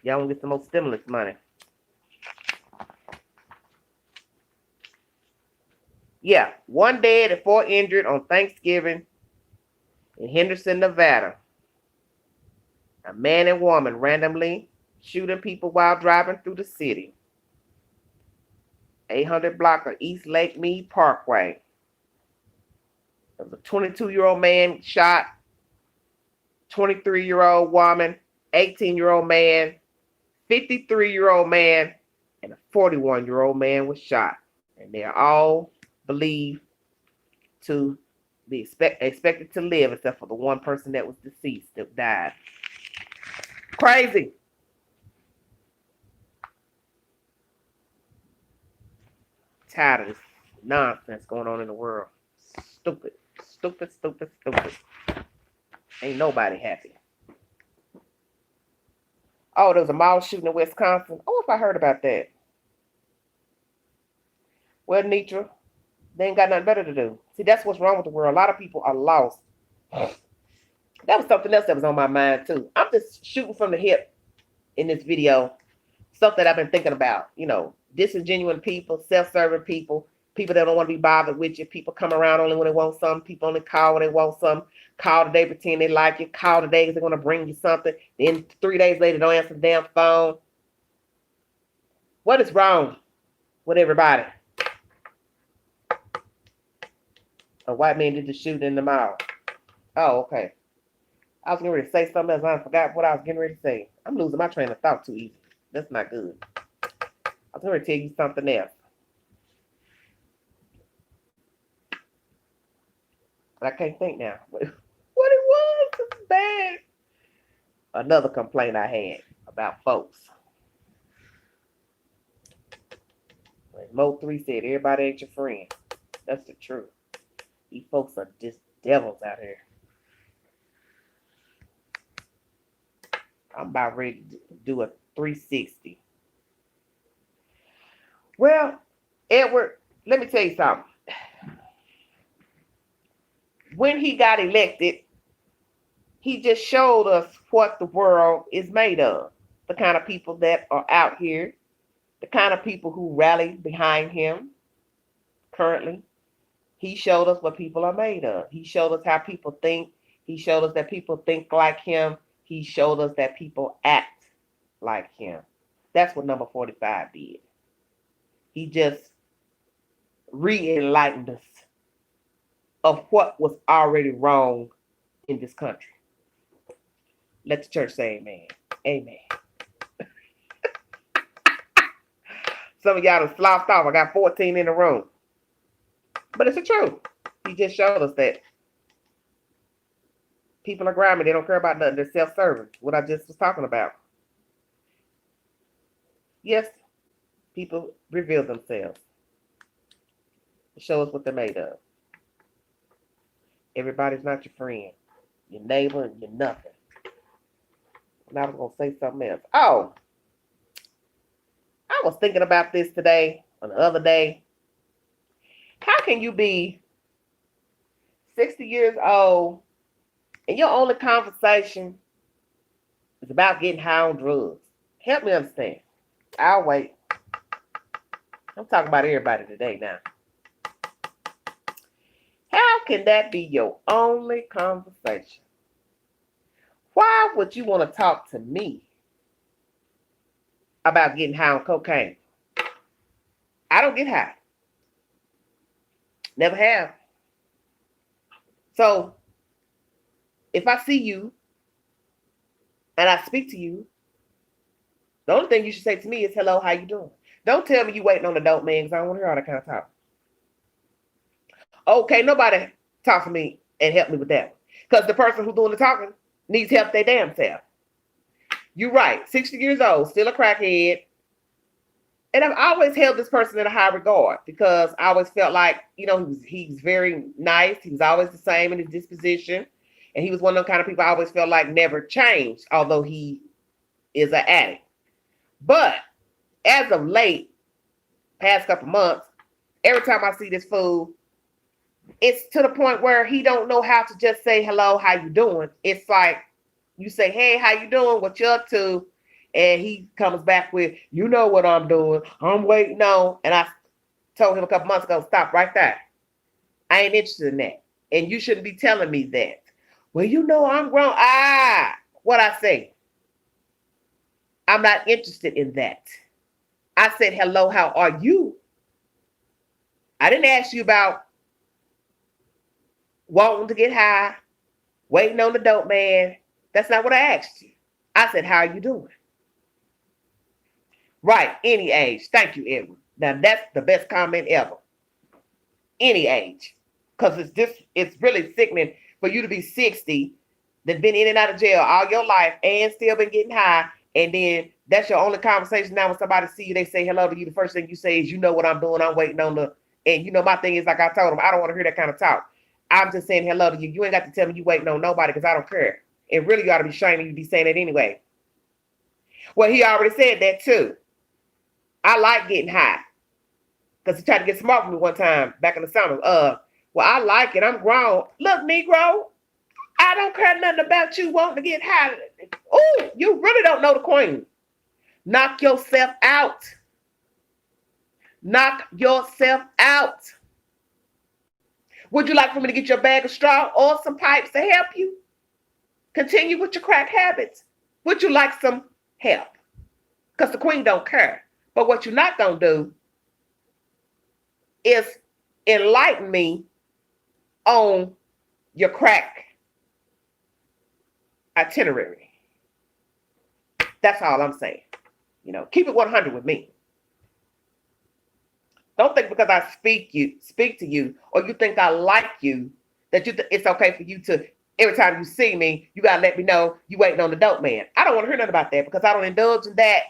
Y'all want to get some more stimulus money. Yeah, 1 dead and 4 injured on Thanksgiving in Henderson, Nevada. A man and woman randomly shooting people while driving through the city. 800 block of East Lake Mead Parkway. There was a 22-year-old man shot, 23-year-old woman, 18-year-old man, 53-year-old man, and a 41-year-old man was shot. And they are all believed to be expected to live, except for the one person that was deceased that died. Crazy. Tired of this nonsense going on in the world. Stupid. Stupid, stupid, stupid. Ain't nobody happy. Oh, there was a mall shooting in Wisconsin. Oh, if I heard about that. Well, Nitra, they ain't got nothing better to do. See, that's what's wrong with the world. A lot of people are lost. That was something else that was on my mind, too. I'm just shooting from the hip in this video. Stuff that I've been thinking about. You know, disingenuous people, self-serving people, people that don't want to be bothered with you. People come around only when they want something. People only call when they want something. Call today, pretend they like you. Call today because they want to bring you something. Then 3 days later, don't answer the damn phone. What is wrong with everybody? A white man did the shooting in the mall. Oh, okay. I was getting ready to say something else. I forgot what I was getting ready to say. I'm losing my train of thought too easy. That's not good. I was going to tell you something else. But I can't think now. What it was? It's bad. Another complaint I had about folks. Mo 3 said, everybody ain't your friend. That's the truth. These folks are just devils out here. I'm about ready to do a 360. Well, Edward, let me tell you something. When he got elected, he just showed us what the world is made of. The kind of people that are out here, the kind of people who rally behind him currently. He showed us what people are made of. He showed us how people think. He showed us that people think like him. He showed us that people act like him. That's what number 45 did. He just re-enlightened us of what was already wrong in this country. Let the church say amen. Amen. Some of y'all done sloughed off. I got 14 in the room. But it's the truth. He just showed us that people are grimy. They don't care about nothing. They're self-serving. What I just was talking about. Yes, people reveal themselves. Show us what they're made of. Everybody's not your friend. Your neighbor, and you're nothing. And I was going to say something else. Oh, I was thinking about this today, or the other day. How can you be 60 years old and your only conversation is about getting high on drugs? Help me understand. I'll wait. I'm talking about everybody today now. How can that be your only conversation? Why would you want to talk to me about getting high on cocaine? I don't get high. Never have. So if I see you and I speak to you, the only thing you should say to me is, hello, how you doing? Don't tell me you waiting on the dope man, because I don't want to hear all that kind of talk. Okay, nobody talk to me and help me with that. Because the person who's doing the talking needs help their damn self. You're right, 60 years old, still a crackhead. And I've always held this person in a high regard because I always felt like, he was very nice. He was always the same in his disposition. And he was one of those kind of people I always felt like never changed, although he is an addict. But as of late, past couple months, every time I see this fool, it's to the point where he don't know how to just say, hello, how you doing? It's like you say, hey, how you doing? What you up to? And he comes back with, you know what I'm doing. I'm waiting on. And I told him a couple months ago, stop right there. I ain't interested in that. And you shouldn't be telling me that. Well, I'm grown. What I say? I'm not interested in that. I said, hello, how are you? I didn't ask you about wanting to get high, waiting on the dope man. That's not what I asked you. I said, how are you doing? Right, any age. Thank you, Edward. Now, that's the best comment ever. Any age. Because it's really sickening for you to be 60, that's been in and out of jail all your life and still been getting high, and then that's your only conversation now when somebody see you, they say hello to you. The first thing you say is, you know what I'm doing, I'm waiting on the, and my thing is, like I told them, I don't want to hear that kind of talk. I'm just saying hello to you. You ain't got to tell me you waiting on nobody because I don't care. And really, you ought to be ashamed you be saying it anyway. Well, he already said that too. I like getting high. Because he tried to get smart with me one time back in the summer. Well, I like it. I'm grown. Look, Negro, I don't care nothing about you wanting to get high. Ooh, you really don't know the queen. Knock yourself out. Knock yourself out. Would you like for me to get your bag of straw or some pipes to help you continue with your crack habits? Would you like some help? Because the queen don't care. But what you're not going to do is enlighten me on your crack itinerary. That's all I'm saying. Keep it 100 with me. Don't think because I speak to you, or you think I like you, that it's okay for you to, every time you see me, you got to let me know you waiting on the dope man. I don't want to hear nothing about that because I don't indulge in that.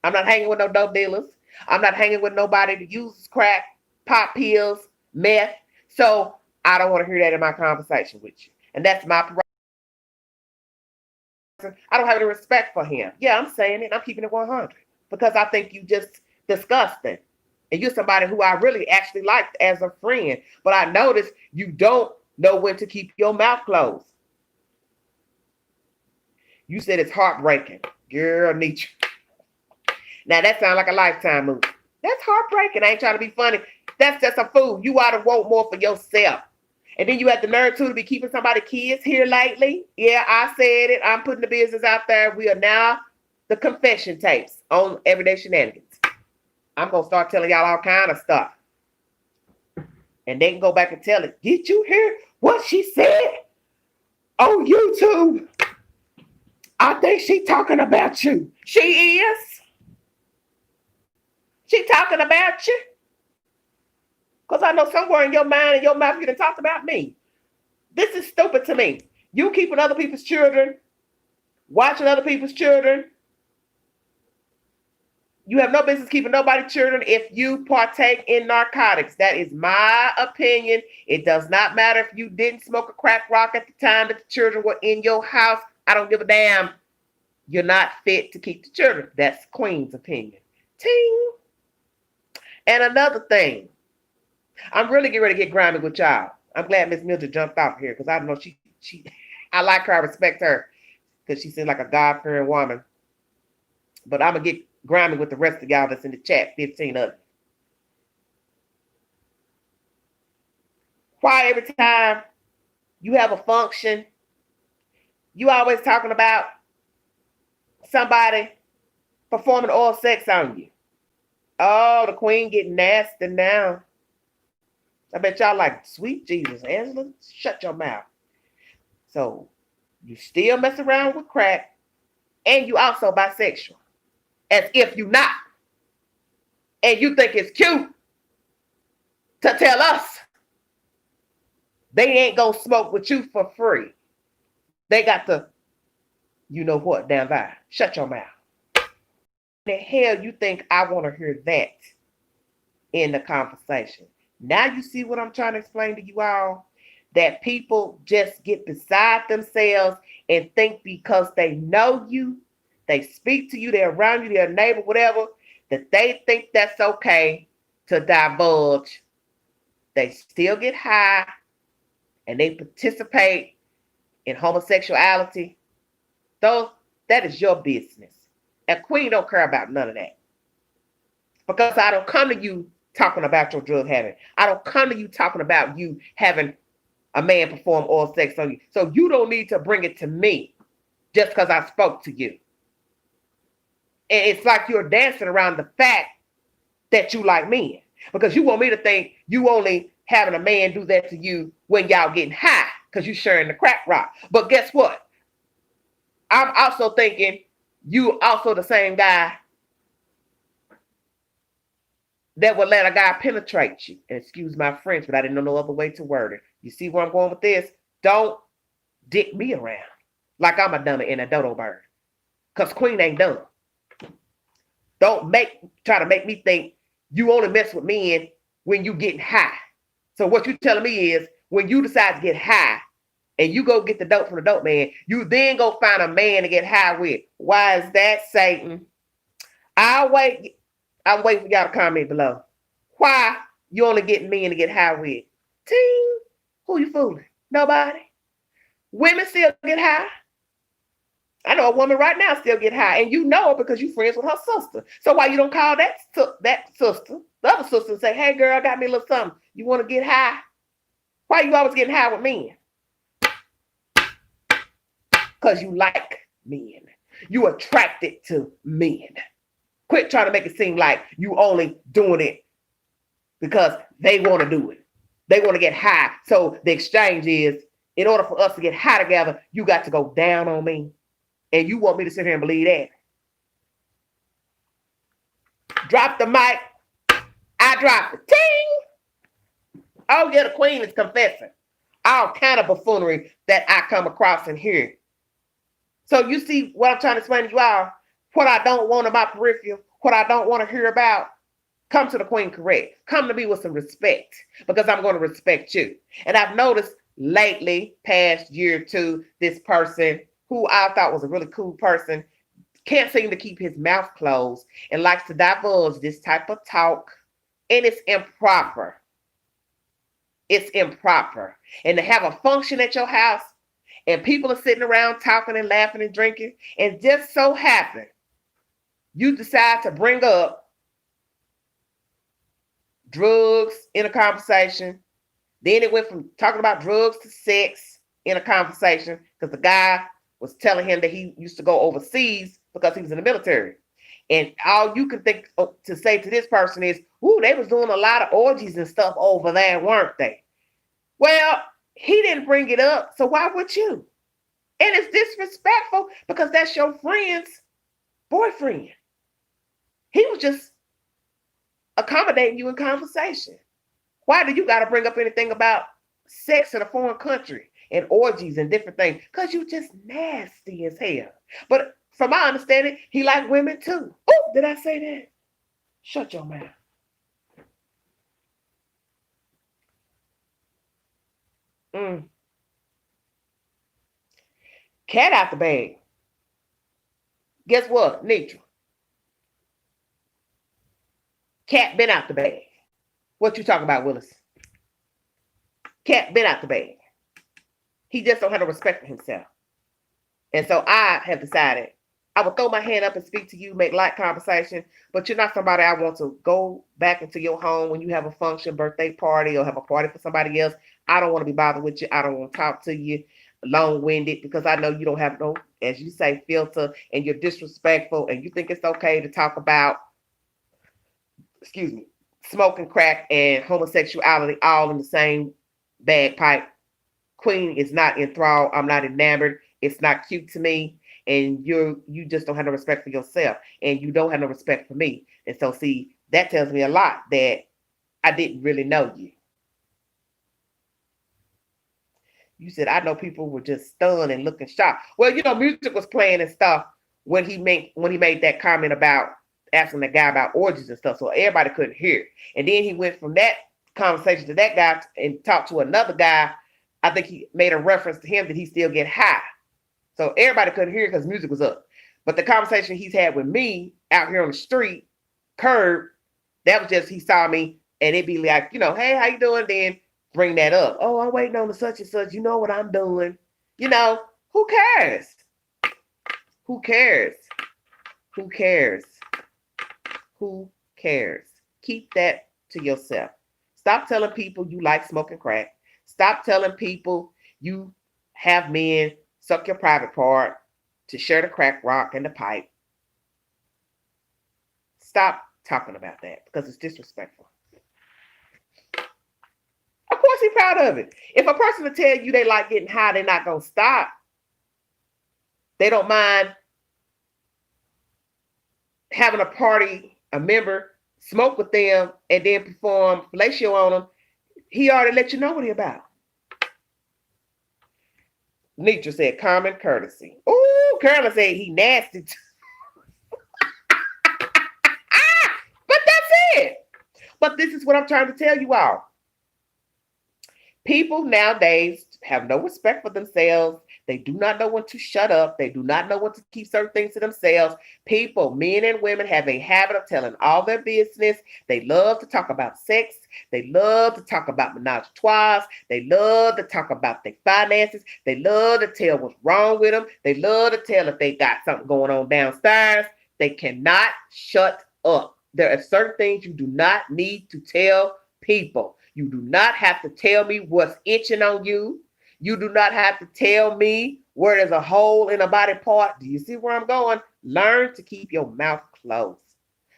I'm not hanging with no dope dealers. I'm not hanging with nobody that uses crack, pop pills, meth. So I don't want to hear that in my conversation with you. And that's my prerogative. I don't have any respect for him. Yeah, I'm saying it. I'm keeping it 100 because I think you just disgusting. And you're somebody who I really actually liked as a friend. But I noticed you don't know when to keep your mouth closed. You said it's heartbreaking. Girl, Nietzsche. Now that sounds like a Lifetime movie. That's heartbreaking. I ain't trying to be funny. That's just a fool. You ought to want more for yourself. And then you had the nerve too to be keeping somebody's kids here lately. Yeah, I said it. I'm putting the business out there. We are now the confession tapes on Everyday Shenanigans. I'm going to start telling y'all all kind of stuff. And they can go back and tell it. Did you hear what she said on YouTube? I think she talking about you. She is. She talking about you. Because I know somewhere in your mind and your mouth you done talked about me. This is stupid to me. You keeping other people's children, watching other people's children. You have no business keeping nobody's children if you partake in narcotics. That is my opinion. It does not matter if you didn't smoke a crack rock at the time that the children were in your house. I don't give a damn. You're not fit to keep the children. That's Queen's opinion. Ting. And another thing. I'm really getting ready to get grimy with y'all. I'm glad Miss Mildred jumped off here because I don't know I like her, I respect her because she seems like a God-fearing woman. But I'm gonna get grimy with the rest of y'all that's in the chat, 15 of you. Why every time you have a function, you always talking about somebody performing oral sex on you? Oh, the queen getting nasty now. I bet y'all like, sweet Jesus, Angela, shut your mouth. So you still mess around with crack, and you also bisexual, as if you not. And you think it's cute to tell us they ain't gonna smoke with you for free. They got the, you know what, down there. Shut your mouth. The hell you think I want to hear that in the conversation? Now you see what I'm trying to explain to you all? That people just get beside themselves and think because they know you, they speak to you, they're around you, they're a neighbor, whatever, that they think that's okay to divulge. They still get high and they participate in homosexuality. That is your business. And Queen don't care about none of that. Because I don't come to you talking about your drug habit. I don't come to you talking about you having a man perform oral sex on you. So you don't need to bring it to me just because I spoke to you. And it's like you're dancing around the fact that you like men. Because you want me to think you only having a man do that to you when y'all getting high because you sharing the crack rock. But guess what? I'm also thinking you also the same guy that would let a guy penetrate you. And excuse my French, but I didn't know no other way to word it. You see where I'm going with this? Don't dick me around like I'm a dummy and a dodo bird. Because Queen ain't dumb. Don't try to make me think you only mess with men when you getting high. So what you telling me is when you decide to get high and you go get the dope from the dope man, you then go find a man to get high with. Why is that, Satan? I'm waiting for y'all to comment below. Why you only getting men to get high with? Ting, who you fooling? Nobody. Women still get high. I know a woman right now still get high, and you know it because you friends with her sister. So why you don't call that sister, the other sister, and say, "Hey, girl, I got me a little something. You want to get high?" Why you always getting high with men? Because you like men. You attracted to men. Quit trying to make it seem like you only doing it because they want to do it. They want to get high. So the exchange is, in order for us to get high together, you got to go down on me. And you want me to sit here and believe that? Drop the mic. I dropped it. Ting! Oh, yeah, the Queen is confessing all kind of buffoonery that I come across and hear. So you see what I'm trying to explain to you all? What I don't want in my peripheral, what I don't want to hear about, come to the Queen correct. Come to me with some respect because I'm going to respect you. And I've noticed lately, past year or two, this person who I thought was a really cool person can't seem to keep his mouth closed and likes to divulge this type of talk. And it's improper. It's improper. And to have a function at your house and people are sitting around talking and laughing and drinking, and just so happen you decide to bring up drugs in a conversation. Then it went from talking about drugs to sex in a conversation because the guy was telling him that he used to go overseas because he was in the military. And all you can think to say to this person is, ooh, they was doing a lot of orgies and stuff over there, weren't they? Well, he didn't bring it up, so why would you? And it's disrespectful because that's your friend's boyfriend. He was just accommodating you in conversation. Why do you got to bring up anything about sex in a foreign country and orgies and different things? Because you just nasty as hell. But from my understanding, he liked women too. Oh, did I say that? Shut your mouth. Cat out the bag. Guess what? Neutral. Cat been out the bag. What you talking about, Willis? Cat been out the bag. He just don't have no respect for himself. And so I have decided I would throw my hand up and speak to you, make light conversation, but you're not somebody I want to go back into your home when you have a function, birthday party, or have a party for somebody else. I don't want to be bothered with you. I don't want to talk to you long-winded because I know you don't have no, as you say, filter, and you're disrespectful, and you think it's okay to talk about, excuse me, smoking crack and homosexuality all in the same bagpipe. Queen is not enthralled. I'm not enamored. It's not cute to me. And you just don't have no respect for yourself. And you don't have no respect for me. And so see, that tells me a lot that I didn't really know you. You said I know people were just stunned and looking shocked. Well, music was playing and stuff when he made that comment about asking the guy about orgies and stuff, so everybody couldn't hear. And then he went from that conversation to that guy and talked to another guy. I think he made a reference to him that he still get high. So everybody couldn't hear because music was up. But the conversation he's had with me out here on the street, curb, that was just he saw me and it'd be like, hey, how you doing? Then bring that up. Oh, I'm waiting on the such and such. You know what I'm doing. Who cares? Who cares? Who cares? Who cares? Keep that to yourself. Stop telling people you like smoking crack. Stop telling people you have men suck your private part to share the crack rock and the pipe. Stop talking about that because it's disrespectful. Of course he's proud of it. If a person will tell you they like getting high, they're not going to stop. They don't mind having a party, a member, smoke with them, and then perform fellatio on them. He already let you know what he about. Nietzsche said common courtesy. Ooh, Carolyn said he nasty too. But that's it. But this is what I'm trying to tell you all. People nowadays have no respect for themselves. They do not know when to shut up. They do not know when to keep certain things to themselves. People, men and women, have a habit of telling all their business. They love to talk about sex. They love to talk about menage a trois. They love to talk about their finances. They love to tell what's wrong with them. They love to tell if they got something going on downstairs. They cannot shut up. There are certain things you do not need to tell people. You do not have to tell me what's itching on you. You do not have to tell me where there's a hole in a body part. Do you see where I'm going? Learn to keep your mouth closed.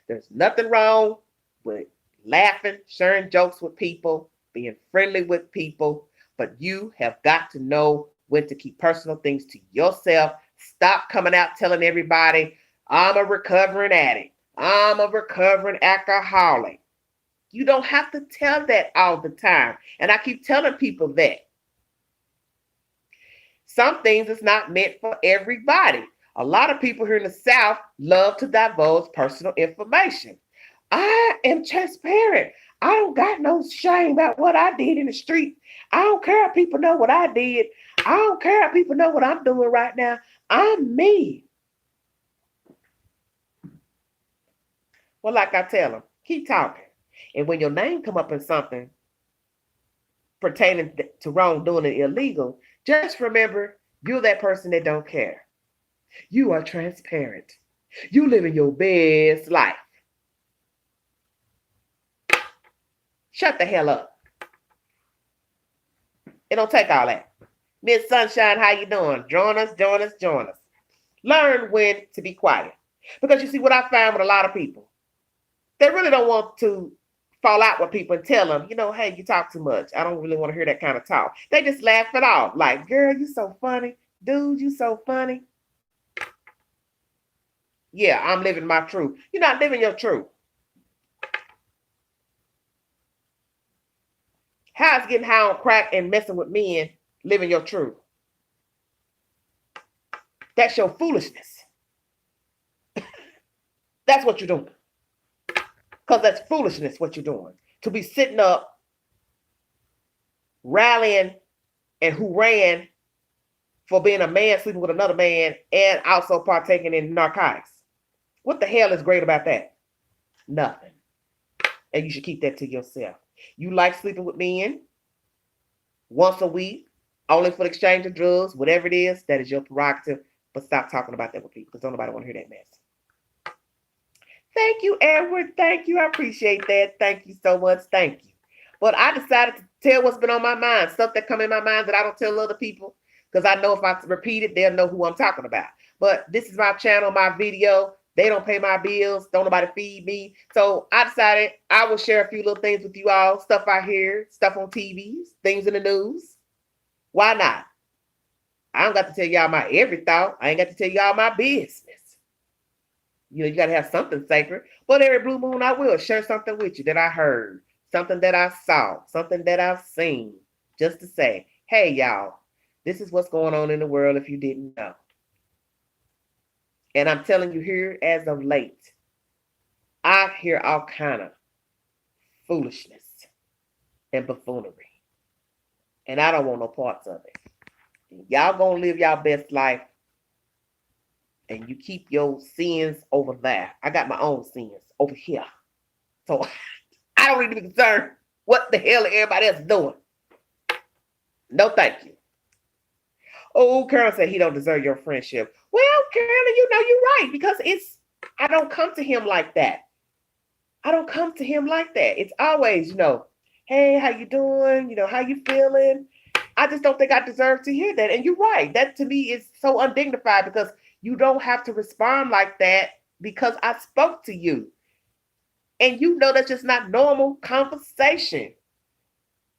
There's nothing wrong with laughing, sharing jokes with people, being friendly with people, but you have got to know when to keep personal things to yourself. Stop coming out telling everybody, I'm a recovering addict. I'm a recovering alcoholic. You don't have to tell that all the time. And I keep telling people that. Some things is not meant for everybody. A lot of people here in the South love to divulge personal information. I am transparent. I don't got no shame about what I did in the street. I don't care if people know what I did. I don't care if people know what I'm doing right now. I'm me. Well, like I tell them, keep talking. And when your name come up in something pertaining to wrongdoing and illegal, just remember you're that person that don't care. You are transparent. You living your best life. Shut the hell up. It don't take all that. Miss Sunshine, how you doing? Join us. Learn when to be quiet. Because you see what I find with a lot of people, they really don't want to fall out with people and tell them, hey, you talk too much. I don't really want to hear that kind of talk. They just laugh it off. Like, girl, you so funny. Dude, you so funny. Yeah, I'm living my truth. You're not living your truth. How's getting high on crack and messing with men living your truth? That's your foolishness. That's what you're doing. Because that's foolishness what you're doing. To be sitting up, rallying and hooraying for being a man sleeping with another man and also partaking in narcotics. What the hell is great about that? Nothing. And you should keep that to yourself. You like sleeping with men once a week, only for the exchange of drugs, whatever it is, that is your prerogative. But stop talking about that with people because don't nobody want to hear that mess. Thank you, Edward. Thank you. I appreciate that. Thank you so much. Thank you. But I decided to tell what's been on my mind, stuff that come in my mind that I don't tell other people because I know if I repeat it, they'll know who I'm talking about. But this is my channel, my video. They don't pay my bills. Don't nobody feed me. So I decided I will share a few little things with you all, stuff I hear, stuff on TVs, things in the news. Why not? I don't got to tell y'all my every thought. I ain't got to tell y'all my business. You know, you got to have something sacred. But every blue moon, I will share something with you that I heard, something that I saw, something that I've seen, just to say, hey, y'all, this is what's going on in the world if you didn't know. And I'm telling you here as of late, I hear all kind of foolishness and buffoonery. And I don't want no parts of it. Y'all gonna live y'all best life. And you keep your sins over there. I got my own sins over here. So I don't need to be concerned what the hell everybody else is doing. No, thank you. Oh, Carol said he don't deserve your friendship. Well, Carolyn, you know you're right because I don't come to him like that. I don't come to him like that. It's always, hey, how you doing? How you feeling? I just don't think I deserve to hear that. And you're right. That to me is so undignified because you don't have to respond like that because I spoke to you. And that's just not normal conversation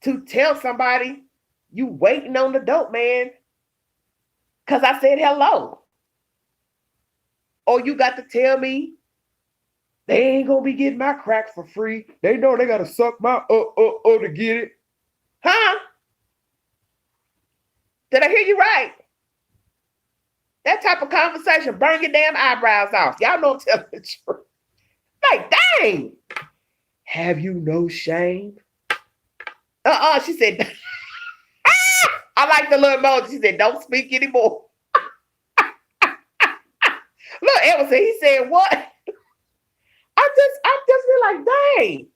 to tell somebody you waiting on the dope man because I said hello. Or you got to tell me they ain't going to be getting my crack for free. They know they got to suck my to get it. Huh? Did I hear you right? That type of conversation, burn your damn eyebrows off. Y'all know I'm telling the truth. Like, dang. Have you no shame? She said, I like the little emoji. She said, don't speak anymore. Look, Edward said, he said, what? I'm just like, dang.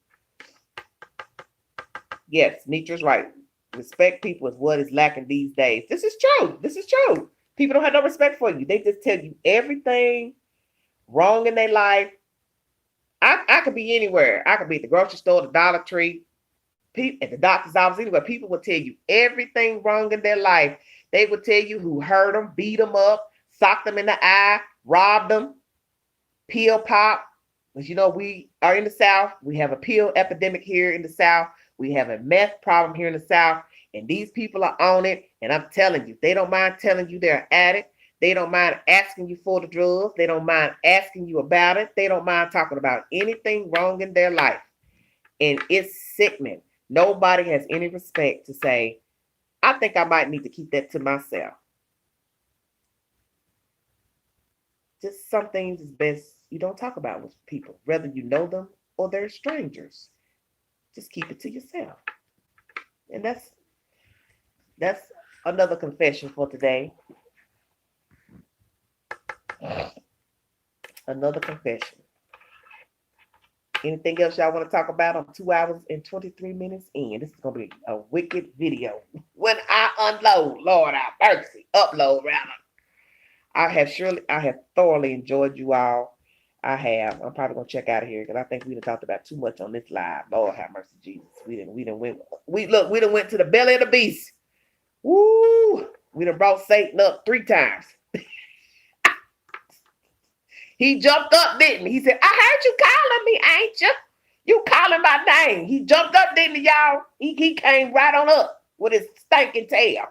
Yes, Nietzsche's right. Respect people is what is lacking these days. This is true. This is true. People don't have no respect for you. They just tell you everything wrong in their life. I could be anywhere. I could be at the grocery store, the Dollar Tree, at the doctor's office, anywhere. People will tell you everything wrong in their life. They will tell you who hurt them, beat them up, socked them in the eye, robbed them, pill pop. Because we are in the South. We have a pill epidemic here in the South. We have a meth problem here in the South. And these people are on it. And I'm telling you, they don't mind telling you they're an addict. They don't mind asking you for the drugs. They don't mind asking you about it. They don't mind talking about anything wrong in their life. And it's sickening. Nobody has any respect to say, I think I might need to keep that to myself. Just some things is best you don't talk about with people, whether you know them or they're strangers. Just keep it to yourself. And that's another confession for today. Another confession. Anything else y'all want to talk about? I'm 2 hours and 23 minutes in. This is going to be a wicked video. When I unload, Lord have mercy, upload rather. I have thoroughly enjoyed you all. I have. I'm probably gonna check out of here because I think we done talked about too much on this live. Lord have mercy, Jesus. We done went to the belly of the beast. Woo! We done brought Satan up 3 times. He jumped up, didn't he? He said, I heard you calling me, ain't you? You calling my name. He jumped up, didn't he, y'all? He came right on up with his stinking tail.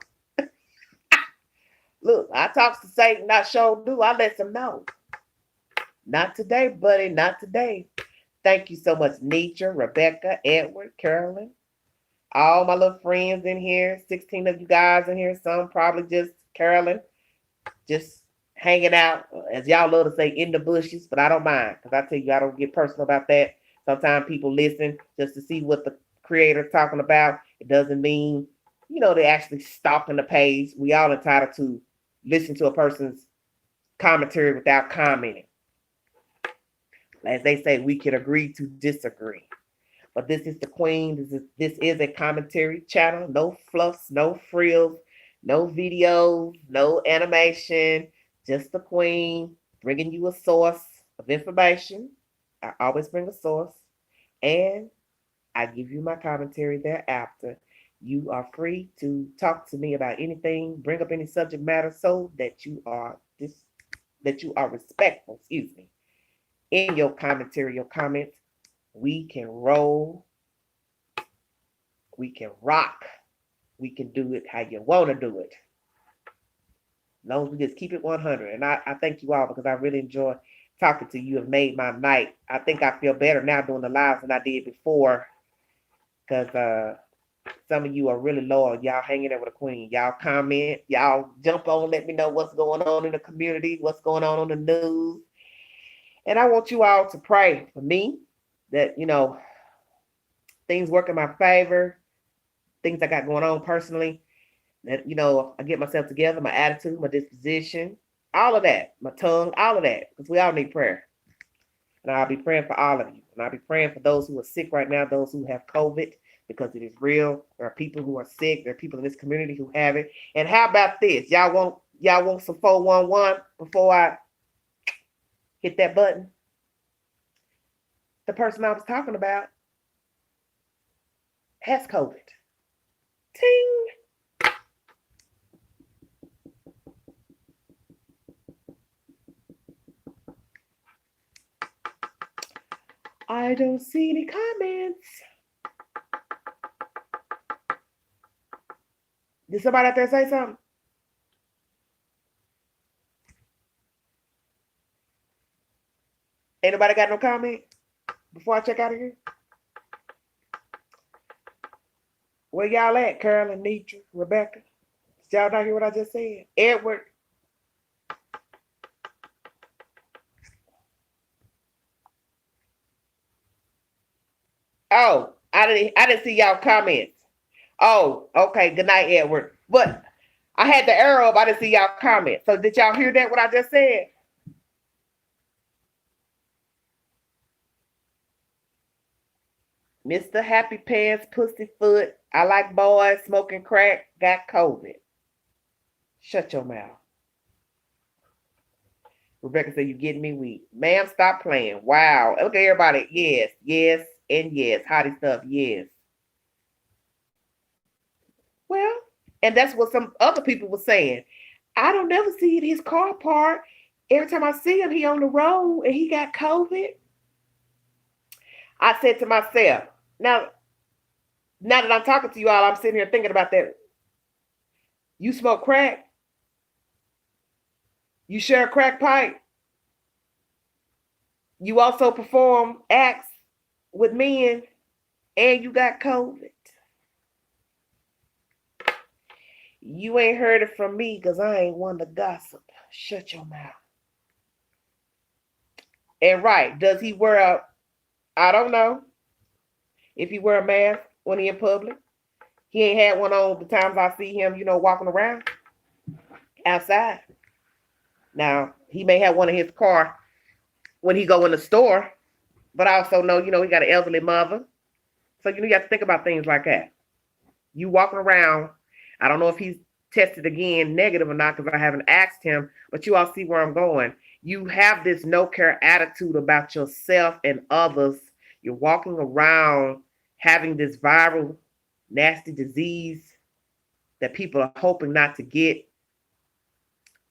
Look, I talks to Satan, I sure do. I let him know. Not today, buddy. Not today. Thank you so much, Nietzsche, Rebecca, Edward, Carolyn, all my little friends in here, 16 of you guys in here, some probably just Carolyn, just hanging out, as y'all love to say, in the bushes, but I don't mind, because I tell you, I don't get personal about that. Sometimes people listen just to see what the creator's talking about. It doesn't mean, they actually stalking the page. We all entitled to listen to a person's commentary without commenting. As they say, we can agree to disagree. But this is the Queen. This is a commentary channel. No fluffs, no frills, no videos, no animation. Just the queen, bringing you a source of information. I always bring a source. And I give you my commentary thereafter. You are free to talk to me about anything, bring up any subject matter so that you are respectful, excuse me, in your commentary, your comments. We can roll, we can rock, we can do it how you want to do it. As long as we just keep it 100. And I thank you all because I really enjoy talking to you. You have made my night. I think I feel better now doing the lives than I did before because some of you are really loyal. Y'all hanging there with a queen. Y'all comment. Y'all jump on. Let me know what's going on in the community, what's going on the news. And I want you all to pray for me that, things work in my favor, things I got going on personally, that, I get myself together, my attitude, my disposition, all of that, my tongue, all of that, because we all need prayer. And I'll be praying for all of you. And I'll be praying for those who are sick right now, those who have COVID, because it is real. There are people who are sick. There are people in this community who have it. And how about this? Y'all want some 411 before I hit that button? The person I was talking about has COVID. Ting. I don't see any comments. Did somebody out there say something? Ain't nobody got no comment before I check out of here? Where y'all at, Carolyn, Nitra, Rebecca? Did y'all not hear what I just said? Edward. Oh, I didn't see y'all comments. Oh, okay. Good night, Edward. But I had the arrow up. I didn't see y'all comments. So did y'all hear that? What I just said? Mr. Happy Pants, Pussyfoot. I like boys smoking crack. Got COVID. Shut your mouth. Rebecca said, you getting me weak. Ma'am, stop playing. Wow. Okay, everybody. Yes, yes, and yes. Hottie stuff. Yes. Well, and that's what some other people were saying. I don't never see in his car park. Every time I see him, he on the road and he got COVID. I said to myself, now that I'm talking to you all, I'm sitting here thinking about that. You smoke crack? You share a crack pipe? You also perform acts with men and you got COVID? You ain't heard it from me because I ain't one to gossip. Shut your mouth. And right, does he wear I don't know if he wear a mask when he in public. He ain't had one on the times I see him, walking around outside. Now, he may have one in his car when he go in the store, but I also know, he got an elderly mother. So, you have to think about things like that. You walking around, I don't know if he's tested again negative or not because I haven't asked him, but you all see where I'm going. You have this no care attitude about yourself and others. You're walking around having this viral, nasty disease that people are hoping not to get.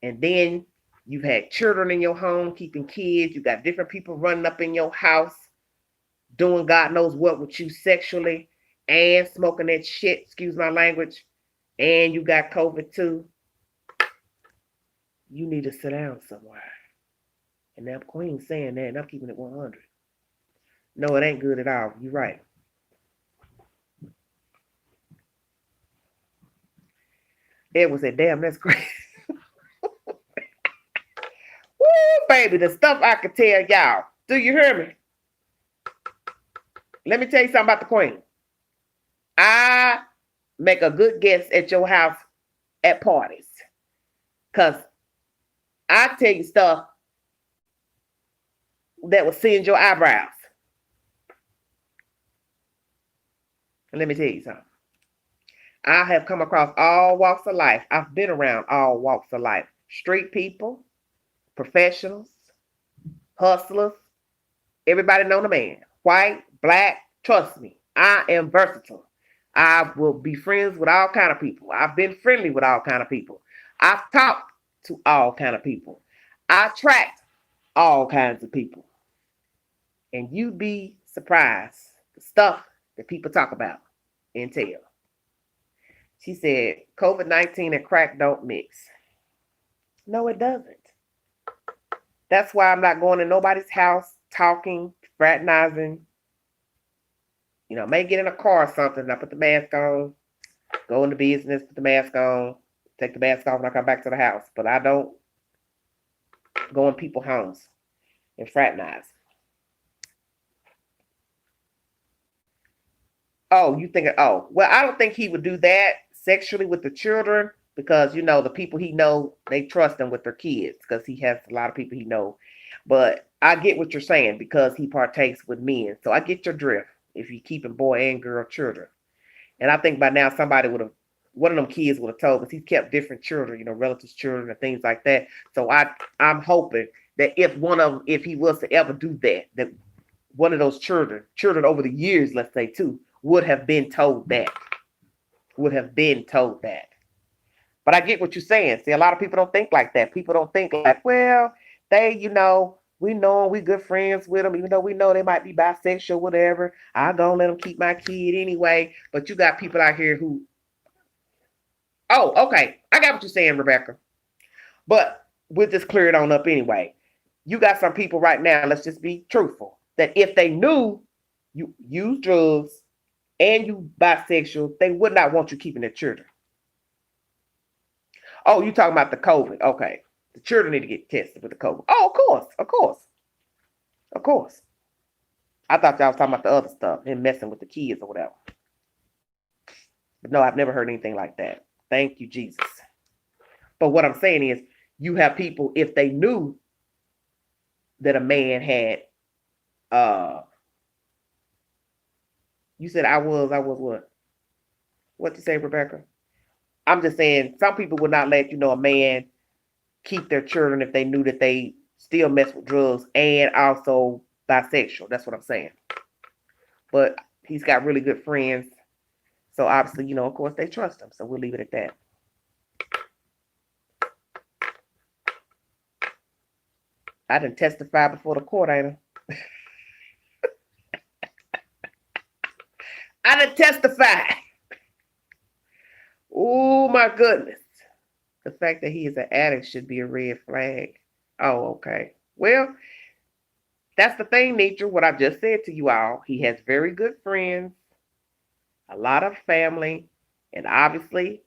And then you've had children in your home, keeping kids. You got different people running up in your house, doing God knows what with you sexually, and smoking that shit, excuse my language, and you got COVID too. You need to sit down somewhere. And that queen saying that, and I'm keeping it 100. No, it ain't good at all. You're right. Edward said, damn, that's crazy. Woo, baby, the stuff I could tell y'all. Do you hear me? Let me tell you something about the queen. I make a good guess at your house at parties. Because I tell you stuff that will singe your eyebrows. And let me tell you something. I have come across all walks of life. I've been around all walks of life. Street people, professionals, hustlers, everybody know the man. White, black, trust me, I am versatile. I will be friends with all kind of people. I've been friendly with all kind of people. I've talked to all kind of people. I attract all kinds of people. And you'd be surprised the stuff that people talk about and tell. She said, COVID-19 and crack don't mix. No, it doesn't. That's why I'm not going to nobody's house talking, fraternizing. May get in a car or something. I put the mask on, go into business, put the mask on, take the mask off when I come back to the house. But I don't go in people's homes and fraternize. Oh, you think? Oh, well, I don't think he would do that sexually with the children because the people he know they trust him with their kids because he has a lot of people he know. But I get what you're saying because he partakes with men, so I get your drift. If you keeping boy and girl children, and I think by now somebody would have, one of them kids would have told us he's kept different children, relatives' children and things like that. So I'm hoping that if he was to ever do that, that one of those children over the years, let's say too, would have been told that. But I get what you're saying. See, a lot of people don't think like that. People don't think like, well, they, we know them, we good friends with them, even though we know they might be bisexual, whatever. I don't let them keep my kid anyway. But you got people out here who, oh, okay, I got what you're saying, Rebecca. But we'll just clear it on up anyway. You got some people right now, let's just be truthful, that if they knew you use drugs and you bisexual, they would not want you keeping their children. Oh, you talking about the COVID. Okay. The children need to get tested with the COVID. Oh, of course. I thought y'all was talking about the other stuff and messing with the kids or whatever. But no, I've never heard anything like that. Thank you, Jesus. But what I'm saying is, you have people, if they knew that a man had, you said I was what? What you say, Rebecca? I'm just saying, some people would not let a man keep their children if they knew that they still mess with drugs and also bisexual. That's what I'm saying. But he's got really good friends. So obviously, of course, they trust him. So we'll leave it at that. I didn't testify before the court, ain't I? I didn't testify. Oh, my goodness. The fact that he is an addict should be a red flag. Oh, okay. Well, that's the thing, nature. What I just said to you all. He has very good friends, a lot of family, and obviously,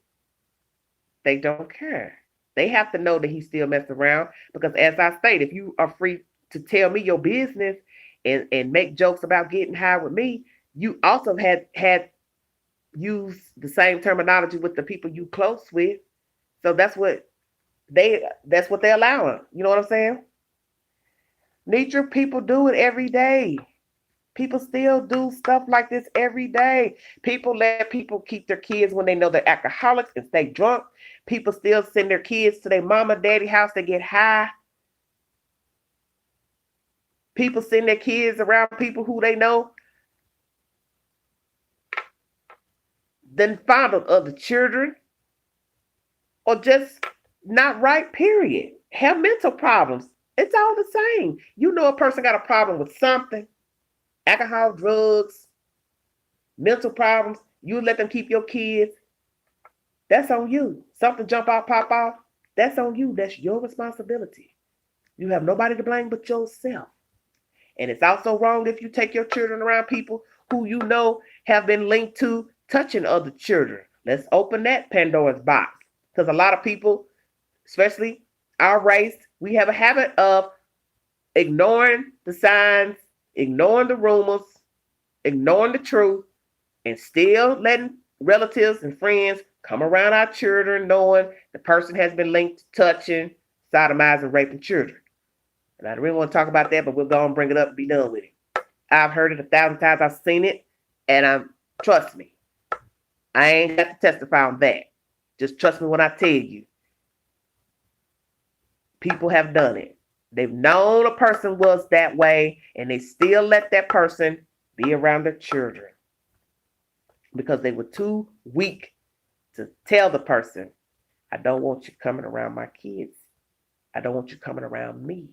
they don't care. They have to know that he still messed around because, as I stated, if you are free to tell me your business and make jokes about getting high with me, you also had used the same terminology with the people you close with. So that's what they're allowing. You know what I'm saying? Nature, people do it every day. People still do stuff like this every day. People let people keep their kids when they know they're alcoholics and stay drunk. People still send their kids to their mama, daddy house to get high. People send their kids around people who they know then fondled other children or just not right, period. Have mental problems. It's all the same. A person got a problem with something, alcohol, drugs, mental problems. You let them keep your kids. That's on you. Something jump out, pop off. That's on you. That's your responsibility. You have nobody to blame but yourself. And it's also wrong if you take your children around people who have been linked to touching other children. Let's open that Pandora's box. Because a lot of people, especially our race, we have a habit of ignoring the signs, ignoring the rumors, ignoring the truth, and still letting relatives and friends come around our children knowing the person has been linked to touching, sodomizing, raping children. And I don't really want to talk about that, but we'll go and bring it up and be done with it. I've heard it 1,000 times. I've seen it. And trust me, I ain't got to testify on that. Just trust me when I tell you. People have done it. They've known a person was that way, and they still let that person be around their children because they were too weak to tell the person, I don't want you coming around my kids. I don't want you coming around me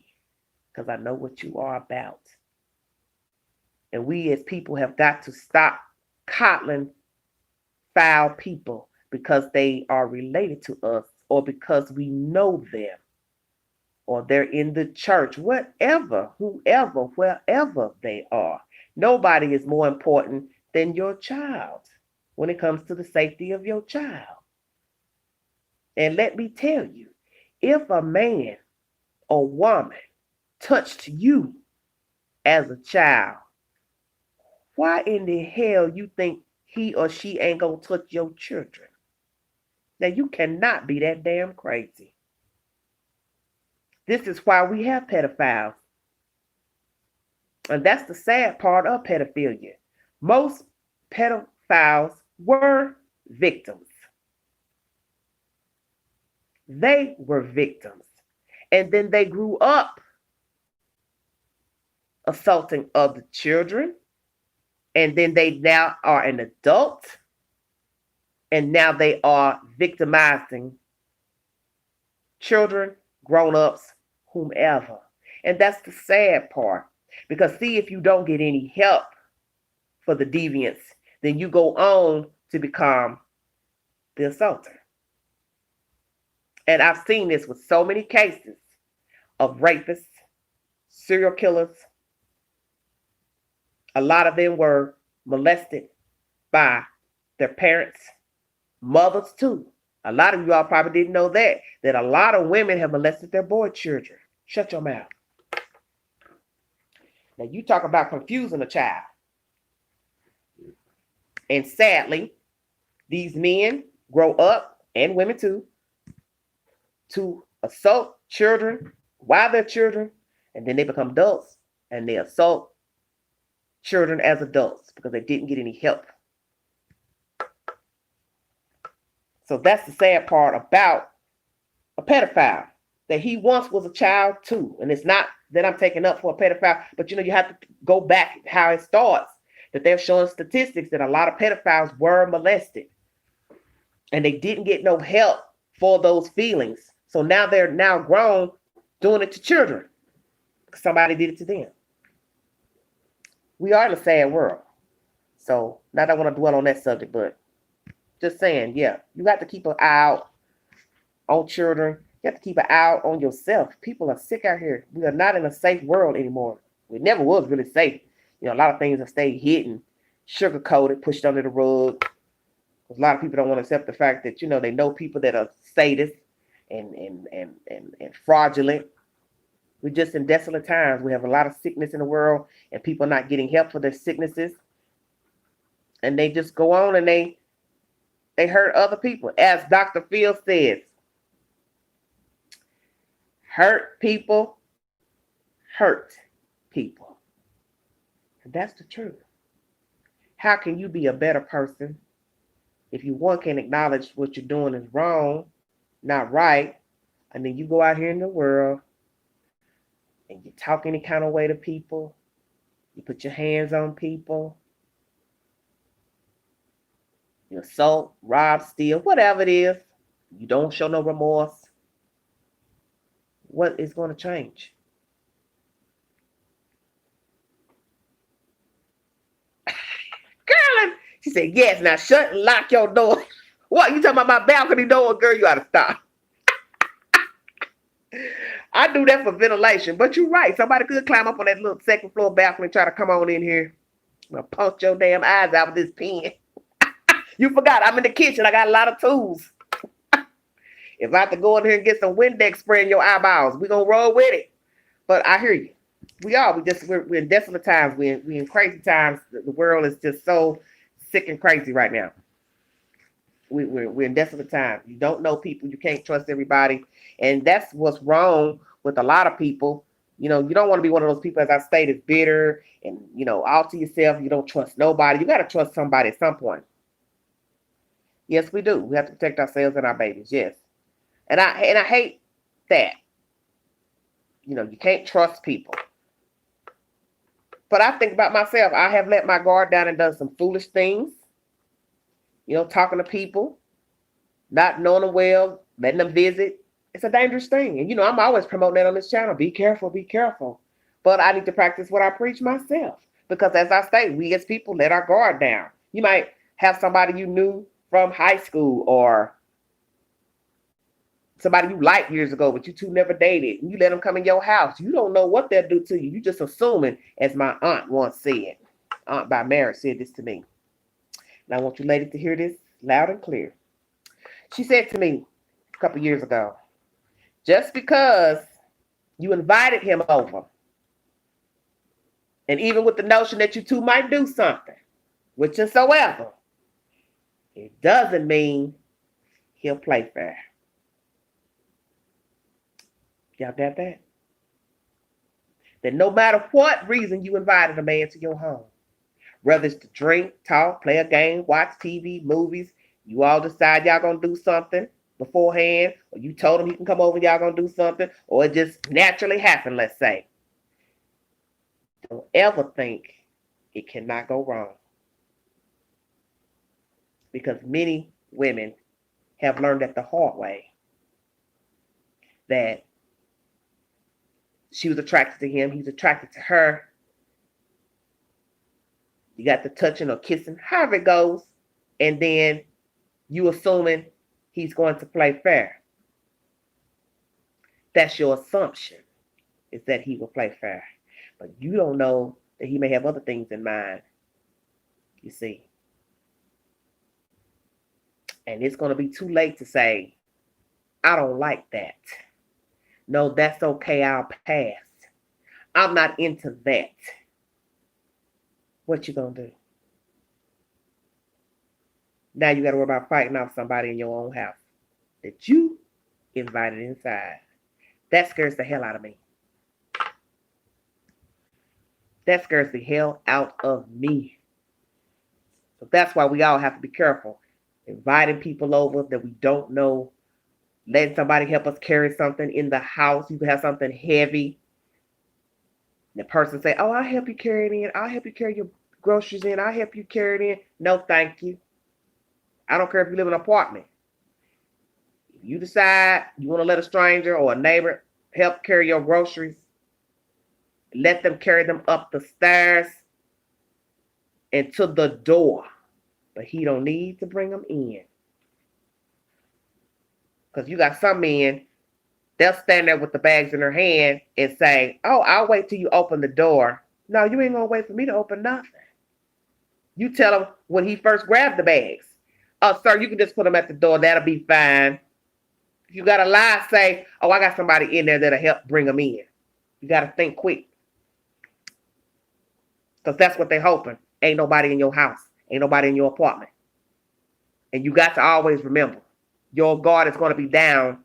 because I know what you are about. And we as people have got to stop coddling foul people because they are related to us or because we know them or they're in the church, whatever, whoever, wherever they are. Nobody is more important than your child when it comes to the safety of your child. And let me tell you, if a man or woman touched you as a child, why in the hell you think he or she ain't gonna touch your children? Now you cannot be that damn crazy. This is why we have pedophiles. And that's the sad part of pedophilia. Most pedophiles were victims. They were victims. And then they grew up assaulting other children. And then they now are an adult. And now they are victimizing children, grown-ups, whomever. And that's the sad part. Because see, if you don't get any help for the deviance, then you go on to become the assaulter. And I've seen this with so many cases of rapists, serial killers. A lot of them were molested by their parents, mothers too. A lot of you all probably didn't know that a lot of women have molested their boy children. Shut your mouth. Now you talk about confusing a child. And sadly, these men grow up, and women too, to assault children while they're children, and then they become adults and they assault children as adults because they didn't get any help. So that's the sad part about a pedophile, that he once was a child too. And it's not that I'm taking up for a pedophile, but you have to go back how it starts, that they're showing statistics that a lot of pedophiles were molested and they didn't get no help for those feelings. So now they're now grown doing it to children. Somebody did it to them. We are in a sad world. So not that I want to dwell on that subject, but just saying, yeah, you got to keep an eye out on children. You have to keep an eye out on yourself. People are sick out here. We are not in a safe world anymore. We never was really safe. A lot of things have stayed hidden, sugar-coated, pushed under the rug. A lot of people don't want to accept the fact that, they know people that are sadists and fraudulent. We're just in desolate times. We have a lot of sickness in the world and people not getting help for their sicknesses. And they just go on and they hurt other people. As Dr. Phil says, hurt people hurt people. And that's the truth. How can you be a better person if you, one, can acknowledge what you're doing is wrong, not right, and then you go out here in the world and you talk any kind of way to people, you put your hands on people, you assault, rob, steal, whatever it is, you don't show no remorse, what is going to change? Girl, she said, yes, now shut and lock your door. What, you talking about my balcony door? Girl, you ought to stop. I do that for ventilation, but you're right. Somebody could climb up on that little second floor balcony and try to come on in here. I'm going to punch your damn eyes out with this pen. You forgot, I'm in the kitchen. I got a lot of tools. If I have to go in here and get some Windex spray in your eyeballs, we're going to roll with it. But I hear you. We're in desolate times. We're in crazy times. The world is just so sick and crazy right now. We're in desolate times. You don't know people. You can't trust everybody. And that's what's wrong with a lot of people. You don't want to be one of those people, as I stated, bitter and, all to yourself. You don't trust nobody. You got to trust somebody at some point. Yes, we do. We have to protect ourselves and our babies. Yes. And I hate that. You can't trust people. But I think about myself. I have let my guard down and done some foolish things. Talking to people, not knowing them well, letting them visit. It's a dangerous thing. And, I'm always promoting that on this channel. Be careful, be careful. But I need to practice what I preach myself. Because as I say, we as people let our guard down. You might have somebody you knew from high school or somebody you liked years ago, but you two never dated, and you let them come in your house. You don't know what they'll do to you. You just assuming, as my aunt once said. Aunt by marriage said this to me. And I want you ladies to hear this loud and clear. She said to me a couple years ago, just because you invited him over, and even with the notion that you two might do something, whichsoever, it doesn't mean he'll play fair. Y'all got that? That no matter what reason you invited a man to your home, whether it's to drink, talk, play a game, watch TV, movies, you all decide y'all gonna do something beforehand, or you told him he can come over, y'all gonna do something, or it just naturally happened, let's say. Don't ever think it cannot go wrong. Because many women have learned it the hard way that she was attracted to him, he's attracted to her. You got the touching or kissing, however it goes, and then you assuming he's going to play fair. That's your assumption, is that he will play fair. But you don't know that he may have other things in mind, you see. And it's going to be too late to say, I don't like that. No, that's okay, I'll pass. I'm not into that. What you gonna do? Now you gotta worry about fighting off somebody in your own house that you invited inside. That scares the hell out of me. That scares the hell out of me. So that's why we all have to be careful. Inviting people over that we don't know. Letting somebody help us carry something in the house. You can have something heavy. The person say, oh, I'll help you carry it in. I'll help you carry your groceries in. I'll help you carry it in. No, thank you. I don't care if you live in an apartment. If you decide you want to let a stranger or a neighbor help carry your groceries, let them carry them up the stairs and to the door. But he don't need to bring them in. Because you got some men, they'll stand there with the bags in their hand and say, oh, I'll wait till you open the door. No, you ain't going to wait for me to open nothing. You tell him when he first grabbed the bags, oh, sir, you can just put them at the door. That'll be fine. If you got to lie, say, oh, I got somebody in there that'll help bring them in. You got to think quick. Because that's what they're hoping. Ain't nobody in your house. Ain't nobody in your apartment. And you got to always remember, your guard is going to be down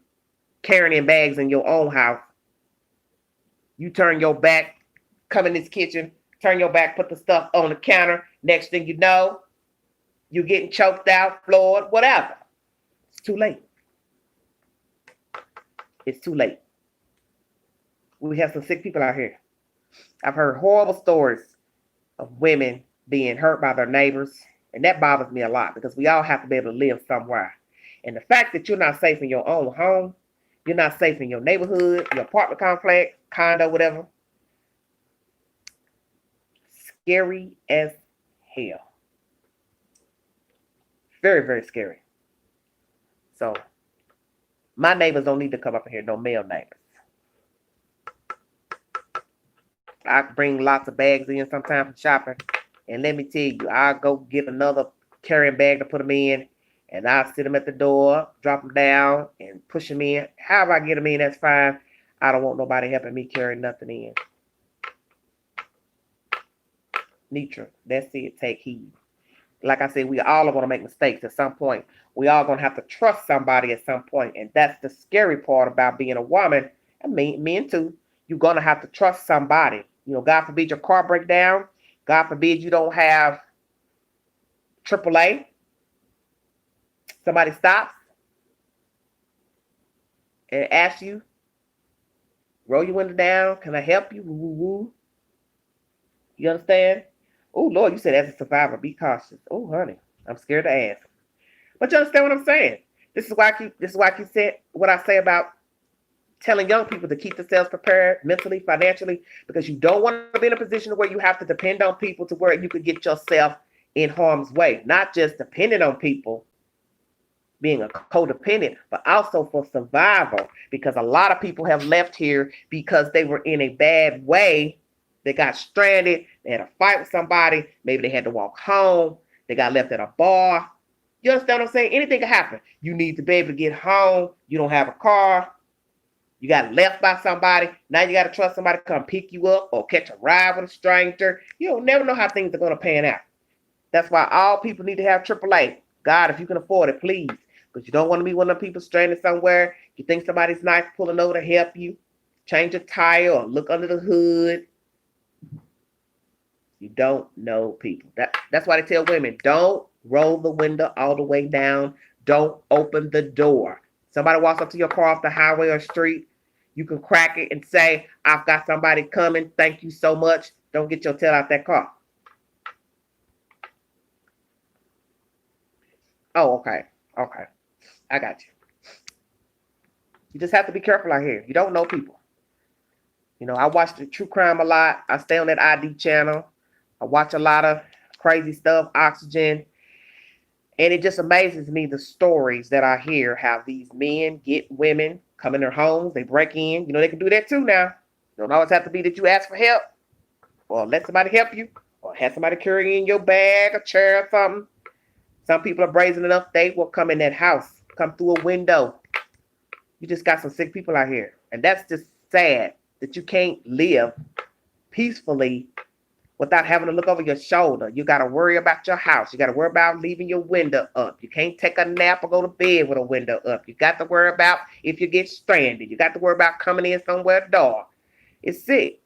carrying in bags in your own house. You turn your back, come in this kitchen, turn your back, put the stuff on the counter. Next thing you know, you're getting choked out, floored, whatever. It's too late. It's too late. We have some sick people out here. I've heard horrible stories of women being hurt by their neighbors, and that bothers me a lot because we all have to be able to live somewhere. And the fact that you're not safe in your own home, you're not safe in your neighborhood, your apartment complex, condo, whatever. Scary as hell. Very, very scary. So, my neighbors don't need to come up in here, no male neighbors. I bring lots of bags in sometimes from shopping. And let me tell you, I'll go get another carrying bag to put them in. And I'll sit them at the door, drop them down, and push them in. However I get them in, that's fine. I don't want nobody helping me carry nothing in. Nitra, that's it. Take heed. Like I said, we all are going to make mistakes at some point. We all going to have to trust somebody at some point. And that's the scary part about being a woman. I mean, men too. You're going to have to trust somebody. God forbid your car break down. God forbid you don't have AAA. Somebody stops and asks you, Roll your window down. Can I help you? Woo, woo, woo. You understand? Oh, Lord, you said as a survivor, be cautious. Oh, honey, I'm scared to ask. But you understand what I'm saying? This is why I keep saying what I say about telling young people to keep themselves prepared mentally, financially, because you don't want to be in a position where you have to depend on people to where you could get yourself in harm's way. Not just depending on people, being a codependent, but also for survival. Because a lot of people have left here because they were in a bad way. They got stranded. They had a fight with somebody. Maybe they had to walk home. They got left at a bar. You understand what I'm saying? Anything can happen. You need to be able to get home. You don't have a car. You got left by somebody. Now you got to trust somebody to come pick you up or catch a ride with a stranger. You don't never know how things are going to pan out. That's why all people need to have AAA. God, if you can afford it, please. Because you don't want to be one of the people stranded somewhere. You think somebody's nice pulling over to help you, change a tire or look under the hood. You don't know people. That's why they tell women, don't roll the window all the way down. Don't open the door. Somebody walks up to your car off the highway or street, you can crack it and say, I've got somebody coming. Thank you so much. Don't get your tail out that car. Oh, okay. Okay. I got you. You just have to be careful out here. You don't know people. You know, I watch the true crime a lot. I stay on that ID channel. I watch a lot of crazy stuff, Oxygen. And it just amazes me the stories that I hear how these men get women, come in their homes, they break in. You know, they can do that too now. It don't always have to be that you ask for help or let somebody help you or have somebody carry in your bag, a chair or something. Some people are brazen enough, they will come in that house, come through a window. You just got some sick people out here. And that's just sad that you can't live peacefully without having to look over your shoulder. You got to worry about your house. You got to worry about leaving your window up. You can't take a nap or go to bed with a window up. You got to worry about if you get stranded. You got to worry about coming in somewhere dark. It's sick.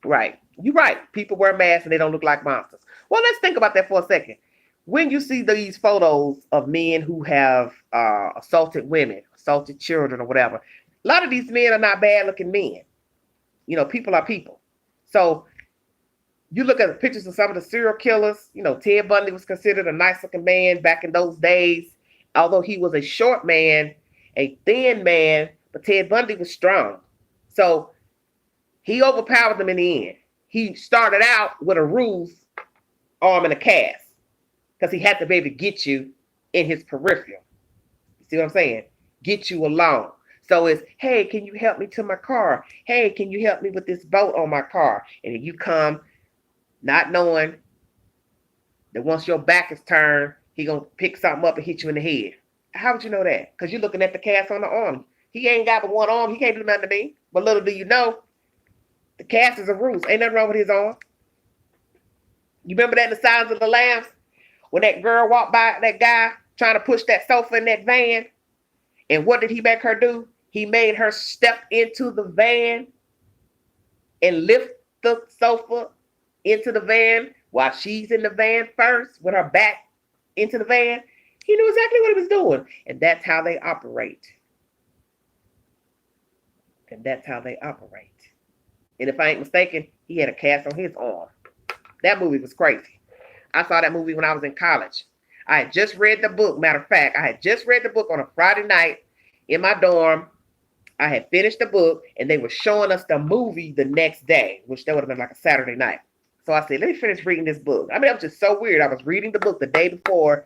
Right. You're right. People wear masks and they don't look like monsters. Well, let's think about that for a second. When you see these photos of men who have assaulted women, assaulted children, or whatever, a lot of these men are not bad looking men. You know, people are people. So you look at the pictures of some of the serial killers. You know, Ted Bundy was considered a nice looking man back in those days. Although he was a short man, a thin man, but Ted Bundy was strong. So he overpowered them in the end. He started out with a ruse arm and a cast because he had to be able to get you in his peripheral. You see what I'm saying? Get you alone. So it's, hey, can you help me to my car? Hey, can you help me with this bolt on my car? And then you come not knowing that once your back is turned, he gonna pick something up and hit you in the head. How would you know that? Because you're looking at the cast on the arm. He ain't got but one arm. He can't do nothing to me. But little do you know, the cast is a ruse. Ain't nothing wrong with his arm. You remember that in the Silence of the Lambs? When that girl walked by that guy trying to push that sofa in that van? And what did he make her do? He made her step into the van and lift the sofa into the van while she's in the van first with her back into the van. He knew exactly what he was doing. And that's how they operate. And that's how they operate. And if I ain't mistaken, he had a cast on his arm. That movie was crazy. I saw that movie when I was in college. I had just read the book. Matter of fact, I had just read the book on a Friday night in my dorm. I had finished the book, and they were showing us the movie the next day, which that would have been like a Saturday night. So I said, let me finish reading this book. I mean, it was just so weird. I was reading the book the day before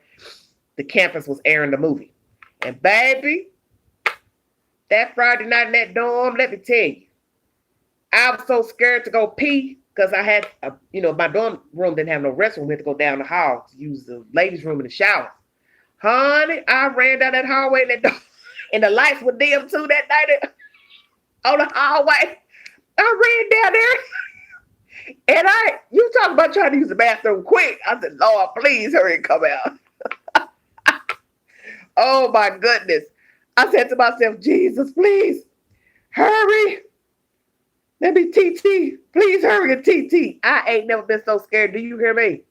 the campus was airing the movie. And baby, that Friday night in that dorm, let me tell you, I was so scared to go pee because I had, my dorm room didn't have no restroom. We had to go down the hall to use the ladies' room in the shower. Honey, I ran down that hallway and the lights were dim too that night on the hallway. I ran down there and you talk about trying to use the bathroom quick. I said, Lord, please hurry and come out. Oh my goodness. I said to myself, Jesus, please hurry. Let me TT. Please hurry and TT. I ain't never been so scared. Do you hear me?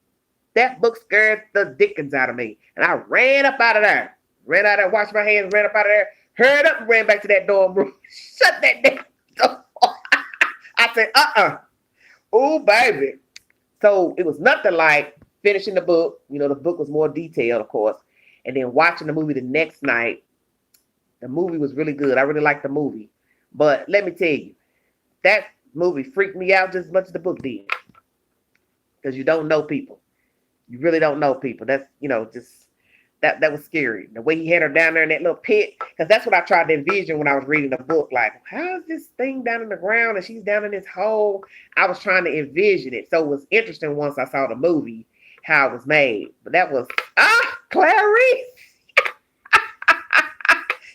That book scared the dickens out of me. And I ran up out of there. Ran out of there, washed my hands, ran up out of there, Hurried up and ran back to that dorm room. Shut that damn door. I said, oh, baby. So it was nothing like finishing the book. You know, the book was more detailed, of course. And then watching the movie the next night. The movie was really good. I really liked the movie. But let me tell you, that movie freaked me out just as much as the book did. Because you don't know people. You really don't know people. That's, just that was scary. The way he had her down there in that little pit. Because that's what I tried to envision when I was reading the book. Like, how is this thing down in the ground and she's down in this hole? I was trying to envision it. So it was interesting once I saw the movie, how it was made. But that was, Clarice.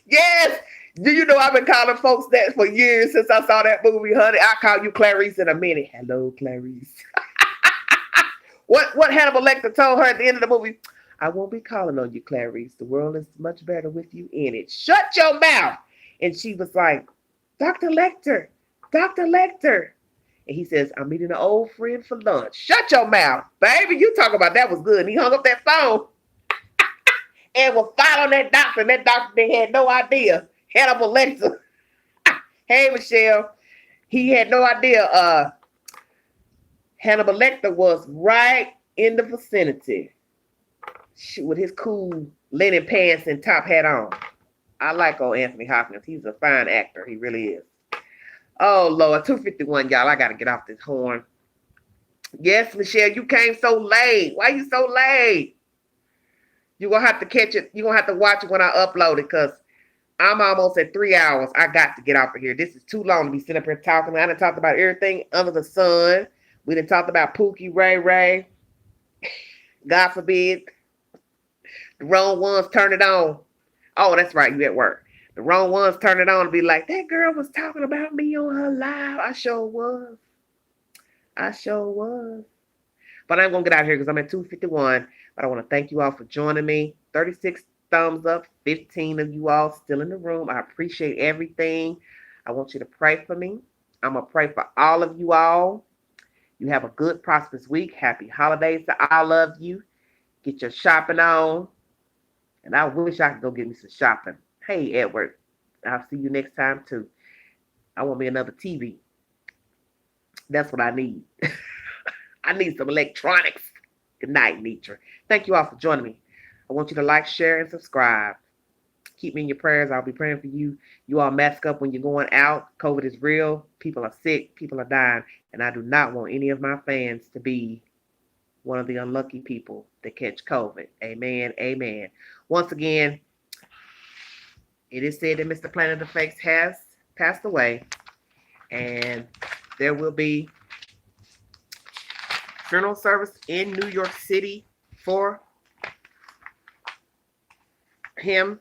Yes. Do you know I've been calling folks that for years since I saw that movie, honey? I'll call you Clarice in a minute. Hello, Clarice. What Hannibal Lecter told her at the end of the movie? I won't be calling on you, Clarice. The world is much better with you in it. Shut your mouth. And she was like, Dr. Lecter, Dr. Lecter. And he says, I'm meeting an old friend for lunch. Shut your mouth, baby. You talk about that was good. And he hung up that phone and was following that doctor. And that doctor, they had no idea. Hannibal Lecter. Hey, Michelle. He had no idea Hannibal Lecter was right in the vicinity with his cool linen pants and top hat on. I like old Anthony Hopkins. He's a fine actor. He really is. Oh, Lord. 2:51, y'all. I got to get off this horn. Yes, Michelle, you came so late. Why you so late? You're going to have to catch it. You're going to have to watch it when I upload it because I'm almost at 3 hours. I got to get off of here. This is too long to be sitting up here talking. I done talked about everything under the sun. We done talked about Pookie, Ray Ray. God forbid. The wrong ones turn it on. Oh, that's right. You at work. The wrong ones turn it on and be like, that girl was talking about me on her live. I sure was. But I'm going to get out of here because I'm at 2:51. But I want to thank you all for joining me. 36 thumbs up. 15 of you all still in the room. I appreciate everything. I want you to pray for me. I'm going to pray for all of you all. You have a good, prosperous week. Happy holidays to all of you. Get your shopping on. And I wish I could go get me some shopping. Hey, Edward. I'll see you next time, too. I want me another TV. That's what I need. I need some electronics. Good night, Nitra. Thank you all for joining me. I want you to like, share, and subscribe. Keep me in your prayers. I'll be praying for you. You all mask up when you're going out. COVID is real. People are sick. People are dying. And I do not want any of my fans to be one of the unlucky people that catch COVID. Amen. Amen. Once again, it is said that Mr. Planet of the Fakes has passed away. And there will be funeral service in New York City for him.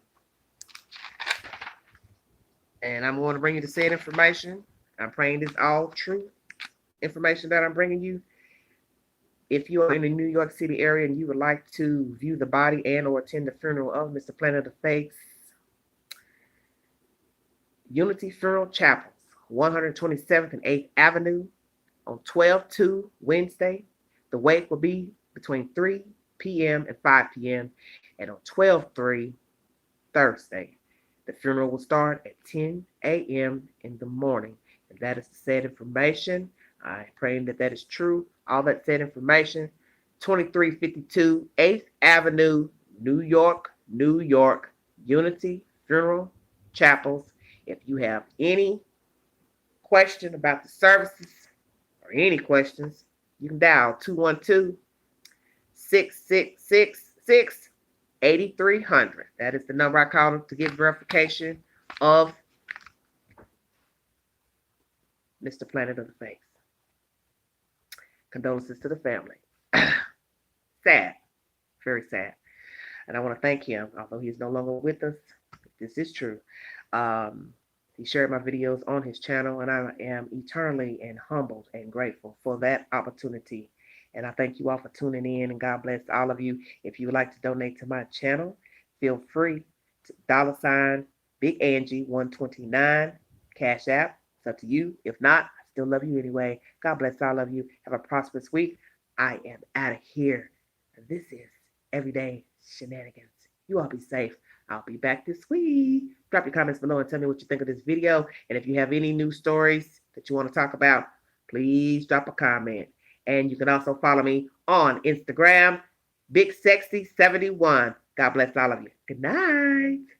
And I'm going to bring you the said information. I'm praying this all true information that I'm bringing you. If you are in the New York City area and you would like to view the body and or attend the funeral of Mr. Planet of the Fakes, Unity Funeral Chapels, 127th and 8th Avenue on 12/2 Wednesday. The wake will be between 3 p.m. and 5 p.m. and on 12/3 Thursday. The funeral will start at 10 a.m. in the morning. And that is the said information. I'm praying that that is true. All that said information, 2352 8th Avenue, New York, New York, Unity Funeral Chapels. If you have any question about the services or any questions, you can dial 212-666-8300. That is the number I called to get verification of Mr. Planet of the Fakes. Condolences to the family. Sad. Very sad. And I want to thank him, although he's no longer with us. This is true. He shared my videos on his channel, and I am eternally and humbled and grateful for that opportunity. And I thank you all for tuning in, and God bless all of you. If you would like to donate to my channel, feel free to $ Big Angie 129 Cash App. It's up to you. If not, I still love you anyway. God bless all of you. Have a prosperous week. I am out of here. This is Everyday Shenanigans. You all be safe. I'll be back this week. Drop your comments below and tell me what you think of this video. And if you have any news stories that you want to talk about, please drop a comment. And you can also follow me on Instagram, Big Sexy 71. God bless all of you. Good night.